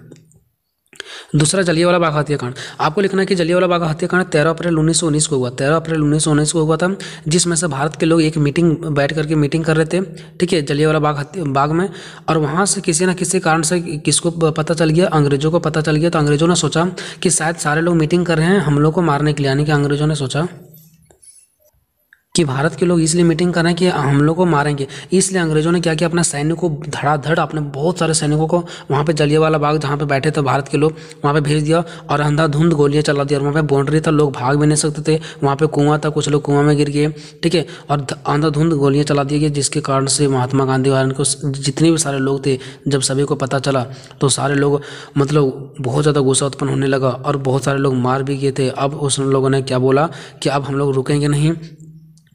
दूसरा, जलियांवाला बाग हत्याकांड। आपको लिखना है कि जलियांवाला बाग हत्याकांड 13 अप्रैल 1919 को हुआ। 13 अप्रैल 1919 को हुआ था, जिसमें से भारत के लोग एक मीटिंग बैठ करके मीटिंग कर रहे थे, ठीक है, जलियांवाला बाग में। और वहाँ से किसी न किसी कारण से किसको पता चल गया, अंग्रेजों को पता चल गया। तो अंग्रेजों ने सोचा कि शायद सारे लोग मीटिंग कर रहे हैं हम लोग को मारने के लिए, यानी कि अंग्रेजों ने सोचा कि भारत के लोग इसलिए मीटिंग कर रहे हैं कि हम लोग को मारेंगे। इसलिए अंग्रेजों ने क्या किया, अपना सैनिकों को धड़ाधड़, अपने बहुत सारे सैनिकों को वहाँ पे जलियांवाला बाग जहाँ पे बैठे थे भारत के लोग, वहाँ पे भेज दिया और अंधाधुंध गोलियां चला दिया। और वहाँ पे बाउंड्री था, लोग भाग भी नहीं सकते थे, वहाँ पे कुआं था, कुछ लोग कुआं में गिर गए, ठीक है, और अंधाधुंध गोलियां चला दी गई, जिसके कारण से महात्मा गांधी और इनको जितने भी सारे लोग थे, जब सभी को पता चला तो सारे लोग मतलब बहुत ज़्यादा गुस्सा उत्पन्न होने लगा और बहुत सारे लोग मार भी गए थे। अब उस लोगों ने क्या बोला कि अब हम लोग रुकेंगे नहीं,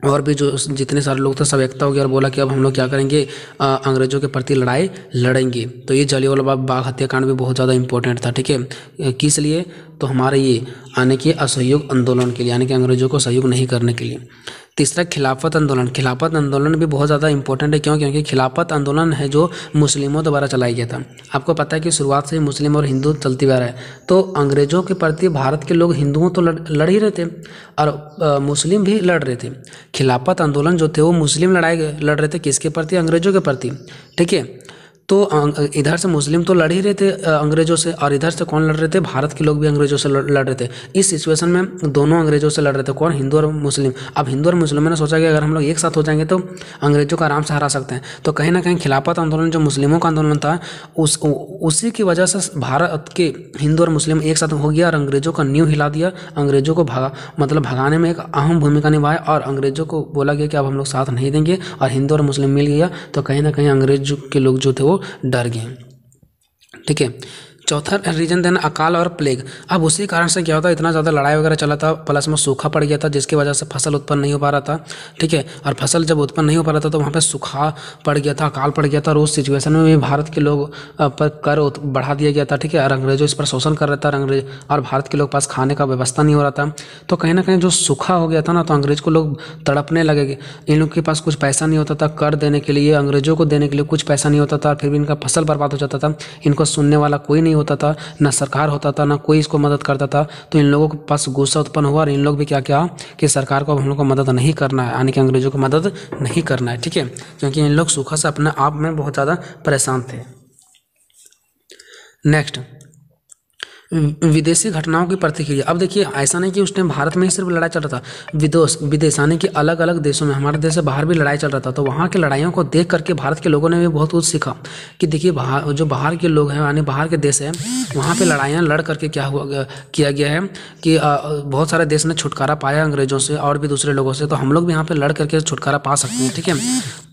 और भी जो जितने सारे लोग थे सब एकता हो गया और बोला कि अब हम लोग क्या करेंगे, अंग्रेजों के प्रति लड़ाई लड़ेंगे। तो ये जलियांवाला बाग हत्याकांड भी बहुत ज़्यादा इंपॉर्टेंट था, ठीक है, किस लिए, तो हमारे ये आने के असहयोग आंदोलन के लिए, यानी कि अंग्रेजों को सहयोग नहीं करने के लिए। तीसरा, खिलाफत आंदोलन। खिलाफत आंदोलन भी बहुत ज़्यादा इंपॉर्टेंट है, क्यों, क्योंकि खिलाफत आंदोलन है जो मुस्लिमों द्वारा चलाया गया था। आपको पता है कि शुरुआत से ही मुस्लिम और हिंदू चलती आ रहा है, तो अंग्रेजों के प्रति भारत के लोग, हिंदुओं तो लड़ ही रहे थे और मुस्लिम भी लड़ रहे थे। खिलाफत आंदोलन जो थे वो मुस्लिम लड़ रहे थे, किसके प्रति, अंग्रेजों के प्रति, ठीक है। तो इधर से मुस्लिम तो लड़ ही रहे थे अंग्रेजों से, और इधर से कौन लड़ रहे थे, भारत के लोग भी अंग्रेजों से लड़ रहे थे। इस सिचुएशन में दोनों अंग्रेजों से लड़ रहे थे, कौन, हिंदू और मुस्लिम। अब हिंदू और मुस्लिमों ने सोचा कि अगर हम लोग एक साथ हो जाएंगे तो अंग्रेजों को आराम से हरा सकते हैं। तो कहीं ना कहीं खिलाफत आंदोलन जो मुस्लिमों का आंदोलन था, उसी की वजह से भारत के हिंदू और मुस्लिम एक साथ हो गया और अंग्रेजों का नींव हिला दिया। अंग्रेजों को भगाने में एक अहम भूमिका निभाया और अंग्रेजों को बोला गया कि अब हम लोग साथ नहीं देंगे, और हिंदू और मुस्लिम मिल गया। तो कहीं ना कहीं अंग्रेज के लोग जो थे वो डर गए, ठीक है। चौथा रीजन देना, अकाल और प्लेग। अब उसी कारण से क्या होता है, इतना ज़्यादा लड़ाई वगैरह चला था, प्लस में सूखा पड़ गया था, जिसकी वजह से फसल उत्पन्न नहीं हो पा रहा था, ठीक है। और फसल जब उत्पन्न नहीं हो पा रहा था तो वहाँ पे सूखा पड़ गया था, अकाल पड़ गया था, और उस सिचुएशन में भी भारत के लोग पर कर बढ़ा दिया गया था, ठीक है। और अंग्रेजों इस पर शोषण कर रहा था, और भारत के लोग पास खाने का व्यवस्था नहीं हो रहा था। तो कहीं ना कहीं जो सूखा हो गया था ना, तो अंग्रेज को लोग तड़पने लगेंगे। इन लोग के पास कुछ पैसा नहीं होता था कर देने के लिए, अंग्रेजों को देने के लिए कुछ पैसा नहीं होता था, फिर भी इनका फसल बर्बाद हो जाता था। इनको सुनने वाला कोई नहीं होता था, ना सरकार होता था, ना कोई इसको मदद करता था। तो इन लोगों के पास गुस्सा उत्पन्न हुआ और इन लोग भी क्या किया कि सरकार को हम लोग को मदद नहीं करना है, यानी कि अंग्रेजों को मदद नहीं करना है, ठीक है, क्योंकि इन लोग सूखा से अपने आप में बहुत ज़्यादा परेशान थे। नेक्स्ट, विदेशी घटनाओं की प्रतिक्रिया। अब देखिए, ऐसा नहीं कि उस टाइम भारत में ही सिर्फ लड़ाई चल रहा था, विदेश यानी कि अलग अलग देशों में, हमारे देश से बाहर भी लड़ाई चल रहा था। तो वहाँ की लड़ाइयों को देख करके भारत के लोगों ने भी बहुत कुछ सीखा कि देखिए जो बाहर के लोग हैं, यानी बाहर के देश हैं, वहाँ पर लड़ाइयाँ लड़ करके किया गया है कि बहुत सारे देश ने छुटकारा पाया अंग्रेजों से और भी दूसरे लोगों से। तो हम लोग भी यहाँ पर लड़ करके छुटकारा पा सकते हैं, ठीक है।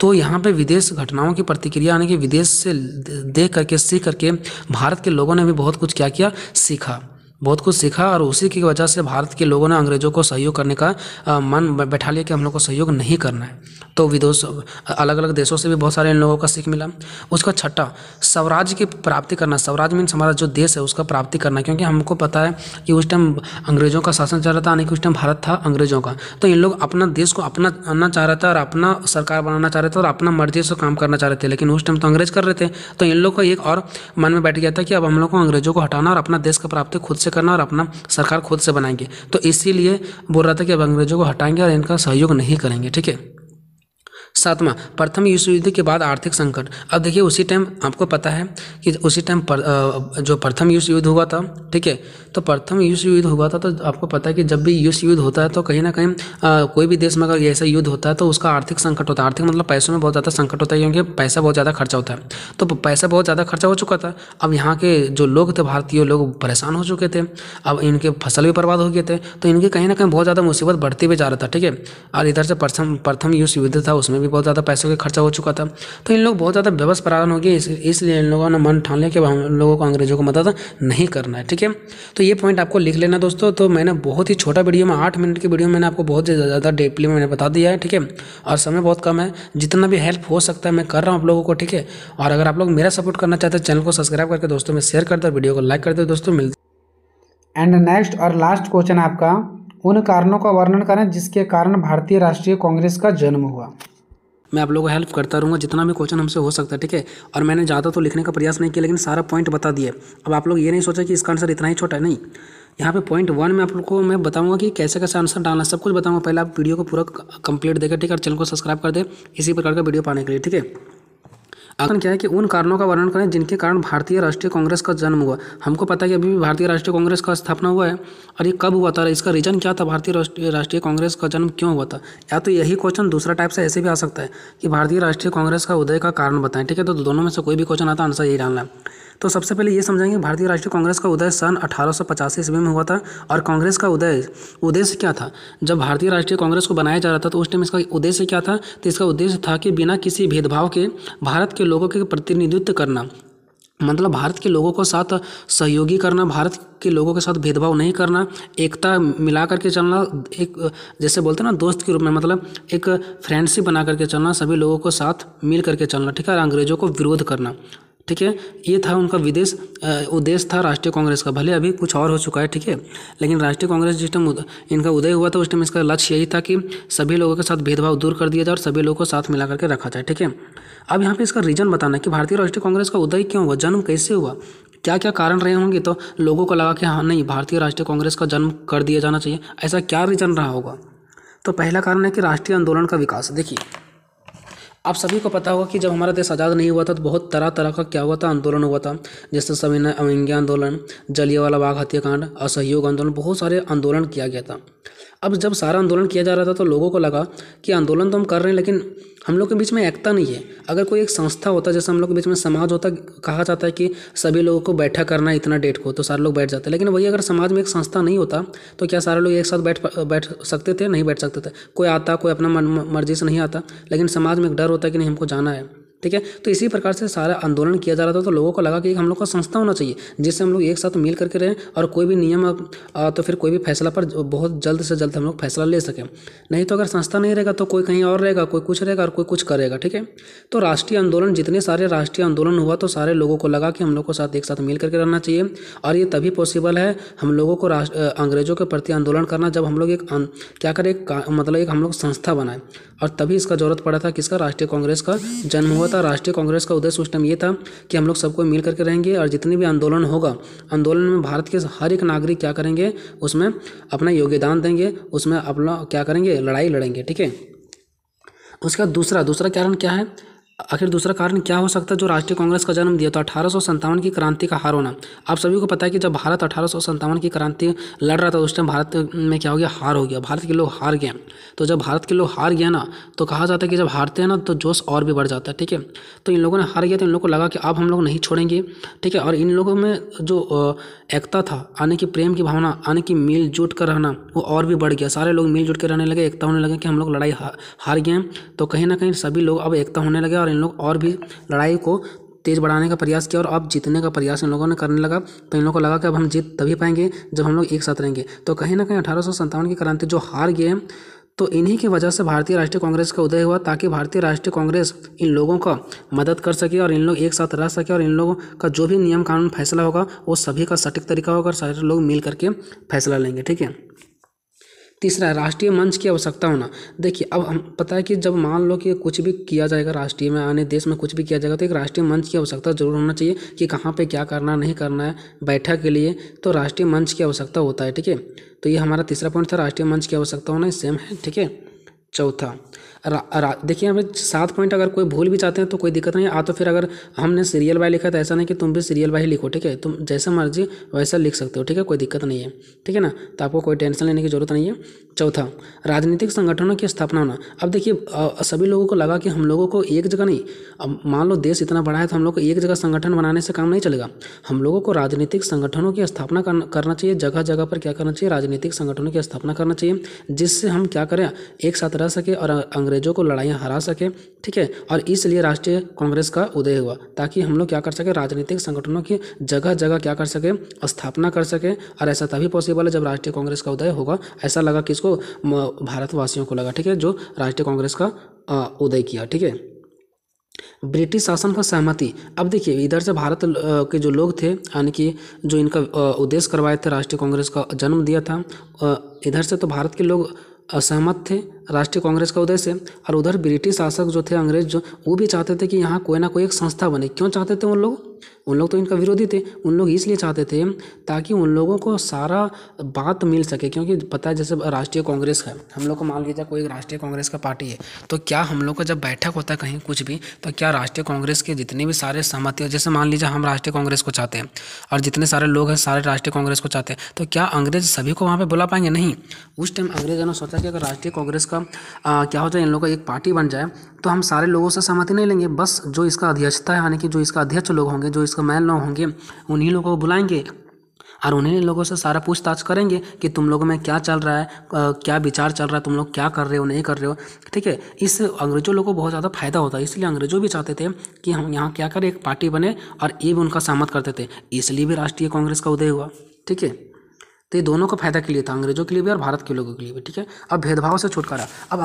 तो यहाँ पे विदेश घटनाओं की प्रतिक्रिया, यानी कि विदेश से देख करके, सीख करके भारत के लोगों ने भी बहुत कुछ क्या किया, बहुत कुछ सीखा। और उसी की वजह से भारत के लोगों ने अंग्रेजों को सहयोग करने का मन बैठा लिया कि हम लोग को सहयोग नहीं करना है। तो विदेश, अलग अलग देशों से भी बहुत सारे इन लोगों का सीख मिला। उसका छठा, स्वराज की प्राप्ति करना। स्वराज मीन्स हमारा जो देश है उसका प्राप्ति करना, क्योंकि हमको पता है कि उस टाइम अंग्रेजों का शासन चल रहा था, यानी कि उस टाइम भारत था अंग्रेजों का। तो इन लोग अपना देश को अपना चाह रहे थे और अपना सरकार बनाना चाह रहे थे और अपना मर्जी से काम करना चाह रहे थे, लेकिन उस टाइम तो अंग्रेज कर रहे थे। तो इन लोग का एक और मन में बैठ गया था कि अब हम लोग को अंग्रेजों को हटाना और अपना देश का प्राप्ति खुद से करना और अपना सरकार खुद से बनाएंगे। तो इसीलिए बोल रहा था कि अब अंग्रेजों को हटाएंगे और इनका सहयोग नहीं करेंगे, ठीक है। सातवां, प्रथम विश्व युद्ध के बाद आर्थिक संकट। अब देखिए उसी टाइम आपको पता है कि उसी टाइम जो प्रथम विश्व युद्ध हुआ था, ठीक है, तो प्रथम विश्व युद्ध हुआ था तो आपको पता है कि जब भी विश्व युद्ध होता है तो कहीं ना कहीं कोई भी देश में अगर ऐसा युद्ध होता है तो उसका आर्थिक संकट होता है। आर्थिक मतलब पैसों में बहुत ज़्यादा संकट होता है, क्योंकि पैसा बहुत ज़्यादा खर्चा होता है। तो पैसा बहुत ज़्यादा खर्चा हो चुका था। अब यहाँ के जो लोग थे, भारतीय लोग परेशान हो चुके थे। अब इनके फसल भी बर्बाद हो गए थे, तो इनके कहीं ना कहीं बहुत ज़्यादा मुसीबत बढ़ती हुई जा रहा था, ठीक है। और इधर से प्रथम विश्व युद्ध था, उसमें भी बहुत ज़्यादा पैसों का खर्चा हो चुका था। तो इन लोग बहुत ज़्यादा बेबस परेशान हो गए, इसलिए इन लोगों ने मन ठान लिया कि हम लोगों को अंग्रेजों को मदद नहीं करना है, ठीक है। तो ये पॉइंट आपको लिख लेना दोस्तों। तो मैंने बहुत ही छोटा वीडियो में 8 मिनट की वीडियो में मैंने आपको बहुत ज़्यादा डीपली में मैंने बता दिया है, ठीक है। और समय बहुत कम है, जितना भी हेल्प हो सकता है मैं कर रहा हूँ आप लोगों को, ठीक है। और अगर आप लोग मेरा सपोर्ट करना चाहते हैं, चैनल को सब्सक्राइब करके दोस्तों में शेयर कर दो, वीडियो को लाइक कर दो दोस्तों। मिलते एंड नेक्स्ट और लास्ट क्वेश्चन है आपका, उन कारणों का वर्णन करें जिसके कारण भारतीय राष्ट्रीय कांग्रेस का जन्म हुआ। मैं आप लोगों को हेल्प करता रहूँगा जितना भी क्वेश्चन हमसे हो सकता है, ठीक है। और मैंने ज़्यादा तो लिखने का प्रयास नहीं किया, लेकिन सारा पॉइंट बता दिए। अब आप लोग ये नहीं सोचा कि इसका आंसर इतना ही छोटा है, नहीं। यहाँ पे पॉइंट 1 में आप लोग को मैं बताऊंगा कि कैसे कैसे आंसर डालना, सब कुछ बताऊंगा। पहले आप वीडियो को पूरा कंप्लीट देखें, ठीक है, और चैनल को सब्सक्राइब कर दे इसी प्रकार का वीडियो पाने के लिए, ठीक है। आखिर क्या है कि उन कारणों का वर्णन करें जिनके कारण भारतीय राष्ट्रीय कांग्रेस का जन्म हुआ। हमको पता है कि अभी भी भारतीय राष्ट्रीय कांग्रेस का स्थापना हुआ है, और ये कब हुआ था, इसका रीजन क्या था, भारतीय राष्ट्रीय कांग्रेस का जन्म क्यों हुआ था। या तो यही क्वेश्चन दूसरा टाइप से ऐसे भी आ सकता है कि भारतीय राष्ट्रीय कांग्रेस का उदय का कारण बताएं, ठीक है। तो दोनों में से कोई भी क्वेश्चन आता आंसर यही डालना है। तो सबसे पहले ये समझेंगे भारतीय राष्ट्रीय कांग्रेस का उदय सन 1885 ईस्वी में हुआ था। और कांग्रेस का उद्देश्य क्या था, जब भारतीय राष्ट्रीय कांग्रेस को बनाया जा रहा था तो उस टाइम इसका उद्देश्य क्या था, तो इसका उद्देश्य था कि बिना किसी भेदभाव के भारत के लोगों के प्रतिनिधित्व करना। मतलब भारत के लोगों को साथ सहयोगी करना, भारत के लोगों के साथ भेदभाव नहीं करना, एकता मिला करके चलना, एक जैसे बोलते हैं ना दोस्त के रूप में, मतलब एक फ्रेंडशिप बना करके चलना, सभी लोगों को साथ मिल करके चलना, ठीक है, और अंग्रेजों को विरोध करना, ठीक है। ये था उनका उद्देश्य था राष्ट्रीय कांग्रेस का। भले अभी कुछ और हो चुका है, ठीक है, लेकिन राष्ट्रीय कांग्रेस जिस टाइम इनका उदय हुआ था उस टाइम इसका लक्ष्य यही था कि सभी लोगों के साथ भेदभाव दूर कर दिया जाए और सभी लोगों को साथ मिला करके रखा जाए, ठीक है। अब यहाँ पे इसका रीजन बताना है कि भारतीय राष्ट्रीय कांग्रेस का उदय क्यों हुआ, जन्म कैसे हुआ, क्या क्या कारण रहे होंगे। तो लोगों को लगा कि हाँ नहीं, भारतीय राष्ट्रीय कांग्रेस का जन्म कर दिया जाना चाहिए, ऐसा क्या रीजन रहा होगा। तो पहला कारण है कि राष्ट्रीय आंदोलन का विकास। देखिए आप सभी को पता होगा कि जब हमारा देश आज़ाद नहीं हुआ था तो बहुत तरह तरह का क्या हुआ था, आंदोलन हुआ था। जैसे सविनय अवज्ञा आंदोलन, जलियांवाला बाग हत्याकांड, असहयोग आंदोलन, बहुत सारे आंदोलन किया गया था। अब जब सारा आंदोलन किया जा रहा था तो लोगों को लगा कि आंदोलन तो हम कर रहे हैं, लेकिन हम लोग के बीच में एकता नहीं है। अगर कोई एक संस्था होता, जैसे हम लोग के बीच में समाज होता, कहा जाता है कि सभी लोगों को बैठा करना इतना डेट को, तो सारे लोग बैठ जाते हैं। लेकिन वही अगर समाज में एक संस्था नहीं होता तो क्या सारे लोग एक साथ बैठ सकते थे? नहीं बैठ सकते थे। कोई आता, कोई अपना मर्जी से नहीं आता, लेकिन समाज में एक डर होता है कि नहीं हमको जाना है, ठीक है। तो इसी प्रकार से सारा आंदोलन किया जा रहा था। तो लोगों को लगा कि हम लोग का संस्था होना चाहिए जिससे हम लोग एक साथ मिल करके रहें और कोई भी नियम तो फिर कोई भी फैसला पर बहुत जल्द से जल्द हम लोग फैसला ले सकें। नहीं तो अगर संस्था नहीं रहेगा तो कोई कहीं और रहेगा, कोई कुछ रहेगा और कोई कुछ करेगा, ठीक है। तो राष्ट्रीय आंदोलन, जितने सारे राष्ट्रीय आंदोलन हुआ तो सारे लोगों को लगा कि हम लोग को साथ एक साथ मिल करके रहना चाहिए। और ये तभी पॉसिबल है हम लोगों को अंग्रेजों के प्रति आंदोलन करना जब हम लोग क्या करें, मतलब एक हम लोग संस्था बनाए। और तभी इसका जरूरत पड़ा था, किसका, राष्ट्रीय कांग्रेस का जन्म हुआ था। राष्ट्रीय कांग्रेस का उद्देश्य उस टाइम ये था कि हम लोग सबको मिल करके रहेंगे और जितने भी आंदोलन होगा, आंदोलन में भारत के हर एक नागरिक क्या करेंगे, उसमें अपना योगदान देंगे, उसमें अपना क्या करेंगे, लड़ाई लड़ेंगे, ठीक है। उसका दूसरा कारण क्या है, आखिर दूसरा कारण क्या हो सकता है जो राष्ट्रीय कांग्रेस का जन्म दिया? तो 1857 की क्रांति का हार होना। आप सभी को पता है कि जब भारत 1857 की क्रांति लड़ रहा था उस टाइम भारत में क्या हो गया, हार हो गया, भारत के लोग हार गए। तो जब भारत के लोग हार गया ना, तो कहा जाता है कि जब हारते हैं ना तो जोश और भी बढ़ जाता है, ठीक है। तो इन लोगों ने हार गया तो इन लोगों को लगा कि अब हम लोग नहीं छोड़ेंगे, ठीक है। और इन लोगों में जो एकता था, आने की प्रेम की भावना, आने की मिल जुट कर रहना, वो और भी बढ़ गया। सारे लोग मिलजुल कर रहने लगे, एकता होने लगे कि हम लोग लड़ाई हार गए हैं। तो कहीं ना कहीं सभी लोग अब एकता होने लगे और इन लोग और भी लड़ाई को तेज बढ़ाने का प्रयास किया और अब जीतने का प्रयास इन लोगों ने करने लगा। तो इन लोगों को लगा कि अब हम जीत तभी पाएंगे जब हम लोग एक साथ रहेंगे। तो कहीं ना कहीं 1857 की क्रांति जो हार गए, तो इन्हीं की वजह से भारतीय राष्ट्रीय कांग्रेस का उदय हुआ, ताकि भारतीय राष्ट्रीय कांग्रेस इन लोगों का मदद कर सके और इन लोग एक साथ रह सके और इन लोगों का जो भी नियम कानून फैसला होगा वो सभी का सटीक तरीका होगा और सारे लोग मिल करके फैसला लेंगे, ठीक है। तीसरा, राष्ट्रीय मंच की आवश्यकता होना। देखिए अब हम पता है कि जब मान लो कि कुछ भी किया जाएगा राष्ट्रीय में, आने देश में कुछ भी किया जाएगा तो एक राष्ट्रीय मंच की आवश्यकता जरूर होना चाहिए कि कहाँ पे क्या करना नहीं करना है बैठक के लिए, तो राष्ट्रीय मंच की आवश्यकता होता है, ठीक है। तो ये हमारा तीसरा पॉइंट था, राष्ट्रीय मंच की आवश्यकता होना, सेम है, ठीक है। चौथा, देखिए हमें 7 पॉइंट अगर कोई भूल भी चाहते हैं तो कोई दिक्कत नहीं है। तो फिर अगर हमने सीरियल बाय लिखा है तो ऐसा नहीं कि तुम भी सीरियल बाय ही लिखो, ठीक है, तुम जैसा मर्जी वैसा लिख सकते हो, ठीक है, कोई दिक्कत नहीं है, ठीक है ना। तो आपको कोई टेंशन लेने की जरूरत नहीं है। चौथा, राजनीतिक संगठनों की स्थापना होना। अब देखिए सभी लोगों को लगा कि हम लोगों को एक जगह नहीं, अब मान लो देश इतना बड़ा है तो हम लोग को एक जगह संगठन बनाने से काम नहीं चलेगा। हम लोगों को राजनीतिक संगठनों की स्थापना करना चाहिए। जगह जगह पर क्या करना चाहिए, राजनीतिक संगठनों की स्थापना करना चाहिए, जिससे हम क्या करें, एक साथ रह सके और अंग्रेजों को लड़ाइयाँ हरा सके, ठीक है। और इसलिए राष्ट्रीय कांग्रेस का उदय हुआ, ताकि हम लोग क्या कर सके, राजनीतिक संगठनों की जगह जगह क्या कर सके, स्थापना कर सके। और ऐसा तभी पॉसिबल है जब राष्ट्रीय कांग्रेस का उदय होगा। ऐसा लगा किसको, भारतवासियों को लगा, ठीक है, जो राष्ट्रीय कांग्रेस का उदय किया, ठीक है। ब्रिटिश शासन का सहमति। अब देखिए इधर से भारत के जो लोग थे, यानी कि जो इनका उद्देश्य करवाए थे, राष्ट्रीय कांग्रेस का जन्म दिया था, इधर से तो भारत के लोग असहमत थे राष्ट्रीय कांग्रेस का उदय से। और उधर ब्रिटिश शासक जो थे, अंग्रेज जो, वो भी चाहते थे कि यहाँ कोई ना कोई एक संस्था बने। क्यों चाहते थे उन लोग तो इनका विरोधी थे। उन लोग इसलिए चाहते थे ताकि उन लोगों को सारा बात मिल सके, क्योंकि पता है जैसे राष्ट्रीय कांग्रेस है, हम लोग को मान लीजिए कोई राष्ट्रीय कांग्रेस का पार्टी है, तो क्या हम लोग का जब बैठक होता है कहीं कुछ भी, तो क्या राष्ट्रीय कांग्रेस के जितने भी सारे सहमति, जैसे मान लीजिए हम राष्ट्रीय कांग्रेस को चाहते हैं और जितने सारे लोग हैं सारे राष्ट्रीय कांग्रेस को चाहते हैं, तो क्या अंग्रेज सभी को वहाँ पर बुला पाएंगे? नहीं। उस टाइम अंग्रेजों ने सोचा कि अगर राष्ट्रीय कांग्रेस का क्या हो जाए, इन लोगों का एक पार्टी बन जाए, तो हम सारे लोगों से सहमति नहीं लेंगे, बस जो इसका अध्यक्षता है, यानी कि जो इसका अध्यक्ष लोग होंगे, जो इसका मैन लोग होंगे, उन्हीं लोगों को बुलाएंगे और उन्हीं लोगों से सारा पूछताछ करेंगे कि तुम लोगों में क्या चल रहा है, क्या विचार चल रहा है, तुम लोग क्या कर रहे हो, नहीं कर रहे हो, ठीक है। इससे अंग्रेजों लोगों को बहुत ज़्यादा फायदा होता है। इसलिए अंग्रेजों भी चाहते थे कि हम यहाँ क्या करें, एक पार्टी बने, और ये भी उनका सहमत करते थे। इसलिए भी राष्ट्रीय कांग्रेस का उदय हुआ, ठीक है। तो ये दोनों का फायदा के लिए था, अंग्रेजों के लिए भी और भारत के लोगों के लिए भी, ठीक है। अब भेदभाव से छुटकारा। अब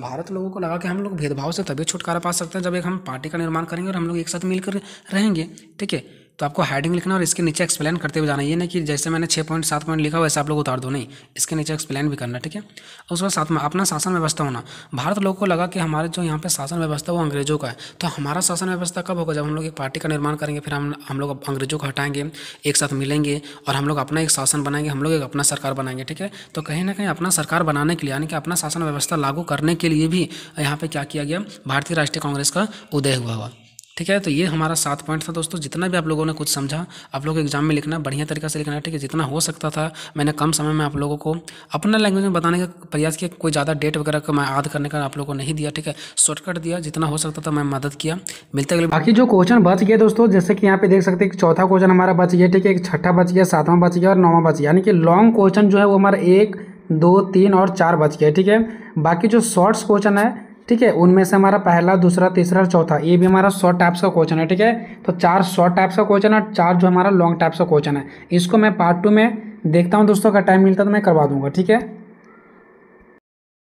भारत लोगों को लगा कि हम लोग भेदभाव से तभी छुटकारा पा सकते हैं जब एक हम पार्टी का निर्माण करेंगे और हम लोग एक साथ मिलकर रहेंगे, ठीक है। तो आपको हेडिंग लिखना और इसके नीचे एक्सप्लेन करते हुए जाना। ये नहीं कि जैसे मैंने 6 पॉइंट 7 पॉइंट लिखा वैसे आप लोग उतार दो, नहीं, इसके नीचे एक्सप्लेन भी करना, ठीक है। और उसके साथ में अपना शासन व्यवस्था होना। भारत लोगों को लगा कि हमारे जो यहाँ पे शासन व्यवस्था वो अंग्रेजों का है, तो हमारा शासन व्यवस्था कब होगा, जब हम लोग एक पार्टी का निर्माण करेंगे, फिर हम लोग अंग्रेजों को हटाएंगे, एक साथ मिलेंगे और हम लोग अपना एक शासन बनाएंगे, हम लोग एक अपना सरकार बनाएंगे, ठीक है। तो कहीं ना कहीं अपना सरकार बनाने के लिए, यानी कि अपना शासन व्यवस्था लागू करने के लिए भी यहाँ पे क्या किया गया, भारतीय राष्ट्रीय कांग्रेस का उदय हुआ, ठीक है। तो ये हमारा 7 पॉइंट था दोस्तों। जितना भी आप लोगों ने कुछ समझा, आप लोग एग्जाम में लिखना, बढ़िया तरीका से लिखना, ठीक है। जितना हो सकता था मैंने कम समय में आप लोगों को अपना लैंग्वेज में बताने का प्रयास किया। कोई ज़्यादा डेट वगैरह का मैं याद करने का आप लोगों को नहीं दिया, ठीक है, शॉर्टकट दिया, जितना हो सकता था मैं मदद किया। मिलते अगले। बाकी जो क्वेश्चन बच गए दोस्तों, जैसे कि यहाँ पे देख सकते हैं, चौथा क्वेश्चन हमारा बच गया, ठीक है, एक छठा बच गया, सातवां बच गया और नौवां बच गया। यानी कि लॉन्ग क्वेश्चन जो है वो हमारा 1, 2, 3 और 4 बच गया, ठीक है। बाकी जो शॉर्ट्स क्वेश्चन है, ठीक है, उनमें से हमारा पहला, दूसरा, तीसरा और चौथा, ये भी हमारा शॉर्ट टाइप्स का क्वेश्चन है, ठीक है। तो 4 शॉर्ट टाइप्स का क्वेश्चन और 4 जो हमारा लॉन्ग टाइप्स का क्वेश्चन है। इसको मैं पार्ट 2 में देखता हूँ दोस्तों, का टाइम मिलता तो मैं करवा दूंगा, ठीक है।